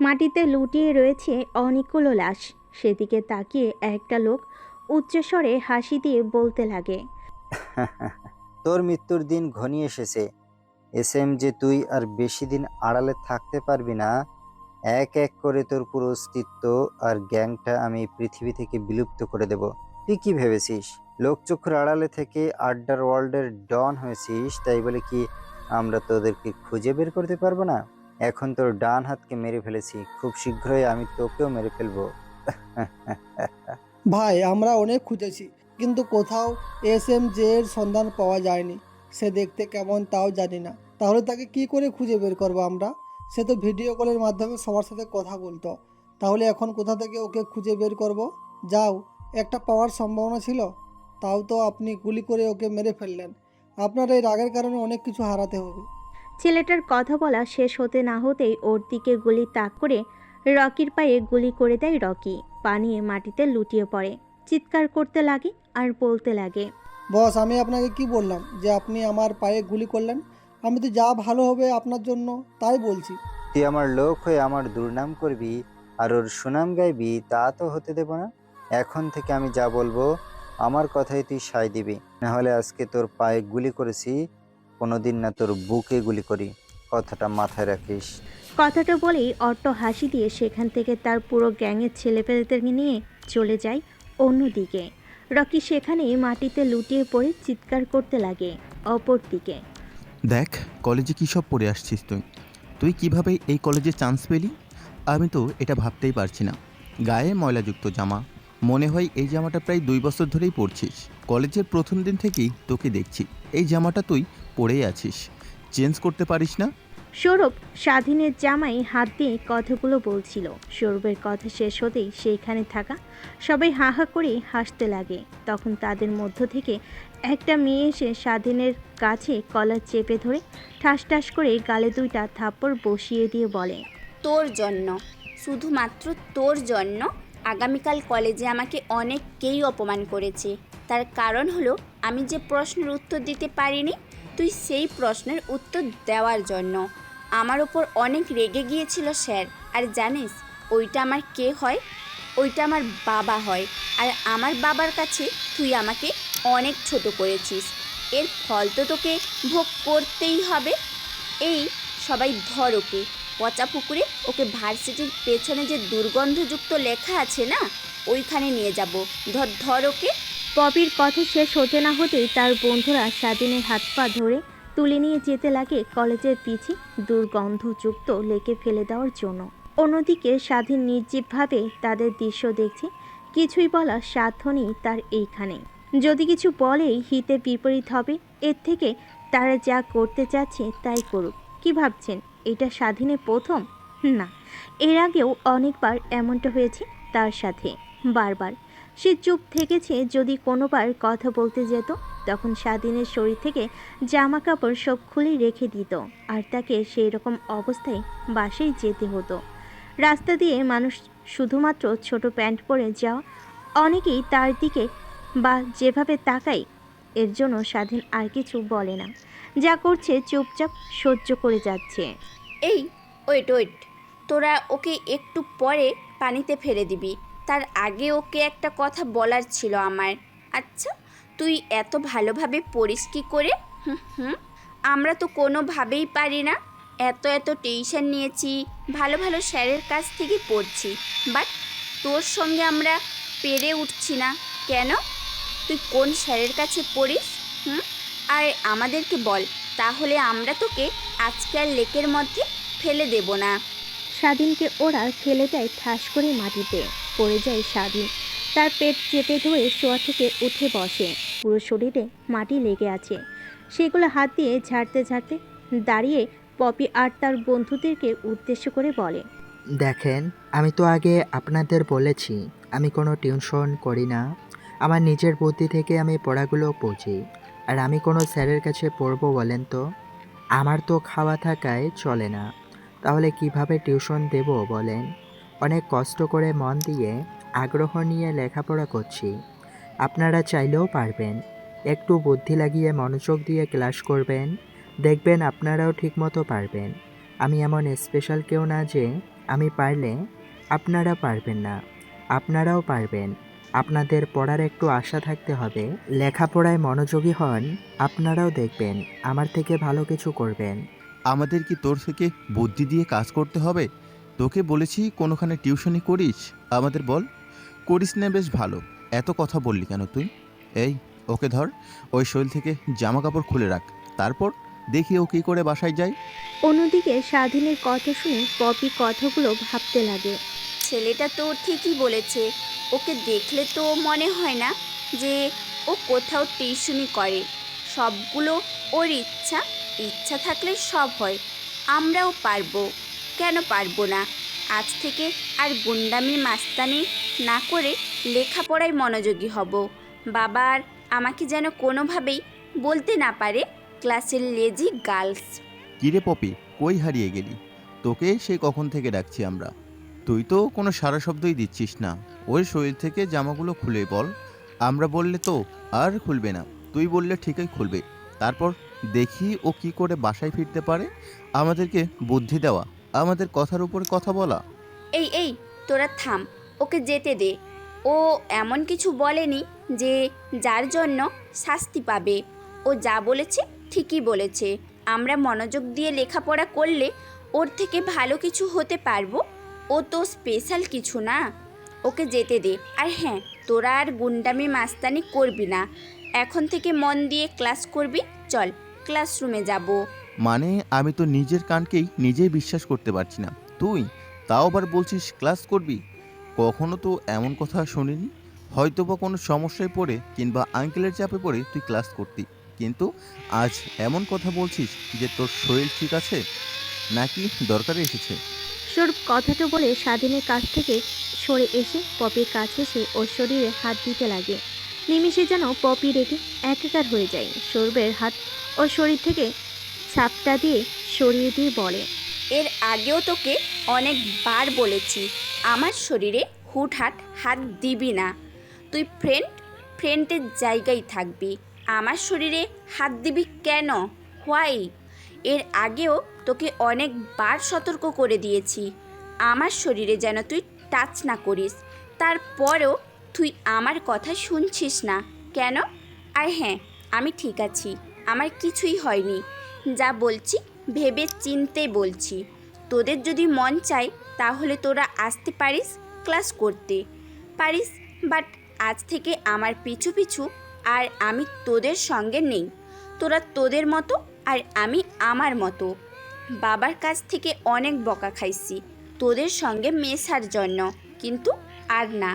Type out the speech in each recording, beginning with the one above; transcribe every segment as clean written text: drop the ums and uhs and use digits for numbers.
মাটিতে লুটিয়ে রয়েছে অনেকগুলো লাশ। সেদিকে তাকিয়ে একটা লোক উচ্চস্বরে হাসি দিয়ে বলতে লাগে, তোর মৃত্যুর দিন ঘনিয়ে এসেছে। এসএম, যে তুই আর বেশি দিন আড়ালে থাকতে পারবি না। এক এক করে তোর পুরো অস্তিত্ব আর গ্যাংটা আমি পৃথিবী থেকে বিলুপ্ত করে দেব। তুই কি ভেবেছিস লোকচক্ষুর আড়ালে থেকে আড্ডার ওয়ার্ল্ডের ডন হয়েছিস তাই বলে কি আমরা তোদেরকে খুঁজে বের করতে পারবো না? এখন তোর ডান হাতকে মেরে ফেলেছি, খুব শীঘ্রই আমি তোকেও মেরে ফেলবো। ভাই, আমরা অনেক খুঁজেছি, কিন্তু কোথাও এসএমজে এর সন্ধান পাওয়া যায়নি। সে দেখতে কেমন তাও জানি না। তাহলে তাকে কি করে খুঁজে বের করবো আমরা? সে তো ভিডিও কলের মাধ্যমে সবার সাথে কথা বলতো। তাহলে এখন কোথা থেকে ওকে খুঁজে বের করব? যাও, একটা পাওয়ার সম্ভাবনা ছিল, তাও তো আপনি গুলি করে ওকে মেরে ফেললেন। আপনার এই রাগের কারণে অনেক কিছু হারাতে হবে। ছেলেটার কথা বলা শেষ হতে না হতেই ওর দিকে গুলি তাক করে রকির পায়ে গুলি করে দেয় রকি। পা নিয়ে মাটিতে লুটিয়ে পড়ে, চিৎকার করতে লাগে আর বলতে লাগে, বস, আমি আপনাকে কি বললাম যে আপনি আমার পায়ে গুলি করলেন? আমি তো যা ভালো হবে আপনার জন্য তাই বলছি। তুই আমার লোক হয়ে আমার দুর্নাম করবি আর ওর সুনাম গাইবি, তা তো হতে দেব না। এখন থেকে আমি যা বলবো আমার কথাই তুই সায় দিবি, না হলে আজকে তোর পায়ে গুলি করেছি, কোনোদিন না তোর বুকে গুলি করি। কথাটা মাথায় রাখিস। কথাটা বলেই অট্ট হাসি দিয়ে সেখান থেকে তার পুরো গ্যাংয়ের ছেলেপেলেদেরকে নিয়ে চলে যায় অন্যদিকে। রকি সেখানেই মাটিতে লুটিয়ে পড়ে চিৎকার করতে লাগে। অপরদিকে দেখ, কলেজে কী সব পড়ে আসছিস তুই। তুই কিভাবে এই কলেজে চান্স পেলি? আমি তো এটা ভাবতেই পারছি না। গায়ে ময়লাযুক্ত জামা, মনে হয় এই জামাটা প্রায় 2 বছর ধরেই পরছিস। কলেজের প্রথম দিন থেকেই তোকে দেখছি এই জামাটা তুই পরেই আছিস, চেঞ্জ করতে পারিস না? সৌরভ স্বাধীনের জামায় হাত দিয়ে কথাগুলো বলছিল। সৌরভের কথা শেষ হতেই সেইখানে থাকা সবাই হা হা করে হাসতে লাগে। তখন তাদের মধ্য থেকে একটা মেয়ে এসে স্বাধীনের কাছে কলার চেপে ধরে ঠাস ঠাস করে গালে 2টা থাপ্পড় বসিয়ে দিয়ে বলে, তোর জন্য, শুধুমাত্র তোর জন্য আগামীকাল কলেজে আমাকে অনেককেই অপমান করেছে। তার কারণ হলো আমি যে প্রশ্নের উত্তর দিতে পারিনি, তুই সেই প্রশ্নের উত্তর দেওয়ার জন্য আমার ওপর অনেক রেগে গিয়েছিল স্যার। আর জানিস ওইটা আমার কে হয়? ওইটা আমার বাবা হয়। আর আমার বাবার কাছে তুই আমাকে অনেক ছোট করেছিস, এর ফল তো তোকে ভোগ করতেই হবে। এই সবাই ধর ওকে, পচা পুকুরে ওকে ভার্সিটির পেছনে যে দুর্গন্ধযুক্ত লেখা আছে না, ওইখানে নিয়ে যাব। ধর ধর ওকে। পপির কথা শেষ হতে না হতেই তার বন্ধুরা স্বাধীনের হাত পা ধরে তুলে নিয়ে যেতে লাগে কলেজের পিছে দুর্গন্ধযুক্ত লেকে ফেলে দেওয়ার জন্য। অন্যদিকে স্বাধীন নির্জীবভাবে তাদের দৃশ্য দেখছে। কিছুই বলার সাধ্য নেই তার এইখানে। যদি কিছু বলেই হিতে বিপরীত হবে। এর থেকে তারা যা করতে চাচ্ছে তাই করুক। কি ভাবছেন এটা স্বাধীনের প্রথম? না, এর আগেও অনেকবার এমনটা হয়েছে তার সাথে। বারবার সে চুপ থেকেছে। যদি কোনোবার কথা বলতে যেত তখন স্বাধীনের শরীর থেকে জামা কাপড় সব খুলে রেখে দিত আর তাকে সেই রকম অবস্থায় বাসায় যেতে হতো। রাস্তা দিয়ে মানুষ শুধুমাত্র ছোট প্যান্ট পরে যাওয়া অনেকেই তার দিকে বা যেভাবে তাকায়, এর জন্য স্বাধীন আর কিছু বলে না। যা করছে চুপচাপ সহ্য করে যাচ্ছে। এই ওয়েট ওয়েট, তোরা ওকে একটু পরে পানিতে ফেলে দিবি, তার আগে ওকে একটা কথা বলার ছিল আমার। আচ্ছা, তুই এত ভালোভাবে পড়িস কী করে? হুম হুম, আমরা তো কোনোভাবেই পারি না। এত এত টিউশন নিয়েছি, ভালো ভালো স্যারের কাছ থেকে পড়ছি, বাট তোর সঙ্গে আমরা পেরে উঠছি না কেন? তুই কোন স্যারের কাছে পড়িস? হুম, আর আমাদেরকে বল, তাহলে আমরা তোকে আজকাল লেকের মধ্যে ফেলে দেব না। স্বাধীনকে ওরা ফেলে দেয় ঠাস করে মাটিতে। পড়ে যায় স্বাধীন। তার পেট চেপে ধরে শোয়া থেকে উঠে বসে। পুরো শরীরে মাটি লেগে আছে। সেগুলো হাত দিয়ে ঝাড়তে ঝাড়তে দাঁড়িয়ে পপি আর তার বন্ধুদেরকে উদ্দেশ্য করে বলে, দেখেন, আমি তো আগে আপনাদের বলেছি আমি কোনো টিউশন করি না। আমার নিজের বুদ্ধি থেকে আমি পড়াগুলো বুঝি। আর আমি কোনো স্যারের কাছে পড়বো বলেন তো? আমার তো খাওয়া থাকায় চলে না, তাহলে কিভাবে টিউশন দেব বলেন? অনেক কষ্ট করে মন দিয়ে আগ্রহ নিয়ে লেখাপড়া করছি। আপনারা চাইলেও পারবেন, একটু বুদ্ধি লাগিয়ে মনোযোগ দিয়ে ক্লাস করবেন, দেখবেন আপনারাও ঠিকমতো পারবেন। আমি এমন স্পেশাল কেউ না যে আমি পারলে আপনারা পারবেন না। আপনারাও পারবেন। আপনাদের পড়ার একটু আশা থাকতে হবে। লেখাপড়ায় মনোযোগী হন, আপনারাও দেখবেন আমার থেকে ভালো কিছু করবেন। আমাদের কি তোর থেকে বুদ্ধি দিয়ে কাজ করতে হবে? তোকে বলেছি কোনোখানে টিউশনি করিস? আমাদের বল। করিস না, বেশ ভালো। এত কথা বললি কেন তুই? এই, ওকে ধর, ওই শৈল থেকে জামা কাপড় খুলে রাখ, তারপর দেখি ও কী করে বাসায় যায়। অন্যদিকে স্বাধীনের কথা শুনে পপি কথাগুলো ভাবতে লাগে। ছেলেটা তো ঠিকই বলেছে। ওকে দেখলে তো মনে হয় না যে ও কোথাও টিউশনি করে। সবগুলো ওর ইচ্ছা। ইচ্ছা থাকলে সব হয়। আমরাও পারবো, কেন পারবো না? আজ থেকে আর গুন্ডামি মাস্তানি না করে লেখাপড়ায় মনোযোগী হব। বাবা আর আমাকে যেন কোনোভাবেই বলতে না পারে ক্লাসের লেজি গার্লস। কিরে পপি, কই হারিয়ে গেলি? তোকে সেই কখন থেকে ডাকছি আমরা। তুই তো কোনো সারা শব্দই দিচ্ছিস না। ওই শরীর থেকে জামাগুলো খুলে বল। আমরা বললে তো আর খুলবে না, তুই বললে ঠিকই খুলবে। তারপর দেখি ও কি করে বাসায় ফিরতে পারে। আমাদেরকে বুদ্ধি দেওয়া, আমাদের কথার উপরে কথা বলা। এই তোরা থাম, ওকে যেতে দে। ও এমন কিছু বলেনি যে যার জন্য শাস্তি পাবে। ও যা বলেছে ঠিকই বলেছে। আমরা মনোযোগ দিয়ে লেখাপড়া করলে ওর থেকে ভালো কিছু হতে পারবো। ও তো স্পেশাল কিছু না। ওকে যেতে দে। আর হ্যাঁ, তোরা আর গুন্ডামি মাস্তানি করবি না। এখন থেকে মন দিয়ে ক্লাস করবি। চল, ক্লাসরুমে যাব। মানে আমি তো নিজের কানকেই নিজেই বিশ্বাস করতে পারছি না। তুই তাও আবার বলছিস ক্লাস করবি? কখনো তো এমন কথা শুনিনি। হয়তো বা কোনো সমস্যায় পড়ে কিংবা আঙ্কেলের চাপে পড়ে তুই ক্লাস করতি, কিন্তু আজ এমন কথা বলছিস যে তোর শরীর ঠিক আছে নাকি দরকারে এসেছে? সৌরভ কথাটা বলে স্বাধীনের কাছ থেকে সরে এসে পপির কাছে এসে ওর শরীরে হাত দিতে লাগে। নিমিষে যেন পপি রেগে একাকার হয়ে যায়। সৌরভের হাত ওর শরীর থেকে ছাপটা দিয়ে সরিয়ে দিয়ে বলে, এর আগেও তোকে অনেকবার বলেছি আমার শরীরে হুটহাট হাত দিবি না। তুই ফ্রেন্ডের জায়গায় থাকবি। আমার শরীরে হাত দিবি কেন? হোয়াই? এর আগেও তোকে অনেকবার সতর্ক করে দিয়েছি আমার শরীরে যেন তুই টাচ না করিস। তারপরেও তুই আমার কথা শুনছিস না কেন? আর হ্যাঁ, আমি ঠিক আছি, আমার কিছুই হয়নি। যা বলছি ভেবে চিন্তে বলছি। তোদের যদি মন চায় তাহলে তোরা আসতে পারিস, ক্লাস করতে পারিস। বাট আজ থেকে আমার পিছু পিছু আর আমি তোদের সঙ্গে নেই। তোরা তোদের মতো আর আমি আমার মতো। বাবার কাছ থেকে অনেক বকা খাইছি তোদের সঙ্গে মেশার জন্য, কিন্তু আর না।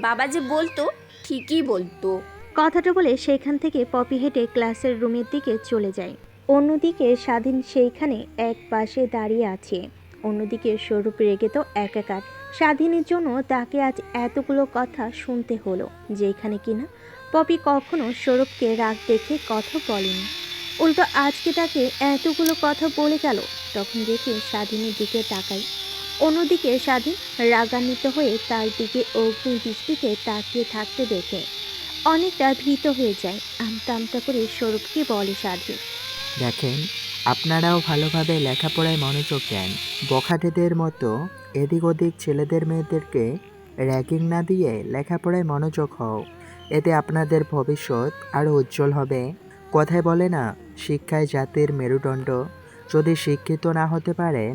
বাবা যে বলতো ঠিকই বলতো। কথাটা বলে সেখান থেকে পপি হেঁটে ক্লাসের রুমের দিকে চলে যায়। অন্যদিকে স্বাধীন সেইখানে এক পাশে দাঁড়িয়ে আছে। অন্যদিকে স্বরূপ রেগে তো একাকার। স্বাধীনের জন্য তাকে আজ এতগুলো কথা শুনতে হলো, যেখানে কিনা পপি কখনো স্বরূপকে রাগ দেখে কথা বলেনি। উল্টো আজকে তাকে এতগুলো কথা বলে গেল। তখন দেখে স্বাধীনের দিকে তাকাই। অন্যদিকে স্বাধীন রাগান্বিত হয়ে তার দিকে অগ্নি দৃষ্টিতে তাকিয়ে থাকতে দেখে অনেকটা ভীত হয়ে যায়। আমতা আমতা করে স্বরূপকে বলে স্বাধীন, দেখেন, আপনারাও ভালোভাবে লেখাপড়ায় মনোযোগ দেন। বখাটেদের মতো এদিক ওদিক ছেলেদের মেয়েদেরকে র্যাগিং না দিয়ে লেখাপড়ায় মনোযোগ হও। এতে আপনাদের ভবিষ্যৎ আরও উজ্জ্বল হবে। কথায় বলে না, শিক্ষায় জাতির মেরুদণ্ড। যদি শিক্ষিত না হতে পারেন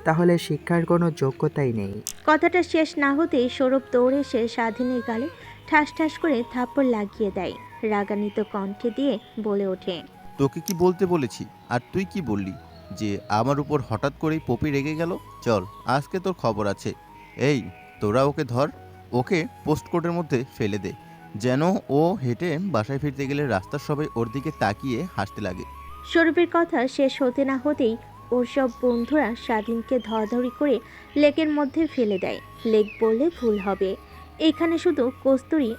তাহলে শিক্ষার কোনো যোগ্যতাই নেই। কথাটা শেষ না হতেই সৌরভ দৌড়ে এসে স্বাধীনের গালে ঠাস ঠাস করে থাপ্পড় লাগিয়ে দেয়। রাগান্বিত কণ্ঠে দিয়ে বলে ওঠে, তোকে কি বলতে বলেছি আর তুই কি বললি? যে আমার উপর হঠাৎ করেই পপি রেগে গেল? চল, আজকে তোর খবর আছে। এই, তোরা ওকে ধর, ওকে পোস্ট কোর্টের মধ্যে ফেলে দে, যেন ও হেঁটে বাসায় ফিরতে গেলে রাস্তার সবাই ওর দিকে তাকিয়ে হাসতে লাগে। সৌরভের কথা শেষ হতে না হতেই ওর সব বন্ধুরা স্বাধীনকে ধরাধরি করে লেকের মধ্যে ফেলে দেয়। লেক বললে ভুল হবে, এখানে শুধু কস্তুরী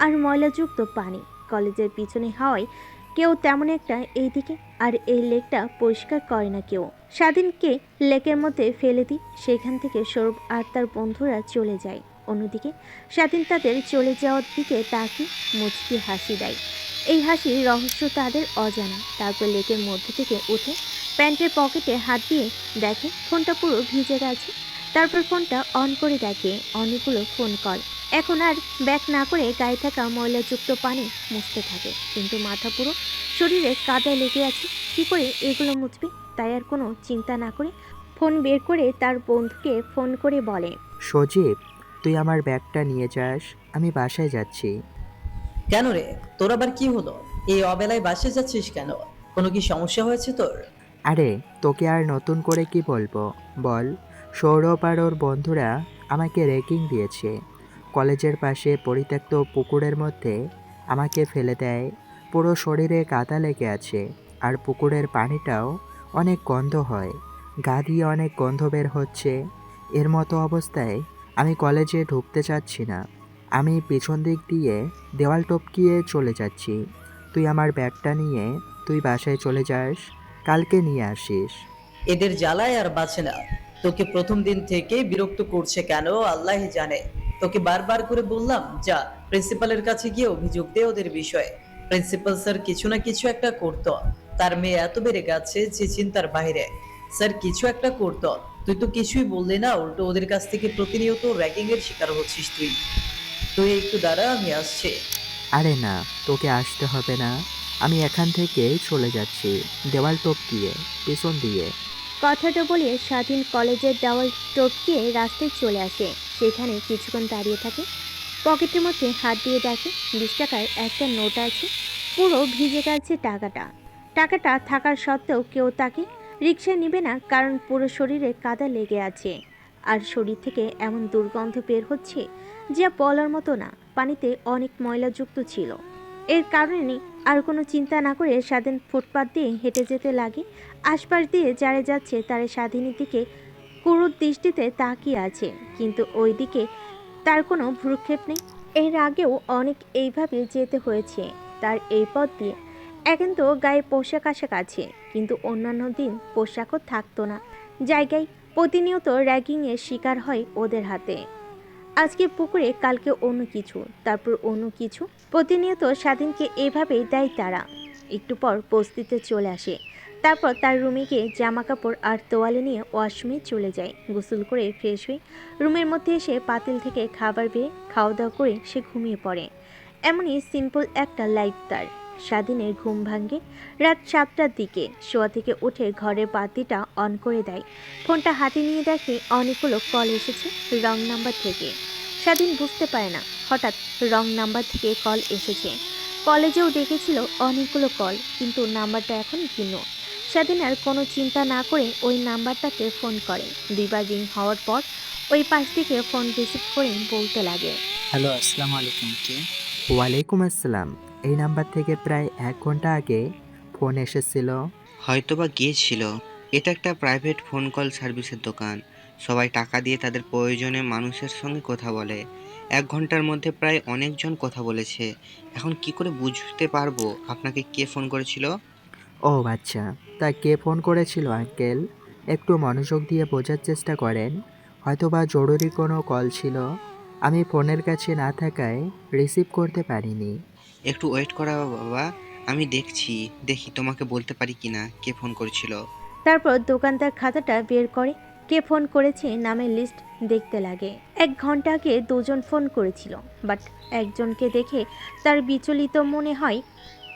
আর ময়লাযুক্ত পানি। কলেজের পিছনে হাওয়ায় কেউ তেমন একটা এইদিকে আর এই লেকটা পরিষ্কার করে না কেউ। স্বাধীনকে লেকের মধ্যে ফেলে দিই, সেখান থেকে সৌরভ আর তার বন্ধুরা চলে যায়। অন্যদিকে স্বাধীন তাদের চলে যাওয়ার দিকে তাকিয়ে মুচকি হাসি দেয়। এই হাসির রহস্য তাদের অজানা। তারপর লেকের মধ্যে থেকে উঠে প্যান্টের পকেটে হাত দিয়ে দেখে ফোনটা পুরো ভিজে গেছে। তারপর ফোনটা অন করে দেখে অনেকগুলো ফোন কল। এখন আর ব্যাক না করে গায়ে থাকা ময়লাযুক্ত পানি মুছতে থাকে, কিন্তু মাথা পুরো শরীরে কাদায় লেগে আছে। কি করে এগুলো মুছবে তাই আর কোনো চিন্তা না করে ফোন বের করে তার বন্ধুকে ফোন করে বলে, সজীব, তুই আমার ব্যাগটা নিয়ে যাস, আমি বাসায় যাচ্ছি। কেন রে, তোর আবার কি হলো? এই অবেলায় বাসে যাচ্ছিস কেন? কোনো কি সমস্যা হয়েছে তোর? আরে, তোকে আর নতুন করে কি বলবো বল। সৌরভ আর ওর বন্ধুরা আমাকে রেকিং দিয়েছে। কলেজের পাশে পরিত্যক্ত পুকুরের মধ্যে আমাকে ফেলে দেয়। পুরো শরীরে কাদা লেগে আছে, আর পুকুরের পানিটাও অনেক গন্ধ হয়। গা দিয়ে অনেক গন্ধ বের হচ্ছে। এর মতো অবস্থায় আমি কলেজে ঢুকতে চাচ্ছি না। আমি পিছন দিক দিয়ে দেওয়াল টপকিয়ে চলে যাচ্ছি। তুই আমার ব্যাগটা নিয়ে তুই বাসায় চলে যাস, কালকে নিয়ে আসিস। এদের জ্বালায় আর বাঁচে না। তোকে প্রথম দিন থেকে বিরক্ত করছে কেন আল্লাহই জানে। তোকে বারবার করে বললাম, যা প্রিন্সিপালের কাছে গিয়ে অভিযোগ দে ওদের বিষয়ে। প্রিন্সিপাল স্যার কিছু না কিছু একটা করতো। তার মেয়ে এত বেড়ে গেছে যে চিন্তার বাইরে। স্যার কিছু একটা করতো। তুই তো কিছুই বললি না, উল্টো ওদের কাছ থেকে প্রতিনিয়ত র্যাগিং এর শিকার হচ্ছিস তুই। তুই একটু দাঁড়া, আমি আসছি। আরে না, তোকে আসতে হবে না। আমি এখান থেকে চলে যাচ্ছি, দেওয়াল টপকিয়ে পেছন দিয়ে। কথাটা বলে স্বাধীন কলেজের দেওয়াল টপকিয়ে রাস্তায় চলে আসে। সেখানে কিছুক্ষণ দাঁড়িয়ে থাকে, পকেটের মধ্যে হাত দিয়ে দেখে 20 টাকার একটা নোট আছে। পুরো ভিজে গেছে টাকাটা। টাকাটা থাকার সত্ত্বেও কেউ তাকে রিকশা নেবে না, কারণ পুরো শরীরে কাদা লেগে আছে। আর শরীর থেকে এমন দুর্গন্ধ বের হচ্ছে যা বলার মতো না। পানিতে অনেক ময়লাযুক্ত ছিল। এর কারণে আর কোনো চিন্তা না করে স্বাধীন ফুটপাত দিয়ে হেঁটে যেতে লাগে। আশপাশ দিয়ে যারা যাচ্ছে তারা স্বাধীনের দিকে ক্রুর দৃষ্টিতে তাকিয়ে আছে, কিন্তু ওই দিকে তার কোনো ভ্রুক্ষেপ নেই। এর আগেও অনেক এইভাবে যেতে হয়েছে তার এই পথ দিয়ে। এখন তো গায়ে পোশাক আশাক আছে, কিন্তু অন্যান্য দিন পোশাকও থাকতো না। জায়গায় প্রতিনিয়ত র্যাগিংয়ের শিকার হয় ওদের হাতে। আজকে পুকুরে, কালকে অন্য কিছু, তারপর অন্য কিছু। প্রতিনিয়ত স্বাধীনকে এভাবেই দেয় তারা। একটু পর বস্তিতে চলে আসে। তারপর তার রুমে গিয়ে জামা কাপড় আর তোয়ালে নিয়ে ওয়াশরুমে চলে যায়। গোসল করে ফ্রেশ হয়ে রুমের মধ্যে এসে পাতিল থেকে খাবার বেড়ে খাওয়া দাওয়া করে সে ঘুমিয়ে পড়ে। এমনই সিম্পল একটা লাইফ তার। স্বাধীনের ঘুম ভাঙে রাত 7টার দিকে। শোয়া থেকে উঠে ঘরের বাতিটা অন করে দেয়। ফোনটা হাতে নিয়ে দেখে অনেকগুলো কল এসেছে রং নাম্বার থেকে। স্বাধীন বুঝতে পারে না হঠাৎ রং নাম্বার থেকে কল এসেছে। কলেজেও দেখেছিল অনেকগুলো কল, কিন্তু নাম্বারটা এখন ভিন্ন। স্বাধীন আর কোনো চিন্তা না করে ওই নাম্বারটাতে ফোন করে। 2বার রিং হওয়ার পর ওই পাশ থেকে ফোন রিসিভ করে বলতে লাগে, হ্যালো, আসসালামু আলাইকুম। কে? ওয়ালাইকুম আসসালাম। এই নাম্বার থেকে প্রায় 1 ঘন্টা আগে ফোন এসেছিল। হয়তোবা গিয়েছিল। এটা একটা প্রাইভেট ফোন কল সার্ভিসের দোকান। সবাই টাকা দিয়ে তাদের প্রয়োজনে মানুষের সঙ্গে কথা বলে। 1 ঘন্টার মধ্যে প্রায় অনেকজন কথা বলেছে। এখন কি করে বুঝতে পারবো আপনাকে কে ফোন করেছিল? ও আচ্ছা, তা কে ফোন করেছিল আঙ্কেল? একটু মনোযোগ দিয়ে বোঝার চেষ্টা করেন। হয়তোবা জরুরি কোনো কল ছিল, আমি ফোনের কাছে না থাকায় রিসিভ করতে পারিনি। একটু ওয়েট করা বাবা, আমি দেখি তোমাকে বলতে পারি কিনা কে ফোন করেছিল। তারপর দোকানদার খাতাটা বের করে কে ফোন করেছে নামের লিস্ট দেখতে লাগে। 1 ঘন্টা আগে 2জন ফোন করেছিল, বাট একজনকে দেখে তার বিচলিত মনে হয়।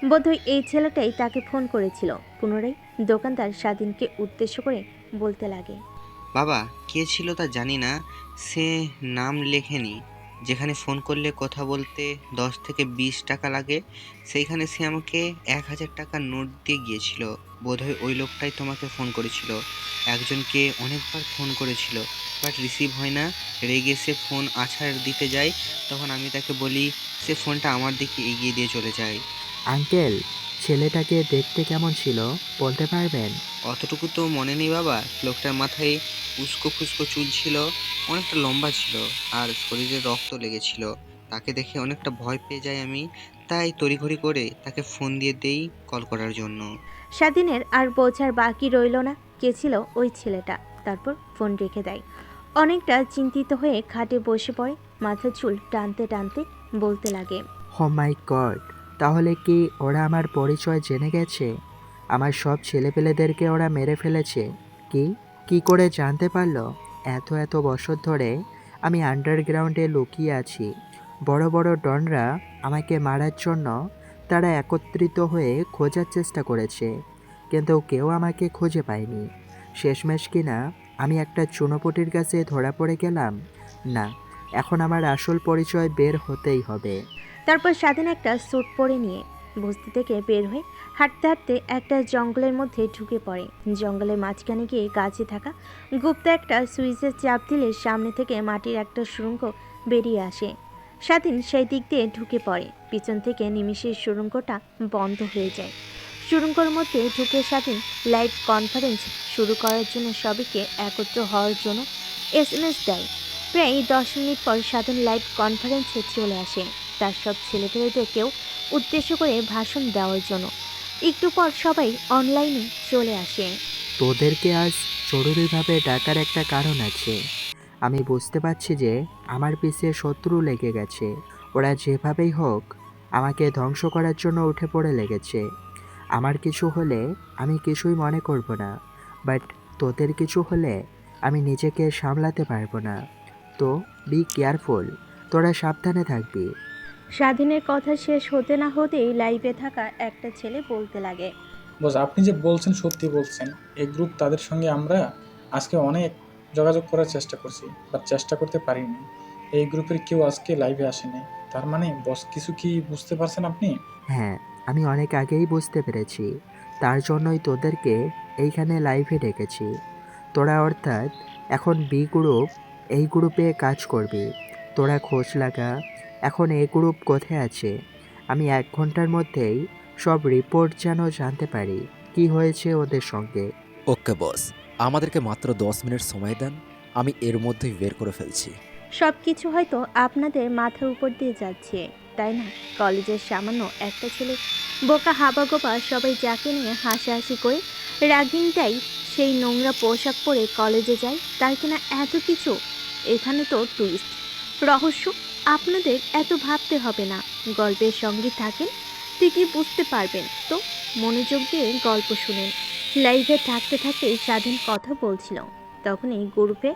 বোধহয় এই ছেলেটাই তাকে ফোন করেছিল। পুনরায় দোকানদার স্বাধীনকে উদ্দেশ্য করে বলতে লাগে, বাবা, কে ছিল তা জানি না, সে নাম লেখেনি। যেখানে ফোন করলে কথা বলতে 10 থেকে 20 টাকা লাগে, সেইখানে সে আমাকে 1000 টাকার নোট দিয়ে গিয়েছিল। বোধহয় ওই লোকটাই তোমাকে ফোন করেছিল। একজনকে অনেকবার ফোন করেছিল, বাট রিসিভ হয় না। রেগে সে ফোন আছাড় দিতে যায়, তখন আমি তাকে বলি, সে ফোনটা আমার দিকে এগিয়ে দিয়ে চলে যায়। আঙ্কেল, ছেলেটাকে দেখতে কেমন ছিল বলতে পারবেন? অতটুকু তো মনে নেই বাবা। লোকটার মাথায় উস্কো খুস্কো চুল ছিল, অনেকটা লম্বা ছিল, আর শরীরে রক্ত লেগেছিল। তাকে দেখে অনেকটা ভয় পেয়ে যাই আমি, তাই তড়িঘড়ি করে তাকে ফোন দিয়ে দেই কল করার জন্য। স্বাধীনের আর বোঝার বাকি রইল না কে ছিল ওই ছেলেটা। তারপর ফোন রেখে দেয়। অনেকটা চিন্তিত হয়ে খাটে বসে পড়ে। মাথার চুল টানতে টানতে বলতে লাগে, ও মাই গড, তাহলে কি ওরা আমার পরিচয় জেনে গেছে? আমার সব ছেলেপেলেদেরকে ওরা মেরে ফেলেছে। কি কি করে জানতে পারলো? এত এত বছর ধরে আমি আন্ডারগ্রাউন্ডে লুকিয়ে আছি। বড় বড় ডনরা আমাকে মারার জন্য তারা একত্রিত হয়ে খোঁজার চেষ্টা করেছে, কিন্তু কেউ আমাকে খুঁজে পায়নি। শেষমেশ কিনা আমি একটা চুনোপুটির কাছে ধরা পড়ে গেলাম। না, এখন আমার আসল পরিচয় বের হতেই হবে। তারপর স্বাধীন একটা স্যুট পরে নিয়ে বস্তি থেকে বের হয়ে হাঁটতে হাঁটতে একটা জঙ্গলের মধ্যে ঢুকে পড়ে। জঙ্গলের মাঝখানে গিয়ে গাছে থাকা গুপ্ত একটা সুইচের চাপ দিলে সামনে থেকে মাটির একটা সুড়ঙ্গ বেরিয়ে আসে। স্বাধীন সেই দিক দিয়ে ঢুকে পড়ে। পিছন থেকে নিমিষের সুড়ঙ্গটা বন্ধ হয়ে যায়। সুড়ঙ্গর মধ্যে ঢুকে স্বাধীন লাইভ কনফারেন্স শুরু করার জন্য সবাইকে একত্র হওয়ার জন্য SMS দেয়। প্রায় 10 মিনিট পর স্বাধীন লাইভ কনফারেন্সে চলে আসে তার সব ছেলেপেলেদেরকেও উদ্দেশ্য করে ভাষণ দেওয়ার জন্য। একটু পর সবাই অনলাইনে চলে আসে। তোদেরকে আজ জরুরিভাবে ডাকার একটা কারণ আছে। আমি বুঝতে পারছি যে আমার পিছে শত্রু লেগে গেছে। ওরা যেভাবেই হোক আমাকে ধ্বংস করার জন্য উঠে পড়ে লেগেছে। আমার কিছু হলে আমি কিছুই মনে করব না, বাট তোদের কিছু হলে আমি নিজেকে সামলাতে পারবো না। তো বি কেয়ারফুল, তোরা সাবধানে থাকবি। স্বাধীনের কথা শেষ হতে না হতেই লাইভে থাকা একটা ছেলে বলতে লাগে। বস, আপনি যে বলছেন সত্যি বলছেন। এই গ্রুপ তাদের সঙ্গে আমরা আজকে অনেক যোগাযোগ করার চেষ্টা করছি, বাট চেষ্টা করতে পারিনি। এই গ্রুপের কেউ আজকে লাইভে আসেনি। তার মানে বস কিছু কি বুঝতে পারছেন আপনি? হ্যাঁ, আমি অনেক আগেই বুঝতে পেরেছি। তার জন্যই তোদেরকে এইখানে লাইভে ডেকেছি। তোরা অর্থাৎ এখন বি গ্রুপ, এই গ্রুপে কাজ করবি। তোরা খোঁজ লাগা এখন এ গ্রুপ কোথায় আছে। আমি 1 ঘন্টার মধ্যেই সব রিপোর্ট যেন জানতে পারি কি হয়েছে ওদের সঙ্গে। ওকে বস, আমাদেরকে মাত্র 10 মিনিট সময় দেন, আমি এর মধ্যেই বের করে ফেলছি। সব কিছু হয়তো আপনাদের মাথার উপর দিয়ে যাচ্ছে, তাই না? কলেজের সামান্য একটা ছেলে বোকা হাবাগোবা সবাই যাকে নিয়ে হাসাহাসি করে রাগিংটাই সেই নোংরা পোশাক পরে কলেজে যায়, তার কিনা এত কিছু। এখানে তো টুইস্ট রহস্য। আপনাদের এত ভাবতে হবে না। গল্পের সঙ্গে থাকেন, ঠিকই বুঝতে পারবেন। তো মনোযোগ দিয়ে গল্প শুনেন। লাইভে থাকতে থাকতে স্বাধীন কথা বলছিল। তখনই গ্রুপে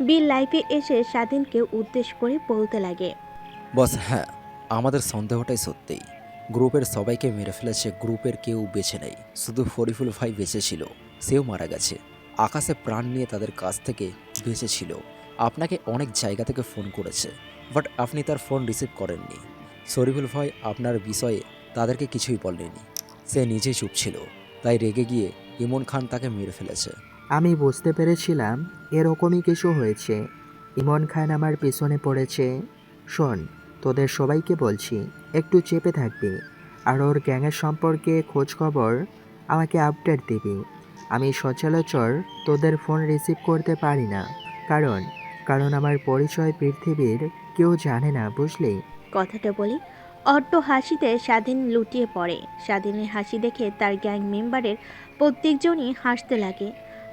বিল লাইভে এসে স্বাধীনকে উদ্দেশ্য করে বলতে লাগে। বস হ্যাঁ, আমাদের সন্দেহটাই সত্যি। গ্রুপের সবাইকে মেরে ফেলেছে, গ্রুপের কেউ বেঁচে নেই। শুধু ফরিফুল ভাই বেঁচে ছিল, সেও মারা গেছে। আকাশে প্রাণ নিয়ে তাদের কাছ থেকে বেঁচে ছিল। আপনাকে অনেক জায়গা থেকে ফোন করেছে, বাট আপনি তার ফোন রিসিভ করেননি। শরীফুল ভাই আপনার বিষয়ে তাদেরকে কিছুই বলেনি, সে নিজেই চুপ ছিল। তাই রেগে গিয়ে ইমন খান তাকে মেরে ফেলেছে। আমি বুঝতে পেরেছিলাম এরকমই কিছু হয়েছে। ইমন খান আমার পিছনে পড়েছে। শোন, তোদের সবাইকে বলছি একটু চেপে থাকবি, আর ওর গ্যাংয়ের সম্পর্কে খোঁজ খবর আমাকে আপডেট দিবি। আমি সচরাচর তোদের ফোন রিসিভ করতে পারি না, কারণ কারণ আমার পরিচয় পৃথিবীর কেউ জানে না, বুঝলি? কথাটা বলি অট্ট হাসিতে স্বাধীন লুটিয়ে পড়ে। স্বাধীনের হাসি দেখে তার গ্যাং মেম্বারের প্রত্যেকজনই হাসতে লাগে।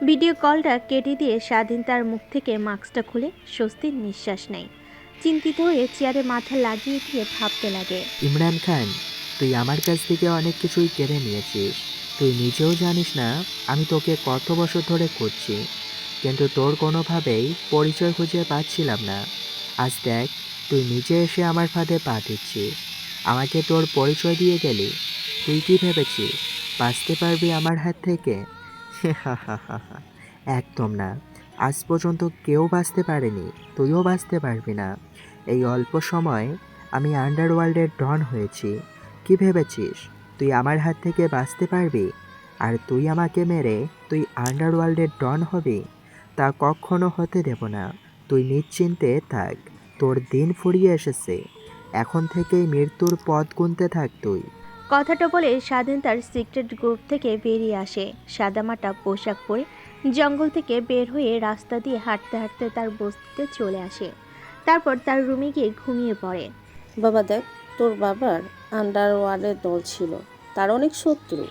ভিডিও কলটা কেটে দিয়ে স্বাধীন তার মুখ থেকে মাস্কটা খুলে স্বস্তির নিঃশ্বাস নেয়। চিন্তিত হয়ে চেয়ারে মাথা লাগিয়ে দিয়ে ভাবতে লাগে। ইমরান খান, তুই আমার কাছ থেকে অনেক কিছুই কেড়ে নিয়েছিস। তুই নিজেও জানিস না আমি তোকে কত বছর ধরে খুঁজছি, কিন্তু তোর কোনোভাবেই পরিচয় খুঁজে পাচ্ছিলাম না। আজ দেখ, তুই নিজে এসে আমার ফাঁদে পা দিচ্ছিস। আমাকে তোর পরিচয় দিয়ে গেলি। তুই কি ভেবেছিস বাঁচতে পারবি আমার হাত থেকে? একদম না। আজ পর্যন্ত কেউ বাঁচতে পারেনি, তুইও বাঁচতে পারবি না। এই অল্প সময় আমি আন্ডারওয়ার্ল্ডের ডন হয়েছি। কি ভেবেছিস তুই আমার হাত থেকে বাঁচতে পারবি? আর তুই আমাকে মেরে তুই আন্ডারওয়ার্ল্ডের ডন হবি? তা কখনো হতে দেব না। তুই নিশ্চিন্তে থাক, তোর দিন ফুরিয়ে এসেছে। এখন থেকেই মৃত্যুর পথ গুনতে থাক তুই। কথাটা বলে স্বাধীন তার সিক্রেট গ্রুপ থেকে বেরিয়ে আসে। সাদামাটা পোশাক পরে জঙ্গল থেকে বের হয়ে রাস্তা দিয়ে হাঁটতে হাঁটতে তার বস্তিতে চলে আসে। তারপর তার রুমে গিয়ে ঘুমিয়ে পড়ে। বাবা দেখ, তোর বাবার আন্ডারওয়ার্ল্ডের দল ছিল, তার অনেক শত্রু।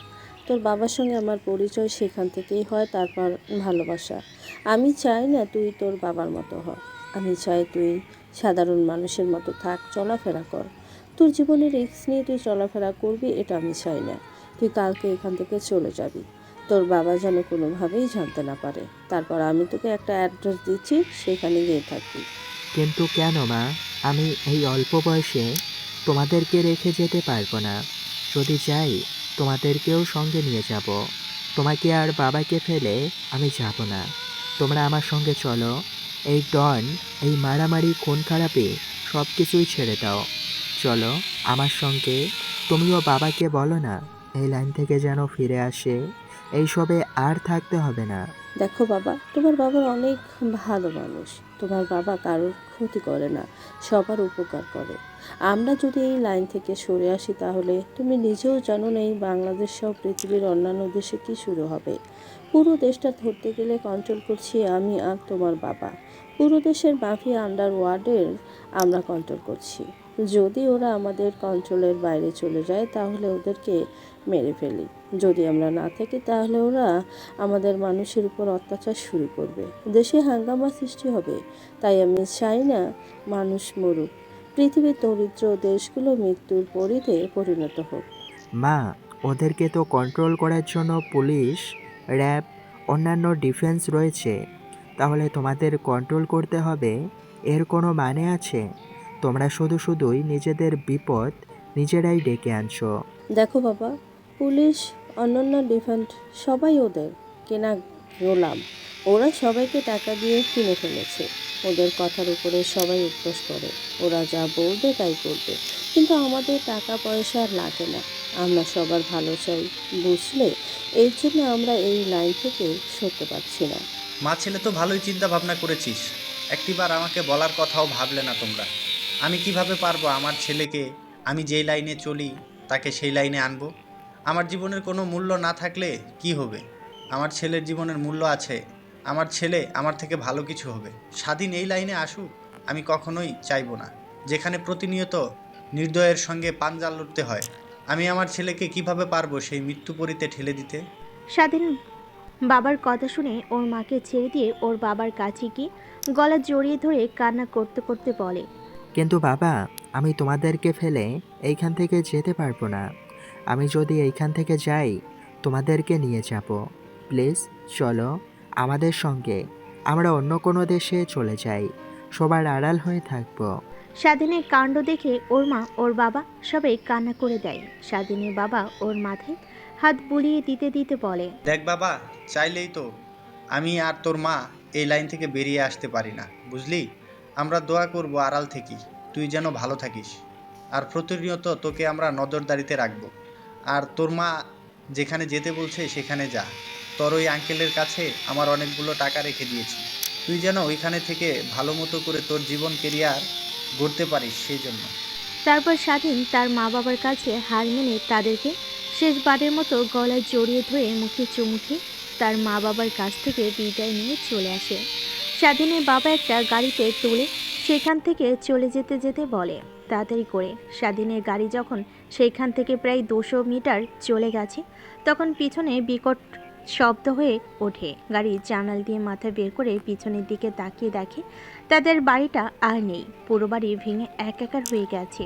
তোর বাবার সঙ্গে আমার পরিচয় সেখান থেকেই হয়, তারপর ভালোবাসা। আমি চাই না তুই তোর বাবার মতো হ। আমি চাই তুই সাধারণ মানুষের মতো থাক, চলাফেরা কর। তোর জীবনে রিস্ক নিয়ে তুই চলাফেরা করবি এটা আমি চাই না। তুই কালকে এখান থেকে চলে যাবি, তোর বাবা যেন কোনোভাবেই জানতে না পারে। তারপর আমি তোকে একটা অ্যাড্রেস দিচ্ছি, সেখানে গিয়ে থাকবি। কিন্তু কেন মা? আমি এই অল্প বয়সে তোমাদেরকে রেখে যেতে পারবো না। যদি যাই তোমাদেরকেও সঙ্গে নিয়ে যাব। তোমাকে আর বাবাকে ফেলে আমি যাব না। তোমরা আমার সঙ্গে চলো। এই ডন, এই মারামারি, খুন খারাপি সব কিছুই ছেড়ে দাও। চলো আমার সঙ্গে। তুমিও বাবাকে বলো না এই লাইন থেকে যেন ফিরে আসে। এইসবে আর থাকতে হবে না। দেখো বাবা, তোমার বাবা অনেক ভালো মানুষ। তোমার বাবা কারোর ক্ষতি করে না, সবার উপকার করে। আমরা যদি এই লাইন থেকে সরে আসি তাহলে তুমি নিজেও জানো না এই বাংলাদেশ সহ পৃথিবীর অন্যান্য দেশে কি শুরু হবে। পুরো দেশটা ধরতে গেলে কন্ট্রোল করছি আমি আর তোমার বাবা। পুরো দেশের মাফিয়া আন্ডারওয়ার্ল্ডের আমরা কন্ট্রোল করছি। যদি ওরা আমাদের কন্ট্রোলের বাইরে চলে যায় তাহলে ওদেরকে মেরে ফেলি। যদি আমরা না থাকি তাহলে ওরা আমাদের মানুষের উপর অত্যাচার শুরু করবে, দেশে হাঙ্গামা সৃষ্টি হবে। তাই আমি চাই না মানুষ মরুক, পৃথিবীর দরিদ্র দেশগুলো মৃত্যুর পরিধে পরিণত হোক। মা, ওদেরকে তো কন্ট্রোল করার জন্য পুলিশ, র্যাব, অন্যান্য ডিফেন্স রয়েছে। তাহলে তোমাদের কন্ট্রোল করতে হবে, এর কোনো মানে আছে? তোমরা শুধুই নিজেদের বিপদ নিজেরাই ডেকে আনছো। দেখো বাবা, পুলিশ, অন্যান্য ডিফেন্স সবাই ওদের কেনা গোলাম। ওরা সবাইকে টাকা দিয়ে কিনে ফেলেছে। ওদের কথার উপরে সবাই উপোস করে। ওরা যা বলবে তাই করবে। কিন্তু আমাদের টাকা পয়সা আর লাগে না। আমরা সবার ভালো চাই, বুঝলে? এর জন্য আমরা এই লাইন থেকে সরতে পারছি না। মা, ছেলে তো ভালোই চিন্তা ভাবনা করেছিস। একটিবার আমাকে বলার কথাও ভাবলে না তোমরা। আমি কিভাবে পারবো আমার ছেলেকে, আমি যেই লাইনে চলি তাকে সেই লাইনে আনবো? আমার জীবনের কোনো মূল্য না থাকলে কি হবে? আমার ছেলের জীবনের মূল্য আছে। আমার ছেলে আমার থেকে ভালো কিছু হবে। স্বাধীন এই লাইনে আসুক আমি কখনোই চাইবো না, যেখানে প্রতিনিয়ত নির্দয়ের সঙ্গে পাঞ্জা লড়তে হয়। আমি আমার ছেলেকে কিভাবে পারবো সেই মৃত্যুপরিতে ঠেলে দিতে? স্বাধীন বাবার কথা শুনে ওর মাকে ছেড়ে দিয়ে ওর বাবার কাছে গিয়ে গলা জড়িয়ে ধরে কান্না করতে করতে বলে, কিন্তু বাবা, আমি তোমাদেরকে ফেলে এইখান থেকে যেতে পারবো না। আমি যদি এইখান থেকে যাই তোমাদেরকে নিয়ে যাব। প্লিজ চলো আমাদের সঙ্গে। আমরা অন্য কোনো দেশে চলে যাই, সবার আড়াল হয়ে থাকবো। স্বাধীনের কাণ্ড দেখে ওর মা ওর বাবা সবাই কান্না করে দেয়। স্বাধীনের বাবা ওর মাথায় হাত বুলিয়ে দিতে দিতে বলে, দেখ বাবা, চাইলেই তো আমি আর তোর মা এই লাইন থেকে বেরিয়ে আসতে পারি না, বুঝলি? আমরা দোয়া করব আড়াল থেকে তুই যেন ভালো থাকিস, আর প্রতিনিয়ত তোকে আমরা নজরদারিতে রাখবো। আর তোর মা যেখানে যেতে বলছে সেখানে যা। তোর ওই আঙ্কেলের কাছে আমার অনেকগুলো টাকা রেখে দিয়েছি, তুই যেন ওইখানে থেকে ভালো মতো করে তোর জীবন কেরিয়ার গড়তে পারিস সেই জন্য। তারপর স্বাধীন তার মা বাবার কাছে হার মেনে তাদেরকে শেষবারের মতো গলায় জড়িয়ে ধরে মুখে চুমু খেয়ে তার মা বাবার কাছ থেকে বিদায় নিয়ে চলে আসে। স্বাধীনের বাবা একটা গাড়িতে তুলে সেখান থেকে চলে যেতে যেতে বলে, তাড়াতাড়ি করে। স্বাধীনের গাড়ি যখন সেখান থেকে প্রায় 200 মিটার চলে গেছে তখন পিছনে বিকট শব্দ হয়ে ওঠে। গাড়ির জানাল দিয়ে মাথা বের করে পিছনের দিকে তাকিয়ে দেখে তাদের বাড়িটা আর নেই। পুরো বাড়ি ভেঙে একাকার হয়ে গেছে।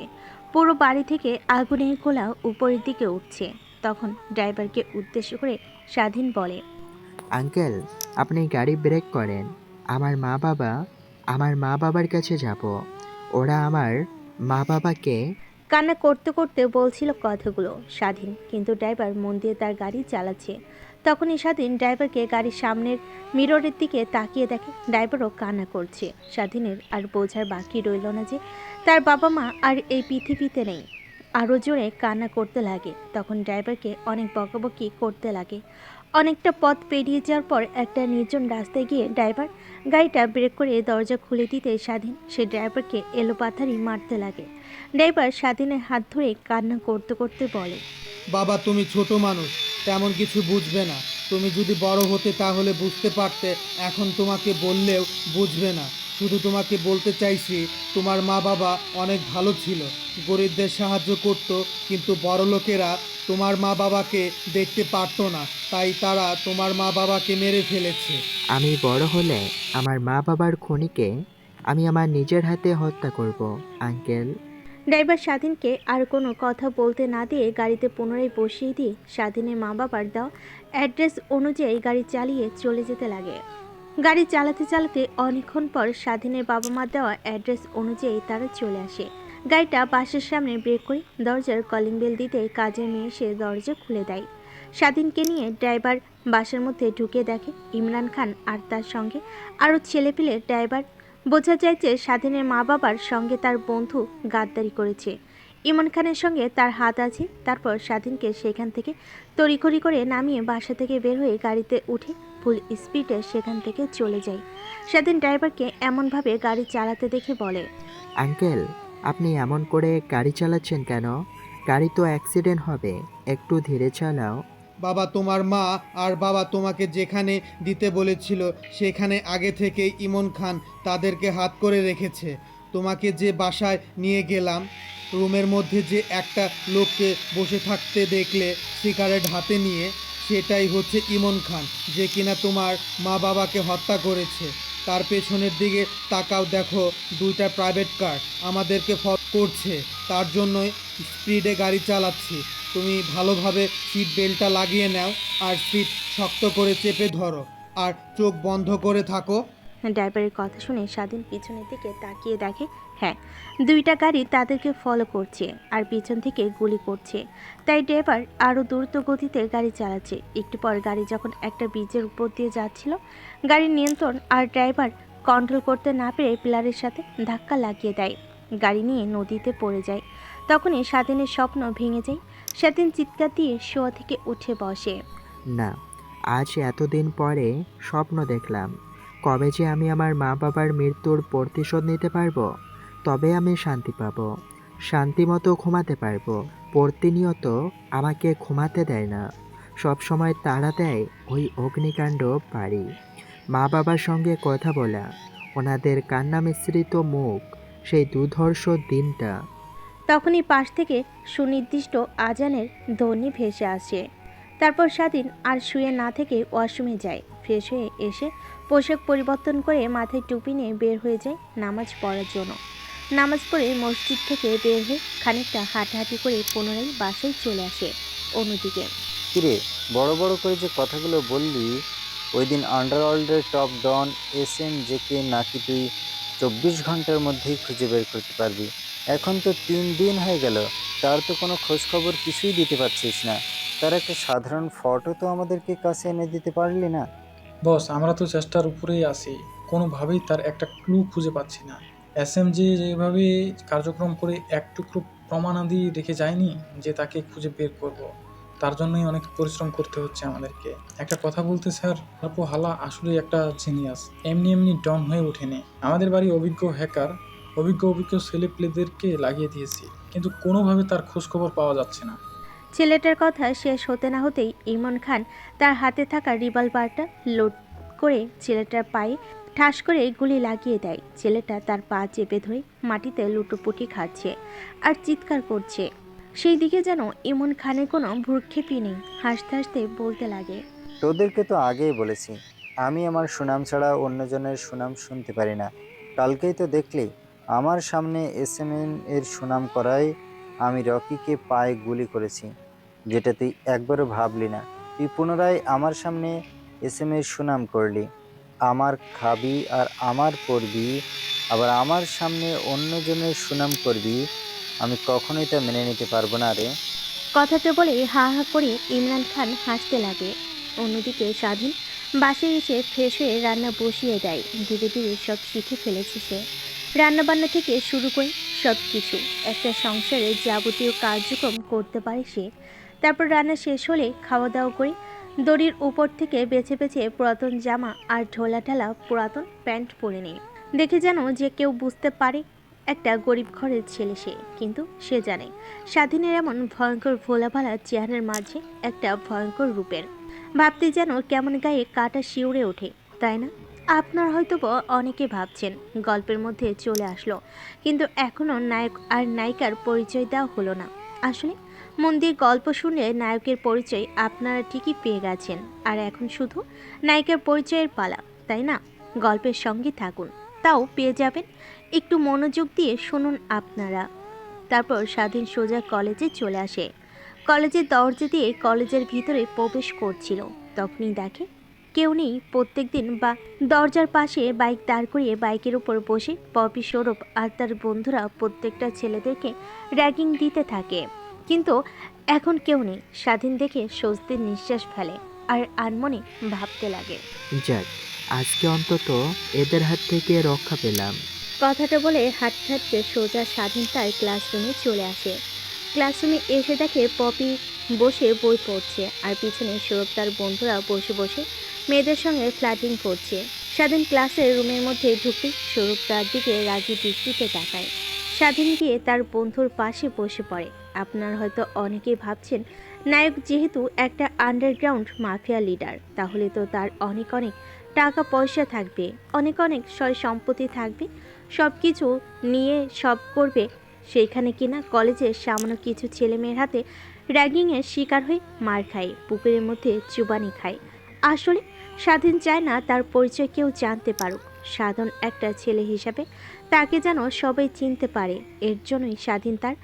পুরো বাড়ি থেকে আগুনের গোলা উপরের দিকে উঠছে। তখন ড্রাইভারকে উদ্দেশ্য করে স্বাধীন বলে, আঙ্কেল, আপনি গাড়ি ব্রেক করেন। আমার মা বাবার কাছে যাব। ওরা আমার মা বাবাকে। কান্না করতে করতে বলছিল কথাগুলো স্বাধীন, কিন্তু ড্রাইভার মন দিয়ে তার গাড়ি চালাচ্ছে। তখনই স্বাধীন ড্রাইভারকে গাড়ির সামনের মিররের দিকে তাকিয়ে দেখে ড্রাইভারও কান্না করছে। স্বাধীনের আর বোঝার বাকি রইল না যে তার বাবা মা আর এই পৃথিবীতে নেই। আরও জোরে কান্না করতে লাগে। তখন ড্রাইভারকে অনেক বকাবকি করতে লাগে। অনেকটা পথ পেরিয়ে যাওয়ার পর একটা নির্জন রাস্তায় গিয়ে ড্রাইভার গাড়িটা ব্রেক করে দরজা খুলে দিতে স্বাধীন সে ড্রাইভারকে এলোপাথারি মারতে লাগে। ড্রাইভার স্বাধীনের হাত ধরে কান্না করতে করতে বলে, বাবা, তুমি ছোট মানুষ, তেমন কিছু বুঝবে না। তুমি যদি বড় হতে তাহলে বুঝতে পারতে। এখন তোমাকে বললেও বুঝবে না। শুধু তোমাকে বলতে চাইছি, তোমার মা বাবা অনেক ভালো ছিল, গরিবদের সাহায্য করত। কিন্তু বড়লোকেরা তোমার মা বাবাকে দেখতে পারতো না, তাই তারা তোমার মা বাবাকে মেরে ফেলেছে। আমি বড় হলে আমার মা বাবার খুনিকে আমি আমার নিজের হাতে হত্যা করব, আঙ্কেল। ড্রাইভার স্বাধীনকে আর কোনো কথা বলতে না দিয়ে গাড়িতে পুনরায় বসিয়ে দিয়ে স্বাধীনের মা বাবার দেওয়া অ্যাড্রেস অনুযায়ী গাড়ি চালিয়ে চলে যেতে লাগে। গাড়ি চালাতে চালাতে অনেকক্ষণ পর স্বাধীনের বাবা মা দেওয়া অ্যাড্রেস অনুযায়ী তারা চলে আসে। গাড়িটা বাসের সামনে ব্রেক করে দরজার কলিং বেল দিতে কাজের মেয়ে এসে দরজা খুলে দেয়। স্বাধীনকে নিয়ে ড্রাইভার বাসের মধ্যে ঢুকে দেখে ইমরান খান আর তার সঙ্গে আরও ছেলেপিলে। ড্রাইভার বোঝা যায় যে স্বাধীনের মা বাবার সঙ্গে তার বন্ধু গাদ্দারি করেছে। ইমরান খানের সঙ্গে তার হাত আছে। তারপর স্বাধীনকে সেখান থেকে তড়িঘড়ি করে নামিয়ে বাসা থেকে বের হয়ে গাড়িতে উঠে ফুল স্পিডে সেখান থেকে চলে যায়। স্বাধীন ড্রাইভারকে এমনভাবে গাড়ি চালাতে দেখে বলে, আঙ্কেল, আপনি এমন করে গাড়ি চালাচ্ছেন কেন? গাড়ি তো অ্যাক্সিডেন্ট হবে, একটু ধীরে চালাও। বাবা, তোমার মা আর বাবা তোমাকে যেখানে দিতে বলেছিল সেখানে আগে থেকেই ইমন খান তাদেরকে হাত করে রেখেছে। তোমাকে যে বাসায় নিয়ে গেলাম, রুমের মধ্যে যে একটা লোককে বসে থাকতে দেখলে সিগারেট হাতে নিয়ে, সেটাই হচ্ছে ইমন খান, যে কিনা তোমার মা বাবাকে হত্যা করেছে। তার পেছনের দিকে তাকাও, দেখো দুইটা প্রাইভেট কার আমাদেরকে ফলো করছে। তার জন্যই স্পিডে গাড়ি চালাচ্ছি। তুমি ভালোভাবে সিট বেল্টটা লাগিয়ে নাও আর সিট শক্ত করে চেপে ধরো আর চোখ বন্ধ করে থাকো। ড্রাইভারের কথা শুনে স্বাধীন পিছনের দিকে তাকিয়ে দেখে, হ্যাঁ, দুইটা গাড়ি তাদেরকে ফলো করছে আর পিছন থেকে গুলি করছে। তাই ড্রাইভার আরও দ্রুত গতিতে গাড়ি চালাচ্ছে। একটু পর গাড়ি যখন একটা ব্রিজের উপর দিয়ে যাচ্ছিল, গাড়ির নিয়ন্ত্রণ আর ড্রাইভার কন্ট্রোল করতে না পেরে পিলারের সাথে ধাক্কা লাগিয়ে দেয়। গাড়ি নিয়ে নদীতে পড়ে যায়। তখনই স্বাধীনের স্বপ্ন ভেঙে যায়। স্বাধীন চিৎকার দিয়ে শোয়া থেকে উঠে বসে। না, আজ এতদিন পরে স্বপ্ন দেখলাম। কবে যে আমি আমার মা বাবার মৃত্যুর প্রতিশোধ নিতে পারবো, তবে আমি শান্তি পাবো, শান্তিমতো ঘুমাতে পারবো। প্রতিনিয়ত আমাকে ঘুমাতে দেয় না, সব সময় তাড়া দেয় ওই অগ্নিকাণ্ড বাড়ি। মা বাবার সঙ্গে কথা বলা, ওনাদের কান্না মিশ্রিত মুখ, সেই দুর্ধর্ষ দিনটা। তখনই পাশ থেকে সুনির্দিষ্ট আজানের ধ্বনি ভেসে আসে। তারপর স্বাধীন আর শুয়ে না থেকে ওয়াশরুমে যায়। ফ্রেশ হয়ে এসে পোশাক পরিবর্তন করে মাথায় টুপি নিয়ে বের হয়ে যায় নামাজ পড়ার জন্য। নামাজ পড়ে মসজিদ থেকে বের হয়ে খানিকটা হাঁটাহাঁটি করে পুনরায় বাসায় চলে আসে। অন্যদিকে, কিরে, বড় বড় করে যে কথাগুলো বললি, ওই দিন আন্ডারওয়ার্ল্ডের টপ ডন SMJকে নাকি তুই 24 ঘন্টার মধ্যেই খুঁজে বের করতে পারবি। এখন তো 3 দিন হয়ে গেল, তার তো কোনো খোঁজখবর কিছুই দিতে পারছিস না। তার একটা সাধারণ ফটো তো আমাদেরকে কাছে এনে দিতে পারলি না। বস, আমরা তো চেষ্টার উপরেই আছি, কোনোভাবেই তার একটা ক্লু খুঁজে পাচ্ছি না। SMG যেভাবে কার্যক্রম করে এক টুকরো প্রমাণাদি রেখে যায়নি যে তাকে খুঁজে বের করব। তার জন্যই অনেক পরিশ্রম করতে হচ্ছে আমাদেরকে। একটা কথা বলতে স্যার, আপু হালা আসলে একটা জিনিয়াস, এমনি এমনি ডন হয়ে ওঠেনি। আমাদের বাড়ি অভিজ্ঞ হ্যাকার, অভিজ্ঞ ছেলেপেলেদেরকে লাগিয়ে দিয়েছি, কিন্তু কোনোভাবে তার খোঁজখবর পাওয়া যাচ্ছে না। ছেলেটার কথা শেষ হতে না হতেই ইমন খান তার হাতে থাকা রিভলভারটা লোড করে ছেলেটার পায়ে ঠাস করে গুলি লাগিয়ে দেয়। ছেলেটা তার পা চেপে ধরে মাটিতে লুটোপুটি খাচ্ছে আর চিৎকার করছে। সেই দিকে যেন ইমন খানের কোনো ভ্রুক্ষেপই নেই। হাসতে হাসতে বলতে লাগে, তোদেরকে তো আগেই বলেছি, আমি আমার সুনাম ছাড়া অন্যজনের সুনাম শুনতে পারি না। কালকেই তো দেখলি, আমার সামনে SMN এর সুনাম করায় আমি রকিকে পায়ে গুলি করেছি, যেটা তুই একবারও ভাবলি না। তুই পুনরায় আমার সামনে SM এর সুনাম করলি, আমার খাবি আর আমার পড়বি, আবার আমার সামনে অন্যজনের সুনাম করবি। আমি কখনোই তা মেনে নিতে পারবো না রে। কথাটা বলে হা হা করে ইমরান খান হাসতে লাগে। অন্যদিকে স্বাধীন বাসায় এসে ফ্রেশ হয়ে রান্না বসিয়ে দেয়। ধীরে ধীরে সব শিখে ফেলেছে সে। রান্নাবান্না থেকে শুরু করে সব কিছু একটা সংসারে যাবতীয় কার্যক্রম করতে পারে সে। তারপর রান্না শেষ হলে খাওয়া দাওয়া করে দড়ির উপর থেকে বেছে বেছে পুরাতন জামা আর ঢোলা ঢালা পুরাতন প্যান্ট পরে নেয়। দেখে যেন যে কেউ বুঝতে পারে একটা গরিব ঘরের ছেলে সে, কিন্তু সে জানে স্বাধীনের এমন ভয়ঙ্কর ভোলাভালা চেহারার মাঝে একটা ভয়ঙ্কর রূপের। ভাবতে যেন কেমন গায়ে কাটা শিউরে ওঠে, তাই না? আপনার হয়তো অনেকে ভাবছেন গল্পের মধ্যে চলে আসলো, কিন্তু এখনও নায়ক আর নায়িকার পরিচয় দেওয়া হলো না। আসলে মন দিয়ে গল্প শুনলে নায়কের পরিচয় আপনারা ঠিকই পেয়ে গেছেন, আর এখন শুধু নায়িকার পরিচয়ের পালা, তাই না? গল্পের সঙ্গে থাকুন, তাও পেয়ে যাবেন। একটু মনোযোগ দিয়ে শুনুন আপনারা। তারপর স্বাধীন সোজা কলেজে চলে আসে। কলেজের দরজা দিয়ে কলেজের ভিতরে প্রবেশ করছিল, তখনই দেখে কেউ নেই। প্রত্যেকদিন বা দরজার পাশে বাইক দাঁড় করিয়ে বাইকের উপর বসে পপি, সৌরভ আর তার বন্ধুরা প্রত্যেকটা ছেলেদেরকে র্যাগিং দিতে থাকে, কিন্তু এখন কেউ নেই। স্বাধীন দেখে স্বস্তির নিঃশ্বাস ফেলে আর আনমনে ভাবতে লাগে। যাক, আজকে অন্তত এদের হাত থেকে রক্ষা পেলাম। কথাটা বলে হাঁটতে হাঁটতে সোজা স্বাধীন তার ক্লাসরুমে চলে আসে। ক্লাসরুমে এসে দেখে পপি বসে বই পড়ছে আর পিছনে সৌরভ তার বন্ধুরা বসে বসে মেয়েদের সঙ্গে ফ্ল্যাটিং করছে। স্বাধীন ক্লাসের রুমের মধ্যে ঢুকতেই সৌরভ তার দিকে রাগী দৃষ্টিতে তাকায়। স্বাধীন গিয়ে তার বন্ধুর পাশে বসে পড়ে। আপনার হয়তো অনেকেই ভাবছেন, নায়ক যেহেতু একটা আন্ডারগ্রাউন্ড মাফিয়া লিডার, তাহলে তো তার অনেক অনেক টাকা পয়সা থাকবে, অনেক অনেক সয় সম্পত্তি থাকবে, সব কিছু নিয়ে সব করবে। সেইখানে কিনা কলেজের সামান্য কিছু ছেলেমেয়ের হাতে র্যাগিংয়ের শিকার হয়ে মার খায়, পুকুরের মধ্যে চুবানি খায়। আসলে স্বাধীন চায় না তার পরিচয় কেউ জানতে পারুক। সাধারণ একটা ছেলে হিসাবে তাকে যেন সবাই চিনতে পারে। এর জন্যই স্বাধীন তার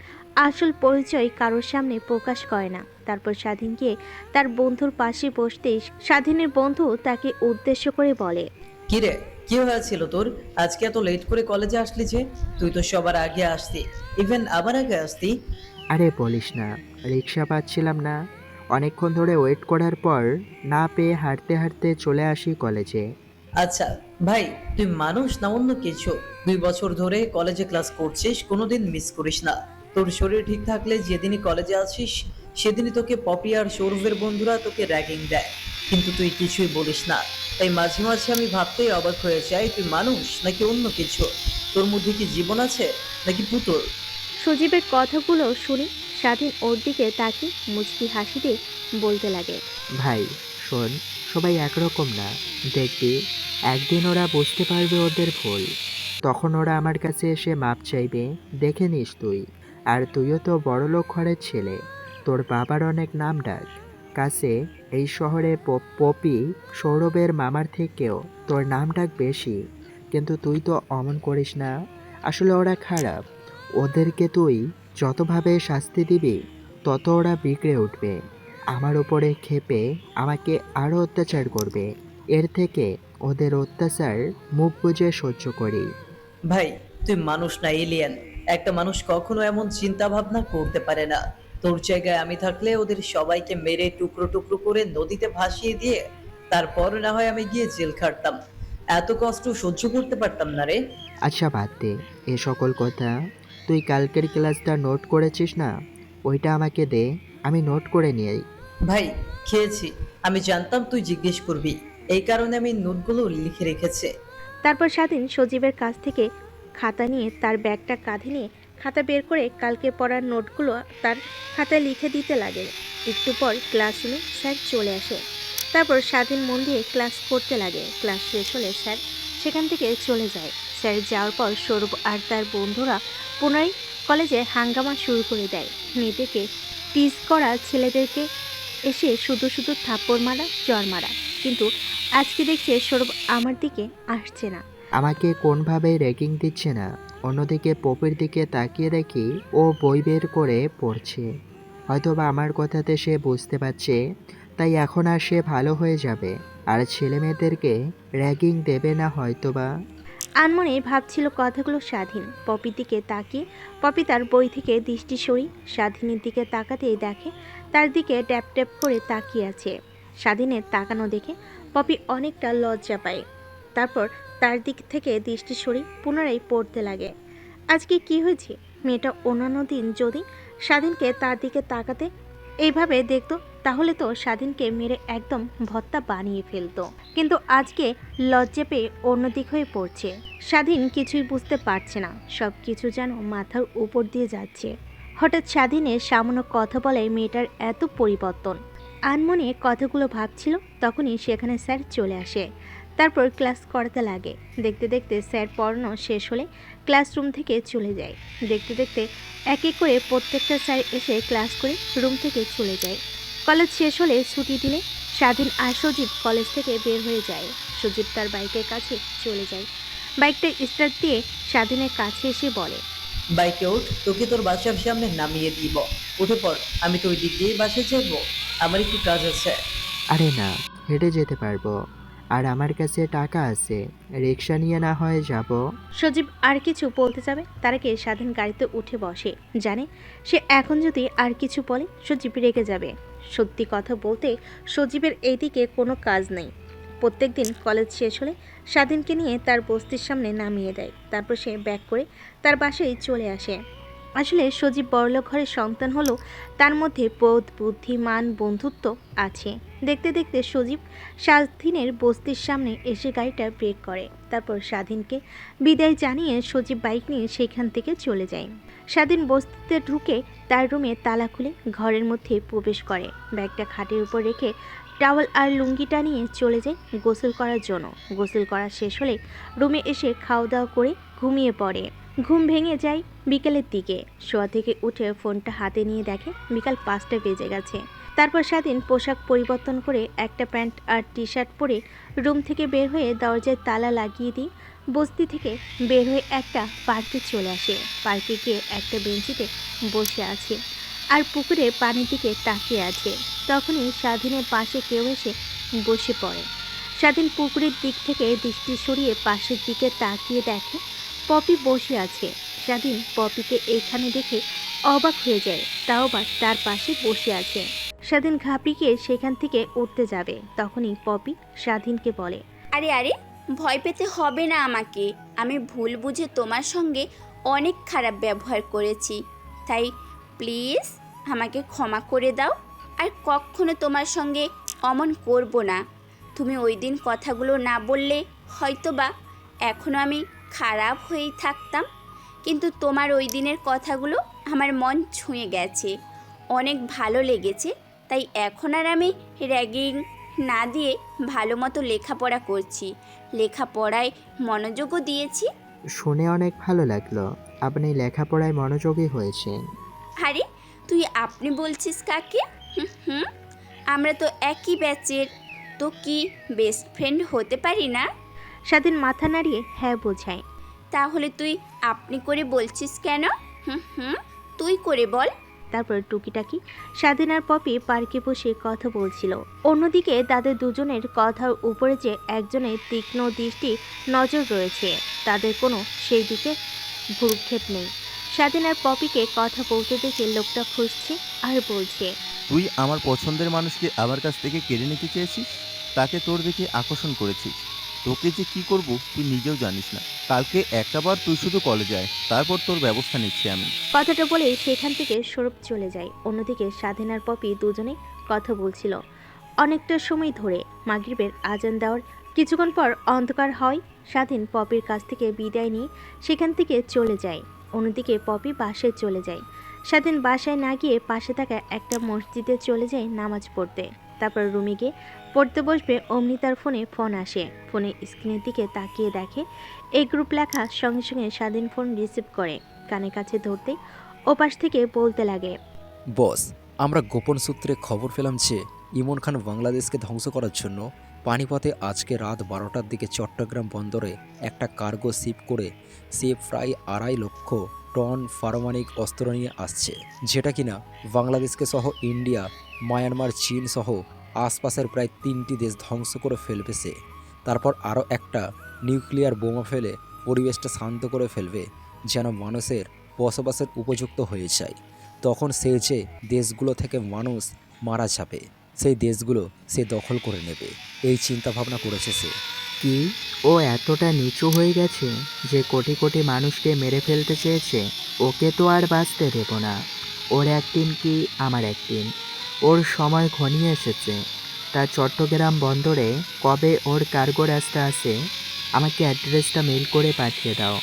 আসল পরিচয় কারোর সামনে প্রকাশ করে না। তারপর স্বাধীন গিয়ে তার বন্ধুর পাশে বসতেই স্বাধীনের বন্ধু তাকে উদ্দেশ্য করে বলে, কিরে, কি হয়েছিল তোর? আজকে এত লেট করে কলেজে আসলি যে? তুই তো সবার আগে আসতি, ইভেন আবার আগে আসতি। আরে বলিস না, রিক্সা পাচ্ছিলাম না। অনেকক্ষণ ধরে ওয়েট করার পর না পেয়ে হাঁটতে হাঁটতে চলে আসি কলেজে। আচ্ছা ভাই, তুই মানুষ না অন্য কিছু? 2 বছর ধরে কলেজে ক্লাস করছিস, কোনোদিন মিস করিস না। তোর শরীর ঠিক থাকলে যেদিনই কলেজে আসিস সেদিনই তোকে পপি আর সৌরভের বন্ধুরা তোকে র্যাগিং দেয়, কিন্তু তুই কিছুই বলিস না। তাই মাঝে মাঝে আমি ভাবতেই অবাক হয়ে যাই, তুই মানুষ নাকি অন্য কিছু? তোর মধ্যে কি জীবন আছে নাকি পুতুল? সজীবের কথাগুলো শুনে স্বাধীন ওর দিকে তাকিয়ে মুচকি হাসি দিয়ে বলতে লাগে, ভাই শোন, সবাই একরকম না, দেখবি একদিন ওরা বুঝতে পারবে ওদের ভুল। তখন ওরা আমার কাছে এসে মাপ চাইবে, দেখে নিস তুই। আর তুইও তো বড়লোক ঘরের ছেলে, তোর বাবার অনেক নাম ডাক কাছে। এই শহরে পপি সৌরভের মামার থেকেও তোর নাম ডাক বেশি, কিন্তু তুই তো অমন করিস না। আসলে ওরা খারাপ, ওদেরকে তুই যতভাবে শাস্তি দিবি তত ওরা বিগড়ে উঠবে, আমার উপরে ক্ষেপে আমাকে আরও অত্যাচার করবে। এর থেকে ওদের অত্যাচার মুখ বুজে সহ্য করি। ভাই, তুই মানুষ না এলিয়েন। একটা মানুষ কখনো এমন চিন্তা ভাবনা করতে পারে না। তোর জায়গায় আমি থাকলে ওদের সবাইকে মেরে টুকরো টুকরো করে নদীতে ভাসিয়ে দিয়ে তারপর না হয় আমি গিয়ে জেল খাটতাম। এত কষ্ট সহ্য করতে পারতাম না রে। আচ্ছা বাদ দে এ সকল কথা। তুই কালকের ক্লাসটা নোট করেছিস না? ওইটা আমাকে দে, আমি নোট করে নিই। ভাই, খেয়েছি। আমি জানতাম তুই জিজ্ঞেস করবি, এই কারণে আমি নোটগুলো লিখে রেখেছি। তারপর স্বাধীন সজীবের কাছ থেকে খাতা নিয়ে তার ব্যাগটা কাঁধে নিয়ে খাতা বের করে কালকে পড়ার নোটগুলো তার খাতায় লিখে দিতে লাগে। একটু পর ক্লাসরুমে স্যার চলে আসে। তারপর স্বাধীন মন দিয়ে ক্লাস করতে লাগে। ক্লাস শেষ হলে স্যার সেখান থেকে চলে যায়। স্যার যাওয়ার পর সৌরভ আর তার বন্ধুরা পুনরায় কলেজে হাঙ্গামা শুরু করে দেয়। মেয়েদেরকে টিজ করা, ছেলেদেরকে এসে শুধু শুধু থাপ্পড় মারা, জ্বর মারা। কিন্তু আজকে দেখছে সৌরভ আমার দিকে আসছে না। আমাকে কোনভাবেই র্যাগিং দিচ্ছে না। অন্যদিকে পপির দিকে তাকিয়ে দেখি ও বই বের করে পড়ছে। হয়তোবা আমার কথাতে সে বুঝতে পারছে, তাই এখন আর সে ভালো হয়ে যাবে আর ছেলে মেয়েদেরকে র্যাগিং দেবে না হয়তোবা। আনমনে ভাবছিল কথাগুলো স্বাধীন। পপির দিকে তাকিয়ে পপি তার বই থেকে দৃষ্টি সরিয়ে স্বাধীনের দিকে তাকাতেই দেখে তার দিকে ট্যাপ ট্যাপ করে তাকিয়ে আছে। স্বাধীনের তাকানো দেখে পপি অনেকটা লজ্জা পায়। তারপর তার দিক থেকে দৃষ্টি সরিয়ে পুনরায় পড়তে লাগে। আজকে কি হয়েছে? মেয়েটা অন্যান্য দিন যদি স্বাধীনকে তার দিকে তাকাতে এইভাবে দেখতো, তাহলে তো স্বাধীনকে মেরে একদম ভর্তা বানিয়ে ফেলতো। কিন্তু আজকে লজ্জা পেয়ে অন্যদিক হয়ে পড়ছে। স্বাধীন কিছুই বুঝতে পারছে না, সব কিছু যেন মাথার উপর দিয়ে যাচ্ছে। হঠাৎ স্বাধীনের সামান্য কথা বলায় মেয়েটার এত পরিবর্তন। আনমনে কথাগুলো ভাবছিল, তখনই সেখানে স্যার চলে আসে। তারপর ক্লাস করাতে লাগে। দেখতে দেখতে স্যার পড়ানো শেষ হলে ক্লাসরুম থেকে চলে যায়। দেখতে দেখতে এক এক করে প্রত্যেকটা স্যার এসে ক্লাস করে রুম থেকে চলে যায়। কলেজ শেষ হলে ছুটি দিলে স্বাধীন আর সজীব কলেজ থেকে বের হয়ে যায়। সজীব তার বাইকের কাছে চলে যায়। বাইকটা স্টার্ট দিয়ে স্বাধীনের কাছে এসে বলে, বাইকে ওঠ, তোকে তোর বাসার সামনে নামিয়ে দিব। উঠে পড়, আমি তো ওই দিক দিয়েই বাসায় যাবো, আমার একটু কাজ আছে। আরে না, হেঁটে যেতে পারবো। আর আমার কাছে টাকা আছে, রিক্সা নিয়ে না হয় যাব। সজীব আর কিছু বলতে যাবে তার আগে স্বাধীন গাড়িতে উঠে বসে। জানে সে এখন যদি আর কিছু বলে সজীব রেগে যাবে। সত্যি কথা বলতে সজীবের এইদিকে কোনো কাজ নেই। প্রত্যেকদিন কলেজ শেষ হলে স্বাধীনকে নিয়ে তার বস্তির সামনে নামিয়ে দেয়, তারপর সে ব্যাক করে তার বাসায় চলে আসে। আসলে সজীব বড়লোক ঘরের সন্তান হলেও তার মধ্যে বোধ, বুদ্ধি, মান, বন্ধুত্ব আছে। দেখতে দেখতে সজীব স্বাধীনের বস্তির সামনে এসে গাড়িটা ব্রেক করে। তারপর স্বাধীনকে বিদায় জানিয়ে সজীব বাইক নিয়ে সেখান থেকে চলে যায়। স্বাধীন বস্তিতে ঢুকে তার রুমে তালা খুলে ঘরের মধ্যে প্রবেশ করে। ব্যাগটা খাটের উপর রেখে টাওয়াল আর লুঙ্গিটা নিয়ে চলে যায় গোসল করার জন্য। গোসল করা শেষ হলে রুমে এসে খাওয়া দাওয়া করে ঘুমিয়ে পড়ে। ঘুম ভেঙে যায় বিকেলের দিকে। শোয়া থেকে উঠে ফোনটা হাতে নিয়ে দেখে বিকাল 5টা বেজে গেছে। তারপর স্বাধীন পোশাক পরিবর্তন করে একটা প্যান্ট আর টি শার্ট পরে রুম থেকে বের হয়ে দরজায় তালা লাগিয়ে দিয়ে বস্তি থেকে বের হয়ে একটা পার্কে চলে আসে। পার্কে গিয়ে একটা বেঞ্চিতে বসে আছে আর পুকুরে পানির দিকে তাকিয়ে আছে। তখনই স্বাধীনের পাশে কেউ এসে বসে পড়ে। স্বাধীন পুকুরের দিক থেকে দৃষ্টি সরিয়ে পাশের দিকে তাকিয়ে দেখে পপি বসে আছে। স্বাধীন পপিকে এখানে দেখে অবাক হয়ে যায়, তাও আবার তার পাশে বসে আছে। স্বাধীন ঘাবড়িয়ে সেখান থেকে উঠতে যাবে, তখনই পপি স্বাধীনকে বলে, আরে আরে, ভয় পেতে হবে না আমাকে। আমি ভুল বুঝে তোমার সঙ্গে অনেক খারাপ ব্যবহার করেছি, তাই প্লিজ আমাকে ক্ষমা করে দাও। আর কখনো তোমার সঙ্গে অমন করব না। তুমি ওই দিন কথাগুলো না বললে হয়তোবা এখনও আমি খারাপ হয়েই থাকতাম, কিন্তু তোমার ওই দিনের কথাগুলো আমার মন ছুঁয়ে গেছে, অনেক ভালো লেগেছে। তাই এখন আর আমি র্যাগিং না দিয়ে ভালো মতো লেখাপড়া করছি, লেখাপড়ায় মনোযোগও দিয়েছি। শুনে অনেক ভালো লাগলো, আপনি লেখাপড়ায় মনোযোগী হয়েছেন। আরে তুই আপনি বলছিস কাকে? হুম হুম, আমরা তো একই ব্যাচের, তো কি বেস্ট ফ্রেন্ড হতে পারি না? স্বাধীন মাথা নাড়িয়ে হ্যাঁ বোঝায়। তাহলে তুই আপনি করে বলছিস কেন? হুম হুম, তুই করে বল। তারপর টুকিটাকি স্বাধীন আর পপি পার্কে বসে কথা বলছিল। অন্যদিকে তাদের দুজনের কথার উপরে যে একজনের তীক্ষ্ণ দৃষ্টি নজর রয়েছে, তাদের কোনো সেই দিকে ভ্রুক্ষেপ নেই। স্বাধীন আর পপিকে কথা বলতে দেখে লোকটা খুঁজছে আর বলছে, তুই আমার পছন্দের মানুষকে আমার কাছ থেকে কেড়ে নিতে চেয়েছিস, তাকে তোর দিকে আকর্ষণ করেছিস। তোকে যে কি করব তুই নিজেও জানিস না। কালকে একটাবার তুই শুধু কলেজে আয়, তারপর তোর ব্যবস্থা নিচ্ছি আমি। কথাটা বলে সেখান থেকে সৌরভ চলে যায়। অন্যদিকে স্বাধীন আর পপি দুজনে কথা বলছিল অনেকটা সময় ধরে। মাগরিবের আজান দেওয়ার কিছুক্ষণ পর অন্ধকার হয়। স্বাধীন পপির কাছ থেকে বিদায় নিয়ে সেখান থেকে চলে যায়। অন্যদিকে পপি বাসায় চলে যায়। স্বাধীন বাসায় না গিয়ে পাশে থাকা একটা মসজিদে চলে যায় নামাজ পড়তে। তারপর রুমে গিয়ে পড়তে বসবে, অমনি তার ফোন আসে। ফোনে স্ক্রিনের দিকে তাকিয়ে দেখে এই গ্রুপ লেখা। সঙ্গে সঙ্গে স্বাধীন ফোন রিসিভ করে কানের কাছে ধরতেই ওপাশ থেকে বলতে লাগে, বস, আমরা গোপন সূত্রে খবর পেলাম যে ইমন খান বাংলাদেশকে ধ্বংস করার জন্য পানিপথে আজকে রাত 12টার দিকে চট্টগ্রাম বন্দরে একটা কার্গো শিপ করে সে প্রায় 2.5 লক্ষ টন পারমাণবিক অস্ত্র নিয়ে আসছে, যেটা কিনা বাংলাদেশকে সহ ইন্ডিয়া, মায়ানমার, চীন সহ আশপাশের প্রায় 3টি দেশ ধ্বংস করে ফেলবে সে। তারপর আরও একটা নিউক্লিয়ার বোমা ফেলে পরিবেশটা শান্ত করে ফেলবে, যেন মানুষের বসবাসের উপযুক্ত হয়ে যায়। তখন সে যে দেশগুলো থেকে মানুষ মারা যাবে, সেই দেশগুলো সে দখল করে নেবে। এই চিন্তা ভাবনা করেছে সে। কি ও এতটা নিচু হয়ে গেছে যে কোটি কোটি মানুষকে মেরে ফেলতে চেয়েছে? ওকে তো আর বাঁচতে দেব না। ওর একদিন কি আমার একদিন। ওর সময় ঘনিয়ে এসেছে। তার চট্টগ্রাম বন্দরে কবে ওর কার্গো রাস্তা আসে আমাকে অ্যাড্রেসটা মেল করে পাঠিয়ে দাও।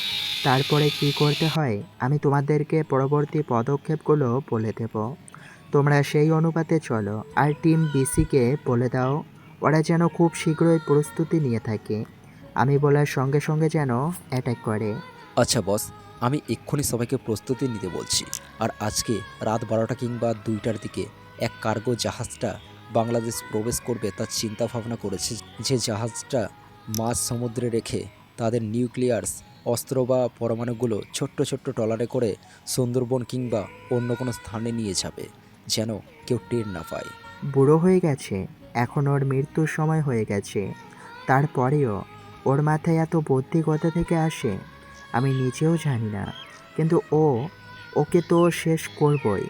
তারপরে কি করতে হয় আমি তোমাদেরকে পরবর্তী পদক্ষেপগুলো বলে দেব। তোমরা সেই অনুপাতে চলো। আর টিম বিসিকে বলে দাও ওরা যেন খুব শীঘ্রই প্রস্তুতি নিয়ে থাকে, আমি বলার সঙ্গে সঙ্গে যেন অ্যাটাক করে। আচ্ছা বস, আমি এক্ষুনি সবাইকে প্রস্তুতি নিতে বলছি। আর আজকে রাত 12টা কিংবা 2টার দিকে এক কার্গো জাহাজটা বাংলাদেশ প্রবেশ করবে তার চিন্তা ভাবনা করেছে। যে জাহাজটা মাঝ সমুদ্রে রেখে তাদের নিউক্লিয়ার্স অস্ত্র বা পরমাণুগুলো ছোট্ট ছোট্ট ট্রলারে করে সুন্দরবন কিংবা অন্য কোনো স্থানে নিয়ে যাবে, যেন কেউ টের না পায়। বুড়ো হয়ে গেছে, এখন ওর মৃত্যুর সময় হয়ে গেছে, তারপরেও ওর মাথায় এত বুদ্ধি কোথা থেকে আসে আমি নিজেও জানি না। কিন্তু ওকে তো শেষ করবই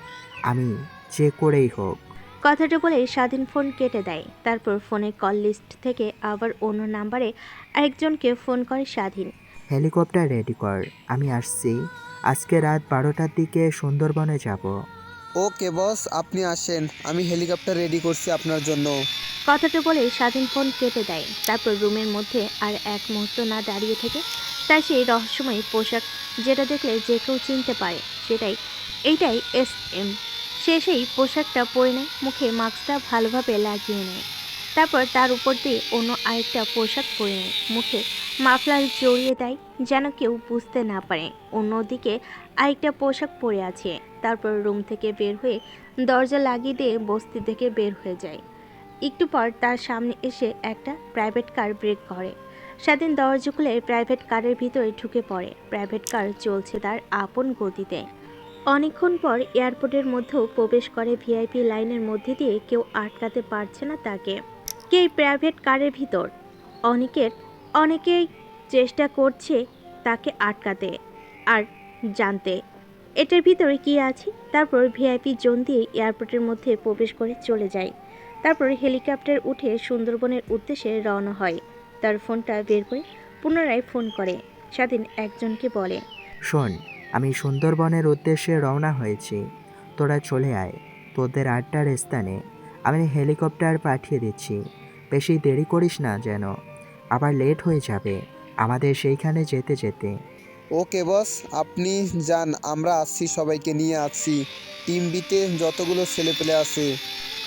আমি, যে করেই হোক। কথাটা বলে স্বাধীন ফোন কেটে দেয়। তারপর ফোনের কল লিস্ট থেকে আবার অন্য নাম্বারে আরেকজনকে ফোন করে স্বাধীন। হেলিকপ্টার রেডি কর, আমি আসছি। আজকে রাত 12টার দিকে সুন্দরবনে যাব। ওকে বস, আপনি আসেন, আমি হেলিকপ্টার রেডি করছি আপনার জন্য। কথাটা বলে স্বাধীন ফোন কেটে দেয়। তারপর রুমের মধ্যে আর এক মুহূর্ত না দাঁড়িয়ে থেকে তার সেই রহস্যময় পোশাক, যেটা দেখলে যে কেউ চিনতে পারে এইটাই SM। সে সেই পোশাকটা পরে নেয়, মুখে মাস্কটা ভালোভাবে লাগিয়ে নেয়। তারপর তার উপর দিয়ে অন্য আরেকটা পোশাক পরে নেয়, মুখে মাফলার জড়িয়ে দেয় যেন কেউ বুঝতে না পারে অন্যদিকে আরেকটা পোশাক পরে আছে। তারপর রুম থেকে বের হয়ে দরজা লাগিয়ে দিয়ে বস্তি থেকে বের হয়ে যায়। একটু পর তার সামনে এসে একটা প্রাইভেট কার ব্রেক করে। স্বাধীন দরজা খুলে প্রাইভেট কারের ভিতরে ঢুকে পড়ে। প্রাইভেট কার চলছে তার আপন গতিতে। অনেকক্ষণ পর এয়ারপোর্টের মধ্যেও প্রবেশ করে। ভিআইপি লাইনের মধ্যে দিয়ে কেউ আটকাতে পারছে না তাকে। কে প্রাইভেট কারের ভিতর? অনেকেই চেষ্টা করছে তাকে আটকাতে আর জানতে এটার ভিতরে কি আছে। তারপর ভিআইপি জোন দিয়ে এয়ারপোর্টের মধ্যে প্রবেশ করে চলে যায়। তারপর হেলিকপ্টার উঠে সুন্দরবনের উদ্দেশ্যে রওনা হয়। তার ফোনটা বের করে পুনরায় ফোন করে। স্বাধীন একজনকে বলে, শোন, আমি সুন্দরবনের উদ্দেশ্যে রওনা হয়েছি, তোরা চলে আয়। তোদের আড্ডার স্থানে আমি হেলিকপ্টার পাঠিয়ে দিচ্ছি। বেশি দেরি করিস না যেন, আবার লেট হয়ে যাবে আমাদের সেইখানে যেতে যেতে। ওকে বস, আপনি যান, আমরা আসছি, সবাইকে নিয়ে আসছি। টিম বিতে যতগুলো ছেলেপেলে আছে।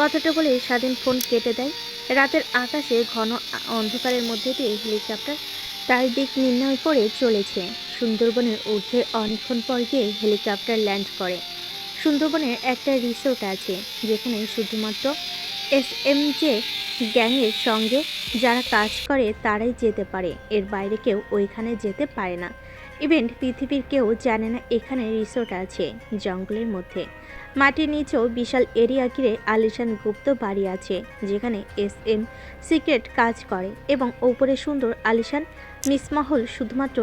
কথাটা বলে স্বাধীন ফোন কেটে দেয়। রাতের আকাশে ঘন অন্ধকারের মধ্যে দিয়ে হেলিকপ্টার তার দিক নির্ণয় করে চলেছে। সুন্দরবনের ঊর্ধ্বে অনেকক্ষণ পর গিয়ে হেলিকপ্টার ল্যান্ড করে। সুন্দরবনের একটা রিসোর্ট আছে যেখানে শুধুমাত্র SMJ গ্যাংয়ের সঙ্গে যারা কাজ করে তারাই যেতে পারে, এর বাইরে কেউ ওইখানে যেতে পারে না। ইভেন্ট পৃথিবীর কেউ জানে না এখানে রিসোর্ট আছে। জঙ্গলের মধ্যে মাটির নিচেও বিশাল এরিয়া ঘিরে আলিশান গুপ্ত বাড়ি আছে যেখানে SM সিক্রেট কাজ করে এবং ওপরে সুন্দর আলিশান মিসমহল শুধুমাত্র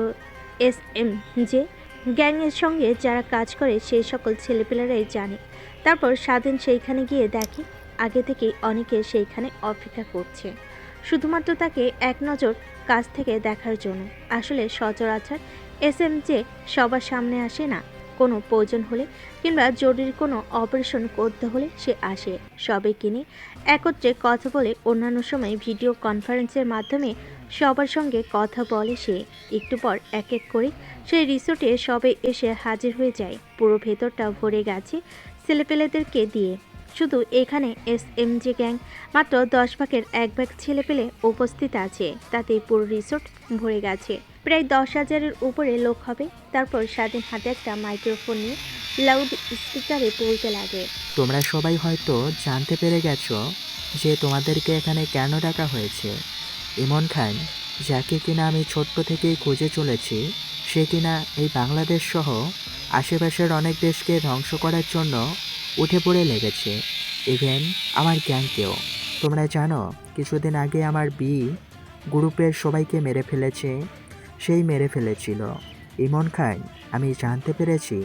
SMJ গ্যাংয়ের সঙ্গে যারা কাজ করে সেই সকল ছেলেপেলেরাই জানে। তারপর স্বাধীন সেইখানে গিয়ে দেখে আগে থেকেই অনেকে সেইখানে অপেক্ষা করছে শুধুমাত্র তাকে এক নজর কাছ থেকে দেখার জন্য। আসলে সচরাচর SMJ সবার সামনে আসে না, কোনো প্রয়োজন হলে কিংবা জরুরি কোনো অপারেশন করতে হলে সে আসে। সবাই কিনে একত্রে কথা বলে, অন্যান্য সময় ভিডিও কনফারেন্সের মাধ্যমে সবার সঙ্গে কথা বলে সে। একটু পর এক এক করে সেই রিসোর্টে সবাই এসে হাজির হয়ে যায়। পুরো ভেতরটা ভরে গেছে ছেলেপেলেদেরকে দিয়ে। শুধু এখানে SMJ গ্যাং মাত্র 10 ভাগের 1 ভাগ ছেলেপেলে উপস্থিত আছে, তাতেই পুরো রিসোর্ট ভরে গেছে। প্রায় 10,000-এর উপরে লোক হবে। তারপর স্বাধীন হাতে একটা মাইক্রোফোন নিয়ে লাউড স্পিকারে বলতে লাগে, তোমরা সবাই হয়তো জানতে পেরে গেছো যে তোমাদেরকে এখানে কেন ডাকা হয়েছে। ইমন খান, যাকে কিনা আমি ছোট্ট থেকেই খুঁজে চলেছি, সে কিনা এই বাংলাদেশ সহ আশেপাশের অনেক দেশকে ধ্বংস করার জন্য উঠে পড়ে লেগেছে, ইভেন আমার গ্যাংকেও। তোমরা জানো কিছুদিন আগে আমার গ্রুপের সবাইকে মেরে ফেলেছে। মেরে ফেলেছিল ইমন খান, আমি জানতে পেরেছি।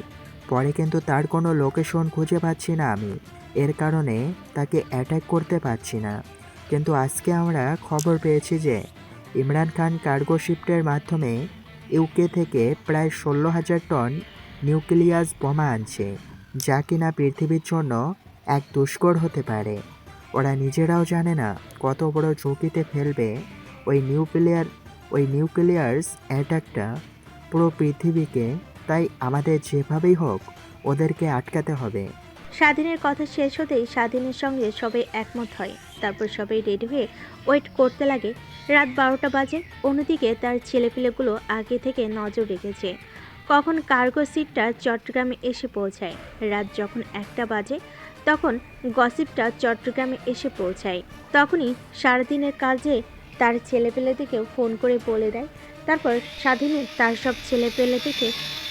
পরে কিন্তু তার কোনো লোকেশন খুঁজে পাচ্ছি না আমি, এর কারণে তাকে অ্যাটাক করতে পারছি না। কিন্তু আজকে আমরা খবর পেয়েছি যে ইমরান খান কার্গো শিফটের মাধ্যমে UK থেকে প্রায় 16,000 টন নিউক্লিয়াস বোমা আনছে, যা কিনা পৃথিবীর জন্য এক দুষ্কর হতে পারে। ওরা নিজেরাও জানে না কত বড় ঝুঁকিতে ফেলবে ওই নিউক্লিয়ার্স অ্যাটাকটা পুরো পৃথিবীকে। তাই আমাদের যেভাবেই হোক ওদেরকে আটকাতে হবে। স্বাধীনের কথা শেষ হতেই স্বাধীনের সঙ্গে সবাই একমত হয়। তারপর সবাই রেডি হয়ে ওয়েট করতে লাগে। রাত 12টা বাজে। অন্যদিকে তার ছেলেপিলেগুলো আগে থেকে নজর রেখেছে কখন কার্গো সিটটা চট্টগ্রামে এসে পৌঁছায়। রাত যখন 1টা বাজে তখন গসিপটা চট্টগ্রামে এসে পৌঁছায়। তখনই সারাদিনের কাজে তার ছেলেপেলেদেরকেও ফোন করে বলে দেয়। তারপর স্বাধীনের তার সব ছেলেপেলেদেরকে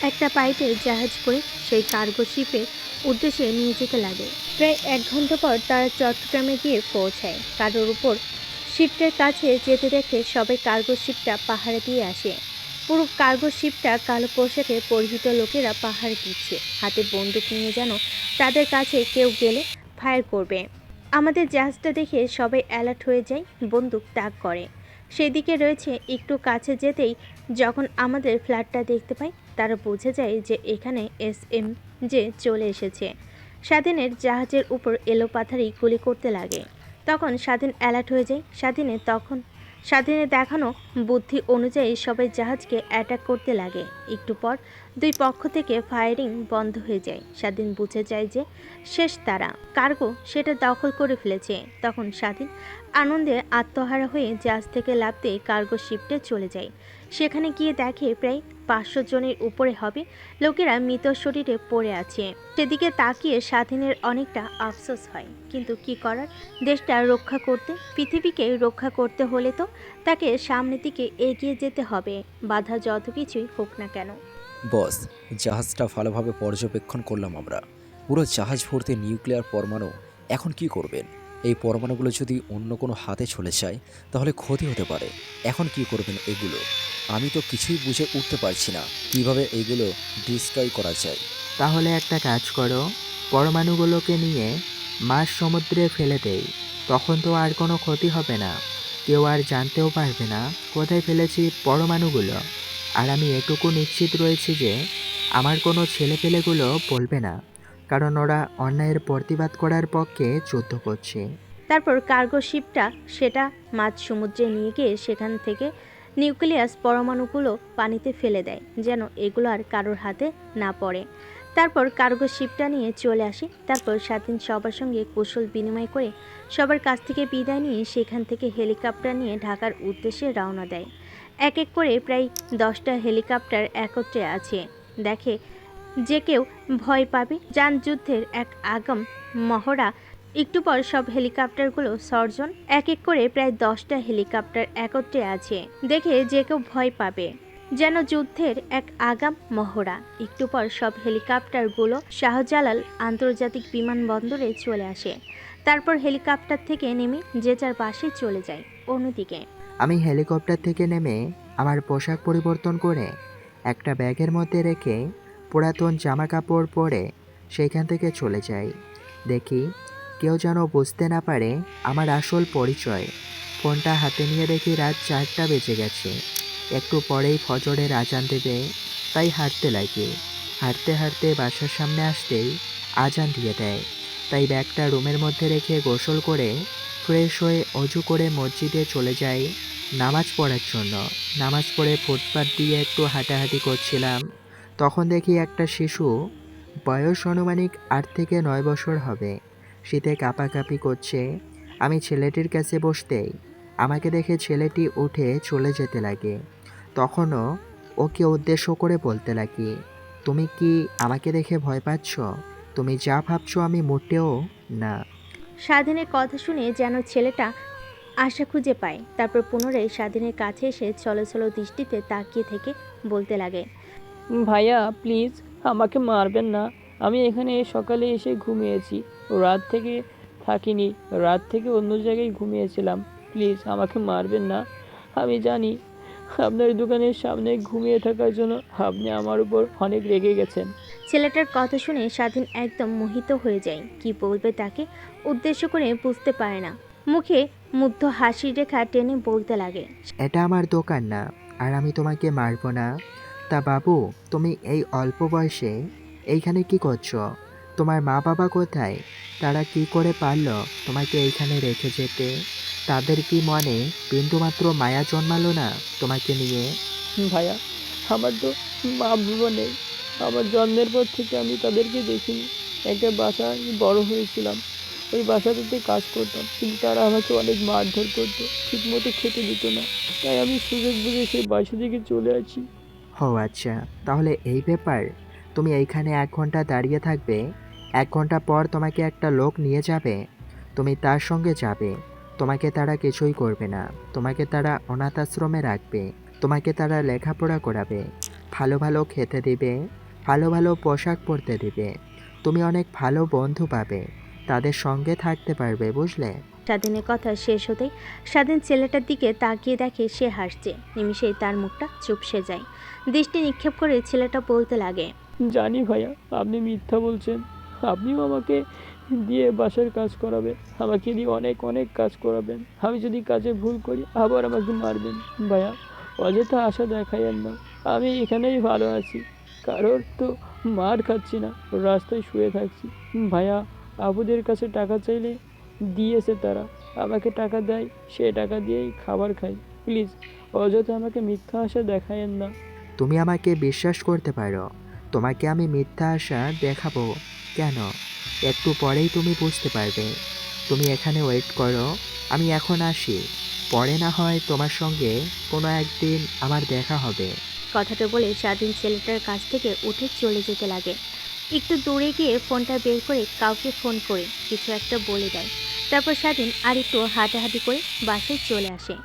একটা পাইপে জাহাজ করে সেই কার্গো শিপের উদ্দেশ্যে নিয়ে যেতে লাগে। প্রায় 1 ঘন্টা পর তারা চট্টগ্রামে গিয়ে পৌঁছায়। কার্গোর উপর শিপটার কাছে যেতে দেখে সবাই কার্গো শিপটা পাহারা দিয়ে আসে। পুরো কার্গো শিপটা কালো পোশাকে পরিহিত লোকেরা পাহারা দিচ্ছে, হাতে বন্দুক নিয়ে, যেন তাদের কাছে কেউ গেলে ফায়ার করবে। আমাদের জাহাজটা দেখে সবাই অ্যালার্ট হয়ে যায়, বন্দুক তাক করে। সেদিকে রয়েছে, একটু কাছে যেতেই যখন আমাদের ফ্ল্যাটটা দেখতে পাই, তারা বুঝে যায় যে এখানে SMJ চলে এসেছে। স্বাধীনের জাহাজের উপর এলোপাথারি গুলি করতে লাগে। তখন স্বাধীন অ্যালার্ট হয়ে যায়। স্বাধীনের দেখানো বুদ্ধি অনুযায়ী সবাই জাহাজকে অ্যাটাক করতে লাগে। একটু পর দুই পক্ষ থেকে ফায়ারিং বন্ধ হয়ে যায়। স্বাধীন বুঝে যায় যে শেষ তারা, কার্গো সেটা দখল করে ফেলেছে। তখন স্বাধীন আনন্দে আত্মহারা হয়ে জাহাজ থেকে লাফ দিয়ে কার্গো শিপটে চলে যায়। সেখানে গিয়ে দেখে প্রায় 500 জনের উপরে হবে লোকেরা মৃত শরীরে পড়ে আছে। সেদিকে তাকিয়ে স্বাধীনের অনেকটা আফসোস হয়, কিন্তু কি করার, দেশটা রক্ষা করতে, পৃথিবীকে রক্ষা করতে হলে তো তাকে সামনের দিকে এগিয়ে যেতে হবে, বাধা যত কিছুই হোক না কেন। বস, জাহাজটা ভালোভাবে পর্যবেক্ষণ করলাম আমরা। পুরো জাহাজ ভর্তি নিউক্লিয়ার পরমাণু। এখন কি করবেন? এই পরমাণুগুলো যদি অন্য কোনো হাতে চলে যায় তাহলে ক্ষতি হতে পারে। এখন কি করবেন এগুলো? আমি তো কিছুই বুঝে উঠতে পারছি না কিভাবে এগুলো ডিস্ট্রয় করা যায়। তাহলে একটা কাজ করো, পরমাণুগুলোকে নিয়ে মাঝ সমুদ্রে ফেলে দেই। তখন তো আর কোনো ক্ষতি হবে না, কেউ আর জানতেও পারবে না কোথায় ফেলেছি পরমাণুগুলো। আর আমি এটুকু নিশ্চিত রয়েছি যে আমার কোনো ছেলেপেলেগুলো বলবে না, কারণ ওরা অন্যায়ের প্রতিবাদ করার পক্ষে যুদ্ধ করছে। তারপর কার্গো শিপটা সেটা মাঝ সমুদ্রে নিয়ে গিয়ে সেখান থেকে নিউক্লিয়াস পরমাণুগুলো পানিতে ফেলে দেয়, যেন এগুলো আর কারোর হাতে না পড়ে। তারপর কার্গো শিপটা নিয়ে চলে আসে। তারপর স্বাধীন সবার সঙ্গে কুশল বিনিময় করে সবার কাছ থেকে বিদায় নিয়ে সেখান থেকে হেলিকপ্টার নিয়ে ঢাকার উদ্দেশ্যে রওনা দেয়। এক এক করে প্রায় 10টা হেলিকপ্টার একত্রে আছে। দেখে যে কেউ ভয় পাবে, যানযুদ্ধের এক আগাম মহড়া। একটু পর সব হেলিকপ্টারগুলো সর্জন, এক এক করে প্রায় 10টা হেলিকপ্টার একত্রে আছে। দেখে যে কেউ ভয় পাবে, যেন যুদ্ধের এক আগাম মহড়া। একটু পর সব হেলিকপ্টারগুলো শাহজালাল আন্তর্জাতিক বিমানবন্দরে চলে আসে। তারপর হেলিকপ্টার থেকে নেমে যে যার পাশে চলে যায়। অন্যদিকে আমি হেলিকপ্টার থেকে নেমে আমার পোশাক পরিবর্তন করে একটা ব্যাগের মধ্যে রেখে পুরাতন জামা কাপড় পরে সেইখান থেকে চলে যাই। দেখি কেউ যেন বুঝতে না পারে আমার আসল পরিচয়। ফোনটা হাতে নিয়ে দেখি রাত 4টা বেজে গেছে। একটু পরেই ফজরের আজান দেবে, তাই হাঁটতে লাগি। হাঁটতে হাঁটতে বাসার সামনে আসতেই আজান দিয়ে দেয়, তাই ব্যাগটা রুমের মধ্যে রেখে গোসল করে ফ্রেশ হয়ে অজু করে মসজিদে চলে যাই নামাজ পড়ার জন্য। নামাজ পড়ে ফুটপাত দিয়ে একটু হাঁটাহাঁটি করছিলাম, তখন দেখি একটা শিশু, বয়স আনুমানিক 8 থেকে 9 বছর হবে, শীতে কাঁপাকাঁপি করছে। আমি ছেলেটির কাছে বসতেই আমাকে দেখে ছেলেটি উঠে চলে যেতে লাগে। তখনও ওকে উদ্দেশ্য করে বলতে লাগি, তুমি কি আমাকে দেখে ভয় পাচ্ছ? তুমি যা ভাবছো আমি মোটেও না। স্বাধীনের কথা শুনে যেন ছেলেটা আশা খুঁজে পায়। তারপর পুনরায় স্বাধীনের কাছে এসে ছলো ছলো দৃষ্টিতে তাকিয়ে থেকে বলতে লাগে, ভাইয়া প্লিজ আমাকে মারবেন না। আমি এখানে সকালে এসে ঘুমিয়েছি, রাত থেকে থাকিনি, রাত থেকে অন্য জায়গায় ঘুমিয়েছিলাম। প্লিজ আমাকে মারবেন না। আমি জানি আপনার দোকানের সামনে ঘুমিয়ে থাকার জন্য আপনি আমার উপর অনেক রেগে গেছেন। ছেলেটার কথা শুনে স্বাধীন একদম মোহিত হয়ে যায়। কি বলবে তাকে উদ্দেশ্য করে বুঝতে পারে না। মুখে মুগ্ধ হাসির রেখা টেনে বলতে লাগে, এটা আমার দোকান না, আর আমি তোমাকে মারবো না। তা বাবু, তুমি এই অল্প বয়সে এইখানে কি করছো? তোমার মা বাবা কোথায়? তারা কি করে পারলো তোমাকে এইখানে রেখে যেতে? তাদের কি মনে বিন্দুমাত্র মায়া জন্মালো না তোমাকে নিয়ে? ভাইয়া আমার তো মা বাবা নেই। আমার জন্মের পর থেকে আমি তাদেরকে দেখিনি। একটা বাসায় বড় হয়েছিলাম, ওই বাসাটাতে কাজ করতাম, কিন্তু তারা আমাকে অনেক মারধর করতো, ঠিকমতো খেতে দিত না। তাই আমি সুযোগ বুঝে সেই বাসা থেকে চলে আসি। ও আচ্ছা, তাহলে এই ব্যাপার। তুমি এইখানে 1 ঘন্টা দাঁড়িয়ে থাকবে, 1 ঘন্টা পর তোমাকে একটা লোক নিয়ে যাবে, তুমি তার সঙ্গে যাবে। তোমাকে তারা কিছুই করবে না। তোমাকে তারা অনাথ আশ্রমে রাখবে। তোমাকে তারা লেখাপড়া করাবে, ভালো ভালো খেতে দিবে, ভালো ভালো পোশাক পরতে দিবে। তুমি অনেক ভালো বন্ধু পাবে, তাদের সঙ্গে থাকতে পারবে, বুঝলে? স্বাধীনের কথা শেষ হতেই স্বাধীন ছেলেটার দিকে তাকিয়ে দেখে সে হাসছে। নিমিষেই তার মুখটা চুপসে যায়। দৃষ্টি নিক্ষেপ করে ছেলেটা বলতে লাগে, জানি ভাইয়া আপনি মিথ্যা বলছেন। আপনিও আমাকে দিয়ে বাসার কাজ করাবেন, আমাকে দিয়ে অনেক অনেক কাজ করাবেন। আমি যদি কাজে ভুল করি আবার আমাকে মারবেন। ভাইয়া অযথা আশা দেখাইয়েন না, আমি এখানেই ভালো আছি, কারোর তো মার খাচ্ছি না, রাস্তায় শুয়ে থাকছি। ভাইয়া আবুদের কাছে টাকা চাইলে দিয়েছে তারা, আমাকে টাকা দেয়, সে টাকা দিয়েই খাবার খাই। প্লিজ অযথা আমাকে মিথ্যা আশা দেখাইয়েন না। তুমি আমাকে বিশ্বাস করতে পারো, তোমাকে আমি মিথ্যা আশা দেখাবো কেন? একটু পরেই তুমি বুঝতে পারবে। তুমি এখানে ওয়েট করো, আমি এখন আসি। পরে না হয় তোমার সঙ্গে কোনো একদিন আমার দেখা হবে। কথাটা বলে স্বাধীন ছেলেটার কাছ থেকে উঠে চলে যেতে লাগে। একটু দূরে গিয়ে ফোনটা বের করে কাউকে ফোন করে কিছু একটা বলে দেয়। তারপর স্বাধীন আর একটু হাঁটাহাঁটি করে বাসায় চলে আসে।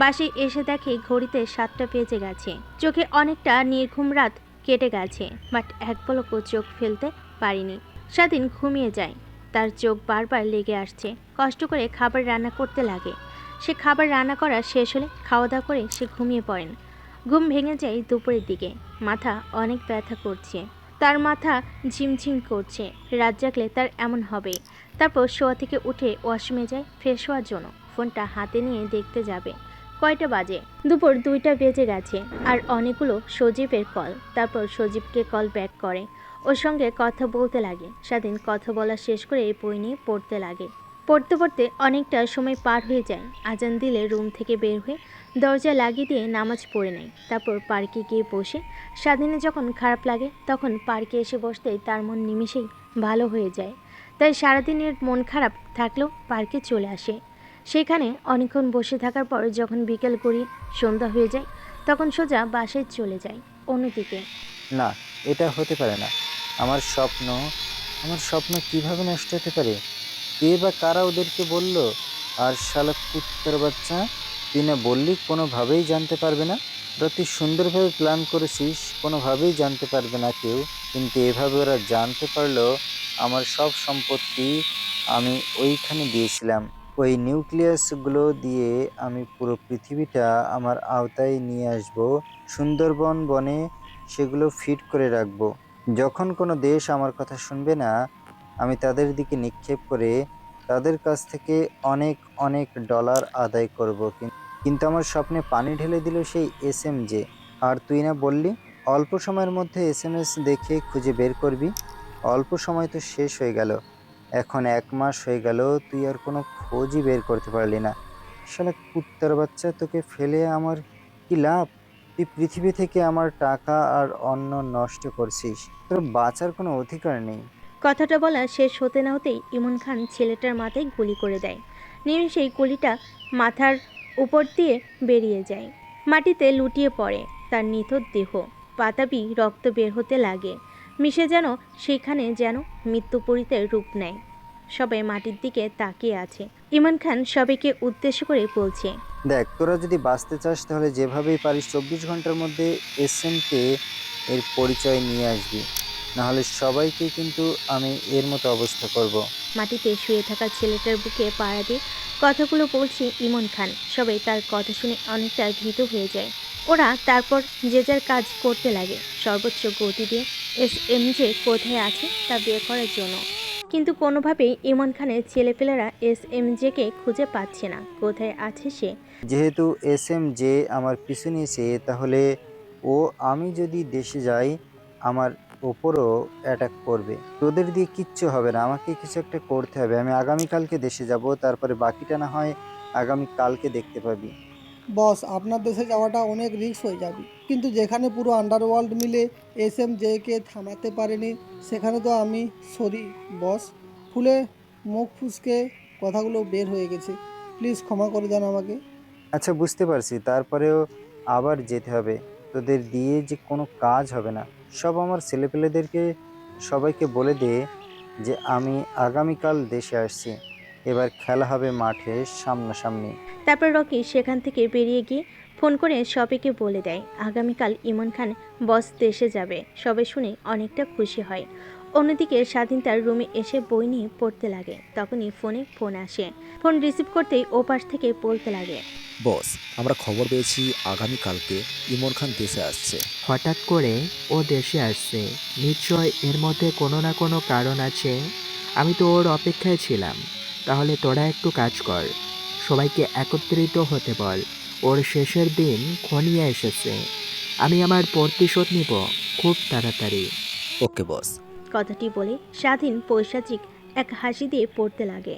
বাসায় এসে দেখে ঘড়িতে 7টা বেজে গেছে। চোখে অনেকটা নির্ঘুম রাত কেটে গেছে, বাট এক পলকও চোখ ফেলতে পারিনি। স্বাধীন ঘুমিয়ে যায়। তার চোখ বারবার লেগে আসছে। কষ্ট করে খাবার রান্না করতে লাগে। সে খাবার রান্না করা শেষ হলে খাওয়া দাওয়া করে সে ঘুমিয়ে পড়েন। ঘুম ভেঙে যায় দুপুরের দিকে। মাথা অনেক ব্যথা করছে, তার মাথা ঝিমঝিম করছে। রাত জাগলে তার এমন হবে। তারপর শোয়া থেকে উঠে ওয়াশরুমে যায় ফ্রেশ হওয়ার জন্য। ফোনটা হাতে নিয়ে দেখতে যাবে কয়টা বাজে। দুপুর 2টা বেজে গেছে। আর অনেকগুলো সজীবের কল। তারপর সজীবকে কল ব্যাক করে, ওর সঙ্গে কথা বলতে লাগে। স্বাধীন কথা বলা শেষ করে বই নিয়ে পড়তে লাগে। পড়তে পড়তে অনেকটা সময় পার হয়ে যায়। আজান দিলে রুম থেকে বের হয়ে দরজা লাগিয়ে দিয়ে নামাজ পড়ে নেয়। তারপর পার্কে গিয়ে বসে। স্বাধীনে যখন খারাপ লাগে তখন পার্কে এসে বসতেই তার মন নিমিষেই ভালো হয়ে যায়। তাই সারাদিনের মন খারাপ থাকলেও পার্কে চলে আসে। সেখানে অনেকক্ষণ বসে থাকার পর যখন বিকেল গড়িয়ে সন্ধ্যা হয়ে যায় তখন সোজা বাসায় চলে যায়। অন্যদিকে না, এটা হতে পারে না। আমার স্বপ্ন আমার স্বপ্ন কিভাবে নষ্ট হতে পারে? কে বা কারা ওদেরকে বলল? আর শালা কুত্তার বাচ্চা, তুই না বললি কোনোভাবেই জানতে পারবে না? ওরা তুই সুন্দরভাবে প্ল্যান করেছিস, কোনোভাবেই জানতে পারবে না কেউ। কিন্তু এভাবে ওরা জানতে পারলো আমার সব সম্পত্তি আমি ওইখানে দিয়েছিলাম। ওই নিউক্লিয়াসগুলো দিয়ে আমি পুরো পৃথিবীটা আমার আওতায় নিয়ে আসব। সুন্দরবন বনে সেগুলো ফিট করে রাখবো। যখন কোনো দেশ আমার কথা শুনবে না, আমি তাদের দিকে নিক্ষেপ করে তাদের কাছ থেকে অনেক অনেক ডলার আদায় করব। কিন্তু আমার স্বপ্নে পানি ঢেলে দিল সেই এসএমজে। আর তুই না বললি অল্প সময়ের মধ্যে এসএমএস দেখে খুঁজে বের করবি? অল্প সময় তো শেষ হয়ে গেল। এখন 1 মাস হয়ে গেল, তুই আর কোনো খোঁজই বের করতে পারলি না। শালা কুত্তার বাচ্চা, তোকে ফেলে আমার কি লাভ? তুই পৃথিবী থেকে আমার টাকা আর অন্ন নষ্ট করছিস। তোর বাঁচার কোনো অধিকার নেই। কথাটা বলা শেষ হতে না হতেই ইমন খান ছেলেটার মাথায় গুলি করে দেয়। নিমিষেই গুলিটা মাথার উপর দিয়ে বেরিয়ে যায়। মাটিতে লুটিয়ে পড়ে তার নিথর দেহ। পাতাবি রক্ত বের হতে লাগে। মিশে যেন সেখানে যেন মৃত্যুপরীতের রূপ নেয়। সবাই মাটির দিকে তাকিয়ে আছে। ইমন খান সবাইকে উদ্দেশ্য করে বলছে, দেখ, তোরা যদি বাঁচতে চাস তাহলে যেভাবেই পারিস 24 ঘন্টার মধ্যে এসএমকে এর পরিচয় নিয়ে আসবি, নাহলে সবাইকে কিন্তু আমি এর মতো অবস্থা করব। মাটিতে শুয়ে থাকা ছেলেটার বুকে পাড়া দিয়ে কথাগুলো বলছে ইমন খান। সবাই তার কথা শুনে অনেকটা ভীত হয়ে যায়। ওরা তারপর যে যার কাজ করতে লাগে সর্বোচ্চ গতি দিয়ে এসএমজে কোথায় আছে তা বের করার জন্য। কিন্তু কোনোভাবেই ইমন খানের ছেলেপেলেরা এসএমজেকে খুঁজে পাচ্ছে না। কোথায় আছে সে? যেহেতু এসএমজে আমার পিছু নিয়েছে, তাহলে ও আমি যদি দেশে যাই আমার ওপরও অ্যাটাক করবে। তোদের দিয়ে কিচ্ছু হবে না, আমাকে কিছু একটা করতে হবে। আমি আগামীকালকে দেশে যাব, তারপরে বাকিটা না হয় আগামীকালকে দেখতে পাবি। বস, আপনার দেশে যাওয়াটা অনেক রিস্ক হয়ে যাবে। কিন্তু যেখানে পুরো আন্ডারওয়ার্ল্ড মিলে এসএমজেকে থামাতে পারেনি, সেখানে তো আমি সরি বস। ফুলে মুখ ফুসকে কথাগুলো বের হয়ে গেছে। প্লিজ ক্ষমা করে দেন আমাকে। আচ্ছা, বুঝতে পারছি, তারপরেও আবার যেতে হবে। তোদের দিয়ে যে কোনো কাজ হবে না। সব আমার ছেলেপেলেদেরকে সবাইকে বলে দে যে আমি আগামীকাল দেশে আসছি। এবার খেলা হবে মাঠে সামনাসামনি। তারপর রকি সেখান থেকে বেরিয়ে গিয়ে ফোন করে সবাইকে বলে দেয় আগামীকাল ইমন খান বস দেশে যাবে। সবাই শুনে অনেকটা খুশি হয়। অন্যদিকে স্বাধীন তার রুমে এসে বই নিয়ে পড়তে লাগে। তখনই ফোন আসে। ফোন রিসিভ করতেই ওপাশ থেকে বলতে লাগে, বস, আমরা খবর পেয়েছি আগামীকালকে ইমন খান দেশে আসছে। হঠাৎ করে ও দেশে আসছে, নিশ্চয় এর মধ্যে কোনো না কোনো কারণ আছে। আমি তো ওর অপেক্ষায় ছিলাম। তাহলে তোরা একটু কাজ কর, সবাইকে একত্রিত হতে বল। ওর শেষের দিন ঘনিয়ে এসেছে। আমি আমার প্রতিশোধ নিব খুব তাড়াতাড়ি। ওকে বস। কথাটি বলে স্বাধীন পৈশাচিক এক হাসি দিয়ে পড়তে লাগে।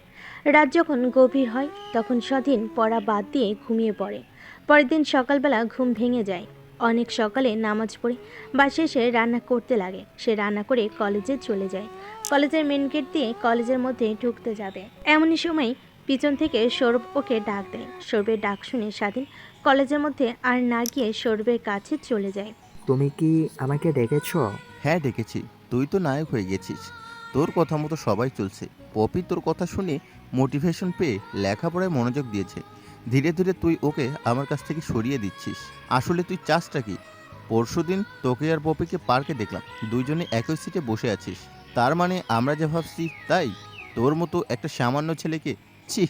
রাত যখন গভীর হয় তখন স্বাধীন পড়া বাদ দিয়ে ঘুমিয়ে পড়ে। পরের দিন সকালবেলা ঘুম ভেঙে যায়। অনেক সকালে নামাজ পড়ে বাসায় এসে রান্না করতে লাগে। সে রান্না করে কলেজে চলে যায়। কলেজের মেন গেট দিয়ে কলেজের মধ্যে ঢুকতে যাবে, এমনই সময় পিছন থেকে সৌরভ ওকে ডাক দেয়। সৌরভের ডাক শুনে স্বাধীন কলেজের মধ্যে আর না গিয়ে সৌরভের কাছে চলে যায়। তুমি কি আমাকে ডেকেছো? হ্যাঁ ডেকেছি, তুই তো নায়ক হয়ে গেছিস। তোর কথা মতো সবাই চলছে। পপি তোর কথা শুনে মোটিভেশন পেয়ে লেখাপড়ায় মনোযোগ দিয়েছে। ধীরে ধীরে তুই ওকে আমার কাছ থেকে সরিয়ে দিচ্ছিস। আসলে তুই চাসটা কি? পরশুদিন তোকে আর পপিকে পার্কে দেখলাম, দুইজনে একই সিটে বসে আছিস। তার মানে আমরা যা ভাবছি তাই? তোর মতো একটা সামান্য ছেলেকে, ছি,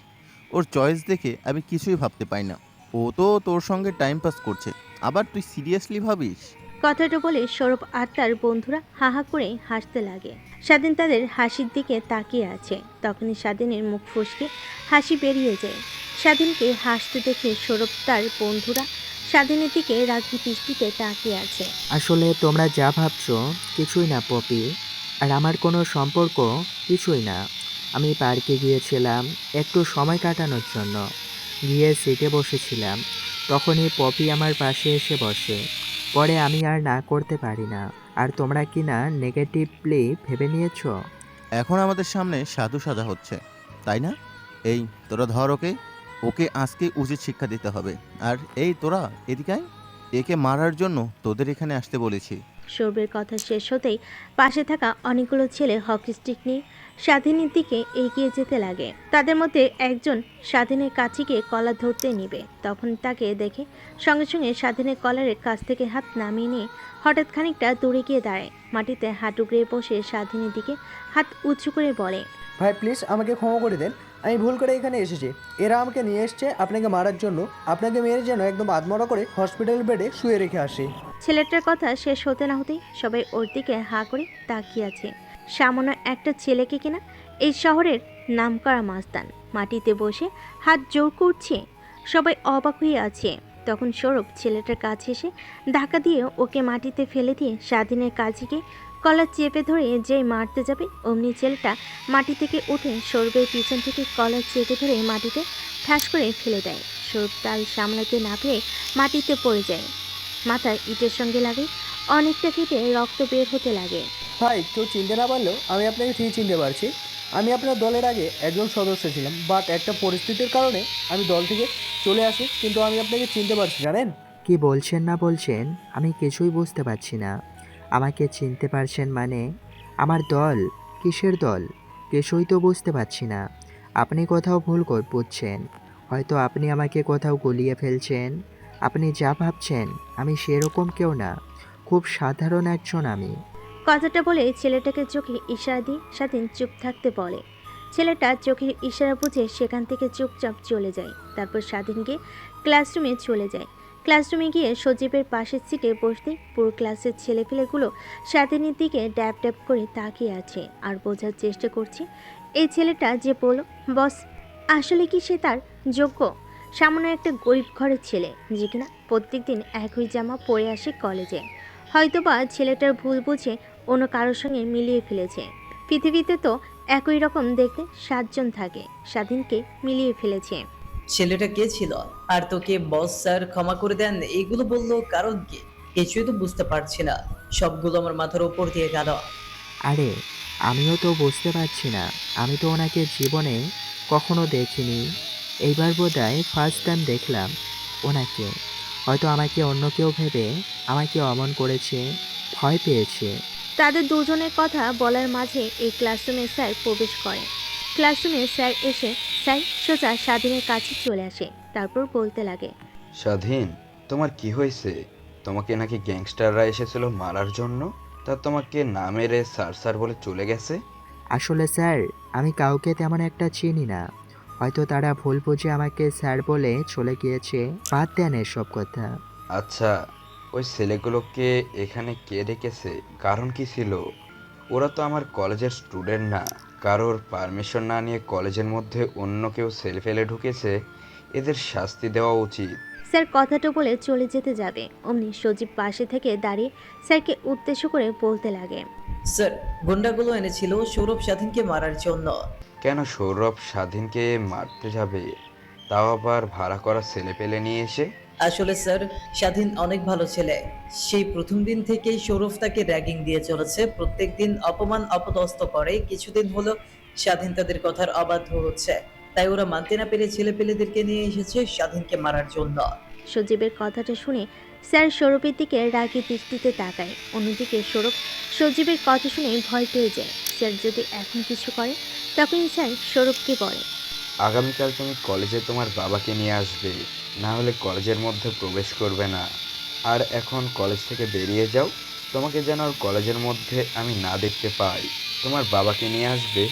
ওর চয়েস দেখে আমি কিছুই ভাবতে পাই না। ও তো তোর সঙ্গে টাইম পাস করছে, আবার তুই সিরিয়াসলি ভাবিস? কথাটা বলে সৌরভ আর তার বন্ধুরা হাহা করে হাসতে লাগে। স্বাধীন তাদের হাসির দিকে তাকিয়ে আছে। তখনই স্বাধীনের মুখ ফসকে হাসি বেরিয়ে যায়। স্বাধীনকে হাসতে দেখে সৌরভ তার বন্ধুরা স্বাধীনের দিকে রাগী দৃষ্টিতে তাকিয়ে আছে। আসলে তোমরা যা ভাবছো কিছুই না পপি, আর আমার কোনো সম্পর্ক কিছুই না। আমি পার্কে গিয়েছিলাম একটু সময় কাটানোর জন্য। গিয়ে সিটে বসেছিলাম, তখনই পপি আমার পাশে এসে বসে। পরে আমি আর না করতে পারি না। আর তোমরা কি না নেগেটিভলি ভেবে নিয়েছো? এখন আমাদের সামনে সাধু সাজা হচ্ছে, তাই না? এই তোরা ধর ওকে, ওকে আজকে উচিত শিক্ষা দিতে হবে। আর এই তোরা এদিকে আয়, একে মারার জন্য তোদের এখানে আসতে বলেছি। সৌরভের কথা শেষ হতেই পাশে থাকা অনেকগুলো ছেলে হকি স্টিক নিয়ে স্বাধীনের দিকে এগিয়ে যেতে লাগে। তাদের মধ্যে একজন স্বাধীনের কাছে গিয়ে কলার ধরতে নিবে। তখন তাকে দেখে সঙ্গে সঙ্গে স্বাধীনের কলারের কাছ থেকে হাত নামিয়ে নিয়ে হঠাৎ খানিকটা দূরে গিয়ে দাঁড়ায়। মাটিতে হাঁটু গেড়ে বসে স্বাধীনের দিকে হাত উঁচু করে বলে, ভাই প্লিজ আমাকে ক্ষমা করে দেন, আমি ভুল করে এখানে এসেছি। এরা আমাকে নিয়ে এসছে আপনাকে মারার জন্য। আপনাকে মেরে যেন একদম আধমরা করে হসপিটাল বেডে শুয়ে রেখে আসি। ছেলেটার কথা শেষ হতে না হতেই সবাই ওর দিকে হাঁ করে তাকিয়ে আছে। সামান্য একটা ছেলেকে কিনা এই শহরের নামকরা মাস্তান মাটিতে বসে হাত জোর করছে। সবাই অবাক হয়ে আছে। তখন সৌরভ ছেলেটার কাছে এসে ধাক্কা দিয়ে ওকে মাটিতে ফেলে দিয়ে স্বাধীনের কাছে গিয়ে কলার চেপে ধরে যেই মারতে যাবে অমনি ছেলেটা মাটি থেকে উঠে সৌরভের পিছন থেকে কলার চেপে ধরে মাটিতে ঠাস করে ফেলে দেয়। সৌরভ তাল সামলাতে না পেরে মাটিতে পড়ে যায়। মাথায় ইটের সঙ্গে লাগে, অনেকটা কেটে রক্ত বের হতে লাগে। ভাই কেউ চিনতে না পারলেও আমি আপনাকে ঠিক চিনতে পারছি। আমি আপনার দলের আগে একজন সদস্য ছিলাম, বাট একটা পরিস্থিতির কারণে আমি দল থেকে চলে আসি, কিন্তু আমি আপনাকে চিনতে পারছি জানেন। কি বলছেন না বলছেন আমি কিছুই বুঝতে পারছি না। আমাকে চিনতে পারছেন মানে? আমার দল? কিসের দল? কিছুই তো বুঝতে পারছি না। আপনি কোথাও ভুল বুঝছেন। হয়তো আপনি আমাকে কোথাও গলিয়ে ফেলছেন। আপনি যা ভাবছেন আমি সেরকম কেউ না, খুব সাধারণ একজন আমি। কথাটা বলে ছেলেটাকে চোখে ইশারা দিয়ে স্বাধীন চুপ থাকতে বলে। ছেলেটা চোখের ইশারা বুঝে সেখান থেকে চুপচাপ চলে যায়। তারপর স্বাধীন গিয়ে ক্লাসরুমে চলে যায়। ক্লাসরুমে গিয়ে সজীবের পাশের সিটে বসতে পুরো ক্লাসের ছেলেপেলেগুলো স্বাধীনের দিকে ড্যাব ড্যাব করে তাকিয়ে আছে আর বোঝার চেষ্টা করছে এই ছেলেটা যে বলল বস, আসলে কি সে তার যোগ্য? সামান্য একটা গরিব ঘরের ছেলে যে কিনা প্রত্যেকদিন একই জামা পরে আসে কলেজে। হয়তোবা ছেলেটার ভুল বুঝে অন্য কারোর সঙ্গে মিলিয়ে ফেলেছে। পৃথিবীতে তো একই রকম দেখতে 7 জন থাকে, স্বাধীনকে মিলিয়ে ফেলেছে। ছেলেটা কে ছিল? আর তোকে বস স্যার ক্ষমা করে দেন এগুলো বললো কারণ কি? কিছুই তো বুঝতে পারছি না, সবগুলো আমার মাথার উপর দিয়ে গেল। আরে আমিও তো বুঝতে পারছি না। আমি তো ওনাকে জীবনে কখনো দেখিনি। এইবার বোধহয় ফার্স্ট টাইম দেখলাম ওনাকে। হয়তো আমাকে অন্য কেউ ভেবে আমাকে অমন করেছে, ভয় পেয়েছে। তাদের দুজনের কথা বলার মাঝে এই ক্লাসরুমে স্যার প্রবেশ করেন। ক্লাসরুমে স্যার এসে স্যার সোজা স্বাধীনের কাছে চলে আসে, তারপর বলতে লাগে। স্বাধীন, তোমার কি হয়েছে? তোমাকে নাকি গ্যাংস্টাররা এসেছিল মারার জন্য, তা তোমাকে না মেরে স্যার স্যার বলে চলে গেছে? আসলে স্যার, আমি কাউকে তেমন একটা চিনি না, হয়তো তারা ভুল বুঝে আমাকে স্যার বলে চলে গিয়েছে। বাদ দেন এসব কথা। আচ্ছা, ওই ছেলেগুলোকে এখানে কে রেখেছে? কারণ কি ছিল? ওরা তো আমার কলেজের স্টুডেন্ট না। কারোর পারমিশন না নিয়ে কলেজের মধ্যে অন্য কেউ ছেলে ফেলে ঢুকেছে, এদের শাস্তি দেওয়া উচিত। স্যার কথাটা বলে চলে যেতে যাবে, অমনি সজীব পাশে থেকে দাঁড়িয়ে স্যারকে উদ্দেশ্য করে বলতে লাগে। স্যার, গুন্ডাগুলো এনেছিল সৌরভ স্বাধীনকে মারার জন্য। কেন সৌরভ স্বাধীনকে মারতে যাবে, তাও আবার ভাড়া করা ছেলে পেলে নিয়ে এসে? আসলে স্যার, স্বাধীন অনেক ভালো ছেলে। সেই প্রথম দিন থেকেই সৌরভ তাকে র্যাগিং দিয়ে চলেছে, প্রত্যেকদিন অপমান অপদস্থ করে। কিছুদিন হলো স্বাধীন তাদের কথার অবাধ্য হচ্ছে, তাই ওরা মানতে না পেরে ছেলে পেলেদেরকে নিয়ে এসেছে স্বাধীনকে মারার জন্য। সজীবের কথাটা শুনে স্যার সৌরভের দিকে রাগী দৃষ্টিতে তাকায়। অন্যদিকে সৌরভ সজীবের কথা শুনে ভয় পেয়ে যায়। স্যার যদি এখন কিছু করে তখন স্যার সৌরভকে বলে, আগামীকাল তুমি কলেজে তোমার বাবাকে নিয়ে আসবে, না হলে কলেজের মধ্যে প্রবেশ করবে না। আর এখন কলেজ থেকে বেরিয়ে যাও, তোমাকে যেন আর কলেজের মধ্যে আমি না দেখতে পাই। তোমার বাবাকে নিয়ে আসবে,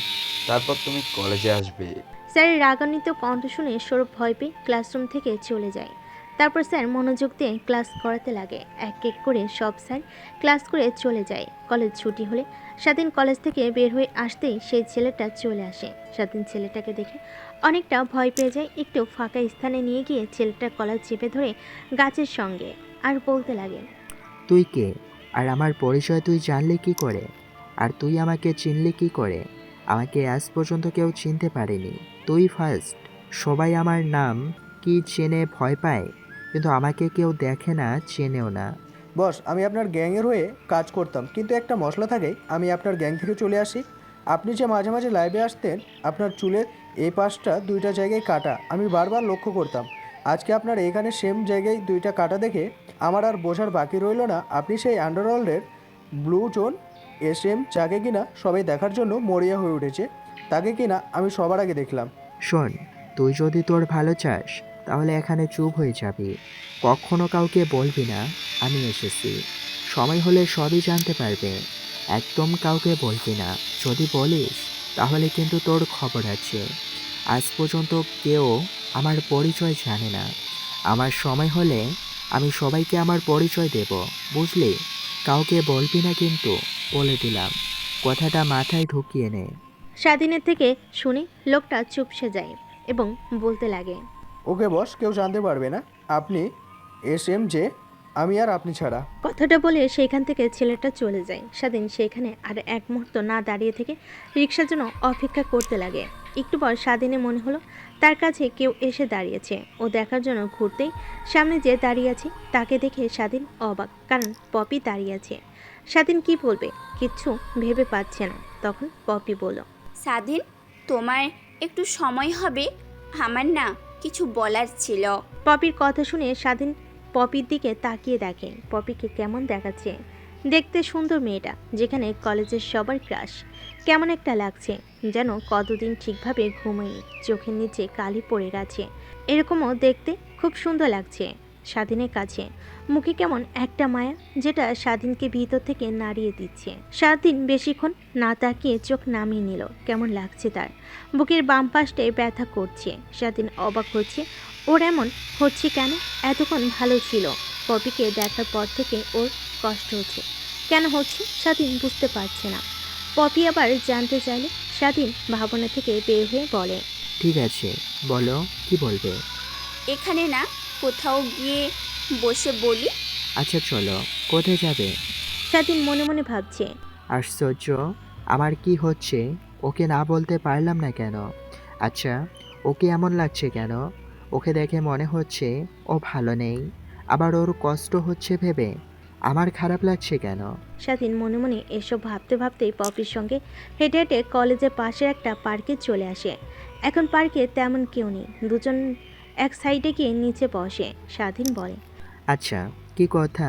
তারপর তুমি কলেজে আসবে। স্যারের রাগান্বিত কণ্ঠ শুনে সৌরভ ভয় পেয়ে ক্লাসরুম থেকে চলে যায়। তারপর স্যার মনোযোগ দিয়ে ক্লাস করাতে লাগে। এক এক করে সব স্যার ক্লাস করে চলে যায়। কলেজ ছুটি হলে স্বাধীন কলেজ থেকে বের হয়ে আসতেই সেই ছেলেটা চলে আসে। স্বাধীন ছেলেটাকে দেখে অনেকটা ভয় পেয়ে যায়। একটু ফাঁকা স্থানে নিয়ে গিয়ে ছেলেটার কলার চেপে ধরে গাছের সঙ্গে আর বলতে লাগে, তুই কে? আর আমার পরিচয় তুই জানলি কি করে? আর তুই আমাকে চিনলি কি করে? আমাকে আজ পর্যন্ত কেউ চিনতে পারেনি, তুই ফার্স্ট। সবাই আমার নাম কি চেনে ভয় পায়, কিন্তু আমাকে কেউ দেখে না, চেনেও না। বস, আমি আপনার গ্যাংয়ের হয়ে কাজ করতাম, কিন্তু একটা মশলা থাকে, আমি আপনার গ্যাং থেকে চলে আসি। আপনি যে মাঝে মাঝে লাইভে আসতেন, আপনার চুলের এই পাশটা দুইটা জায়গায় কাটা, আমি বারবার লক্ষ্য করতাম। আজকে আপনার এখানে সেম জায়গায় দুইটা কাটা দেখে আমার আর বোঝার বাকি রইল না আপনি সেই আন্ডারওয়ার্ল্ডের ব্লু জোন SM, যাকে কিনা সবাই দেখার জন্য মরিয়া হয়ে উঠেছে। তাকে কিনা আমি সবার আগে দেখলাম। শোন, তুই যদি তোর ভালো চাস তাহলে এখানে চুপ হয়ে যাবি, কখনো কাউকে বলবি না আমি এসেছি। সময় হলে সবই জানতে পারবে, একদম কাউকে বলবি না। যদি বলিস তাহলে কিন্তু তোর খবর আছে। আজ পর্যন্ত কেউ আমার পরিচয় জানে না, আমার সময় হলে আমি সবাইকে আমার পরিচয় দেব, বুঝলি? কাউকে বলবি না কিন্তু, বলে দিলাম। কথাটা মাথায় ঢুকিয়ে নে। স্বাধীনের থেকে শুনে লোকটা চুপসে যায় এবং বলতে লাগে, ওকে বস, কেউ জানতে পারবে না আপনি SM, যে আমি আর আপনি ছাড়া। কথাটা বলে সেখান থেকে ছেলেটা চলে যায়। স্বাধীন সেখানে আর এক মুহূর্ত না দাঁড়িয়ে থেকে রিক্সার জন্য অপেক্ষা করতে লাগে। একটু পর স্বাধীনের মনে হলো তার কাছে কেউ এসে দাঁড়িয়েছে। ও দেখার জন্য ঘুরতেই সামনে যে দাঁড়িয়ে আছে তাকে দেখে স্বাধীন অবাক, কারণ পপি দাঁড়িয়ে আছে। স্বাধীন কি বলবে কিচ্ছু ভেবে পাচ্ছে না। তখন পপি বলল, স্বাধীন, তোমার একটু সময় হবে? আমার না কিছু বলার ছিল। পপির কথা শুনে স্বাধীন পপির দিকে তাকিয়ে দেখে পপিকে কেমন দেখাচ্ছে। দেখতে সুন্দর মেয়েটা, যেখানে কলেজের সবার ক্রাশ। কেমন একটা লাগছে, যেন কতদিন ঠিকভাবে ঘুমায়নি, চোখের নিচে কালি পড়ে গেছে। এরকমও দেখতে খুব সুন্দর লাগছে স্বাধীনের কাছে। মুখে কেমন একটা মায়া, যেটা স্বাধীনকে ভিতর থেকে নাড়িয়ে দিচ্ছে। স্বাধীন বেশিক্ষণ না তাকিয়ে চোখ নামিয়ে নিল। কেমন লাগছে তার, বুকের বাম পাশটায় ব্যথা করছে। স্বাধীন অবাক হচ্ছে, ওর এমন হচ্ছে কেন? এতক্ষণ ভালো ছিল, পপিকে দেখার পর থেকে ওর কষ্ট হচ্ছে। কেন হচ্ছে স্বাধীন বুঝতে পারছে না। পপি আবার জানতে চাইলে স্বাধীন ভাবনা থেকে বের হয়ে বলে, ঠিক আছে, বলো কি বলবে। এখানে না কোথাও গিয়ে বসে বলি। আচ্ছা চলো, কোথায় যাবে? স্বাধীন মনে মনে ভাবছে, আশ্চর্য, আমার কি হচ্ছে ওকে না বলতে পারলাম না কেন? আচ্ছা, ওকে এমন লাগছে কেন? ওকে দেখে মনে হচ্ছে ও ভালো নেই, আবার ওর কষ্ট হচ্ছে ভেবে আমার খারাপ লাগছে কেন? স্বাধীন মনে মনে এসব ভাবতে ভাবতেই পপির সঙ্গে হেঁটে হেঁটে কলেজের পাশের একটা পার্কে চলে আসে। এখন পার্কে তেমন কেউ নেই, দুজন এক সাইডে গিয়ে নিচে বসে। স্বাধীন বলে, আচ্ছা, কি কথা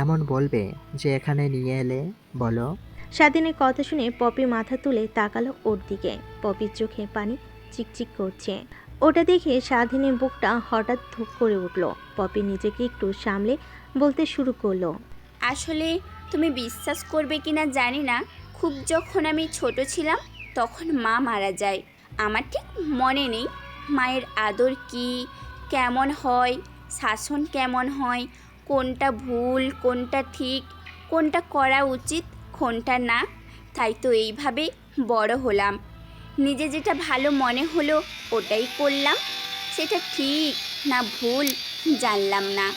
এমন বলবে যে এখানে নিয়ে এলে, বলো। স্বাধীনের কথা শুনে পপি মাথা তুলে তাকালো ওর দিকে। পপির চোখে পানি চিকচিক করছে। ওটা দেখে স্বাধীনের বুকটা হঠাৎ ধুক করে উঠল। পপি নিজেকে একটু সামলে বলতে শুরু করলো, আসলে তুমি বিশ্বাস করবে কিনা জানি না, খুব যখন আমি ছোট ছিলাম তখন মা মারা যায়। আমার ঠিক মনে নেই মায়ের আদর কি, কেমন হয়, শাসন কেমন হয়, কোনটা ভুল কোনটা ঠিক, কোনটা করা উচিত কোনটা না। তাই তো এইভাবে বড় হলাম। নিজে যেটা ভালো মনে হলো ওটাই করলাম। সেটা ঠিক না ভুল জানলাম না।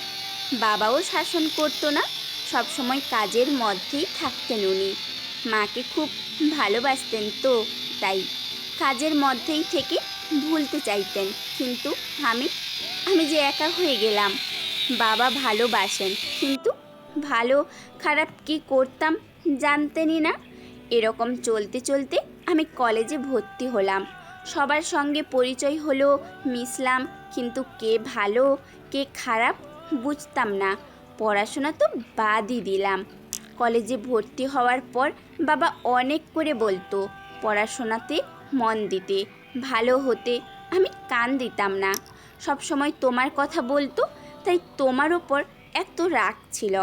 বাবাও শাসন করতো না, সবসময় কাজের মধ্যেই থাকতেন উনি। মাকে খুব ভালোবাসতেন তো তাই কাজের মধ্যেই থেকে ভুলতে চাইতেন। কিন্তু আমি যে একা হয়ে গেলাম। বাবা ভালোবাসেন কিন্তু ভালো খারাপ কি করতাম জানতেনই না। এরকম চলতে চলতে আমি কলেজে ভর্তি হলাম। সবার সঙ্গে পরিচয় হলো, মিশলাম, কিন্তু কে ভালো কে খারাপ বুঝতাম না। পড়াশোনা তো বাদই দিলাম। কলেজে ভর্তি হওয়ার পর বাবা অনেক করে বলতো পড়াশোনাতে মন দিতে, ভালো হতে। আমি কান দিতাম না। সব সময় তোমার কথা বলতো, তাই তোমার ওপর এত রাগ ছিল।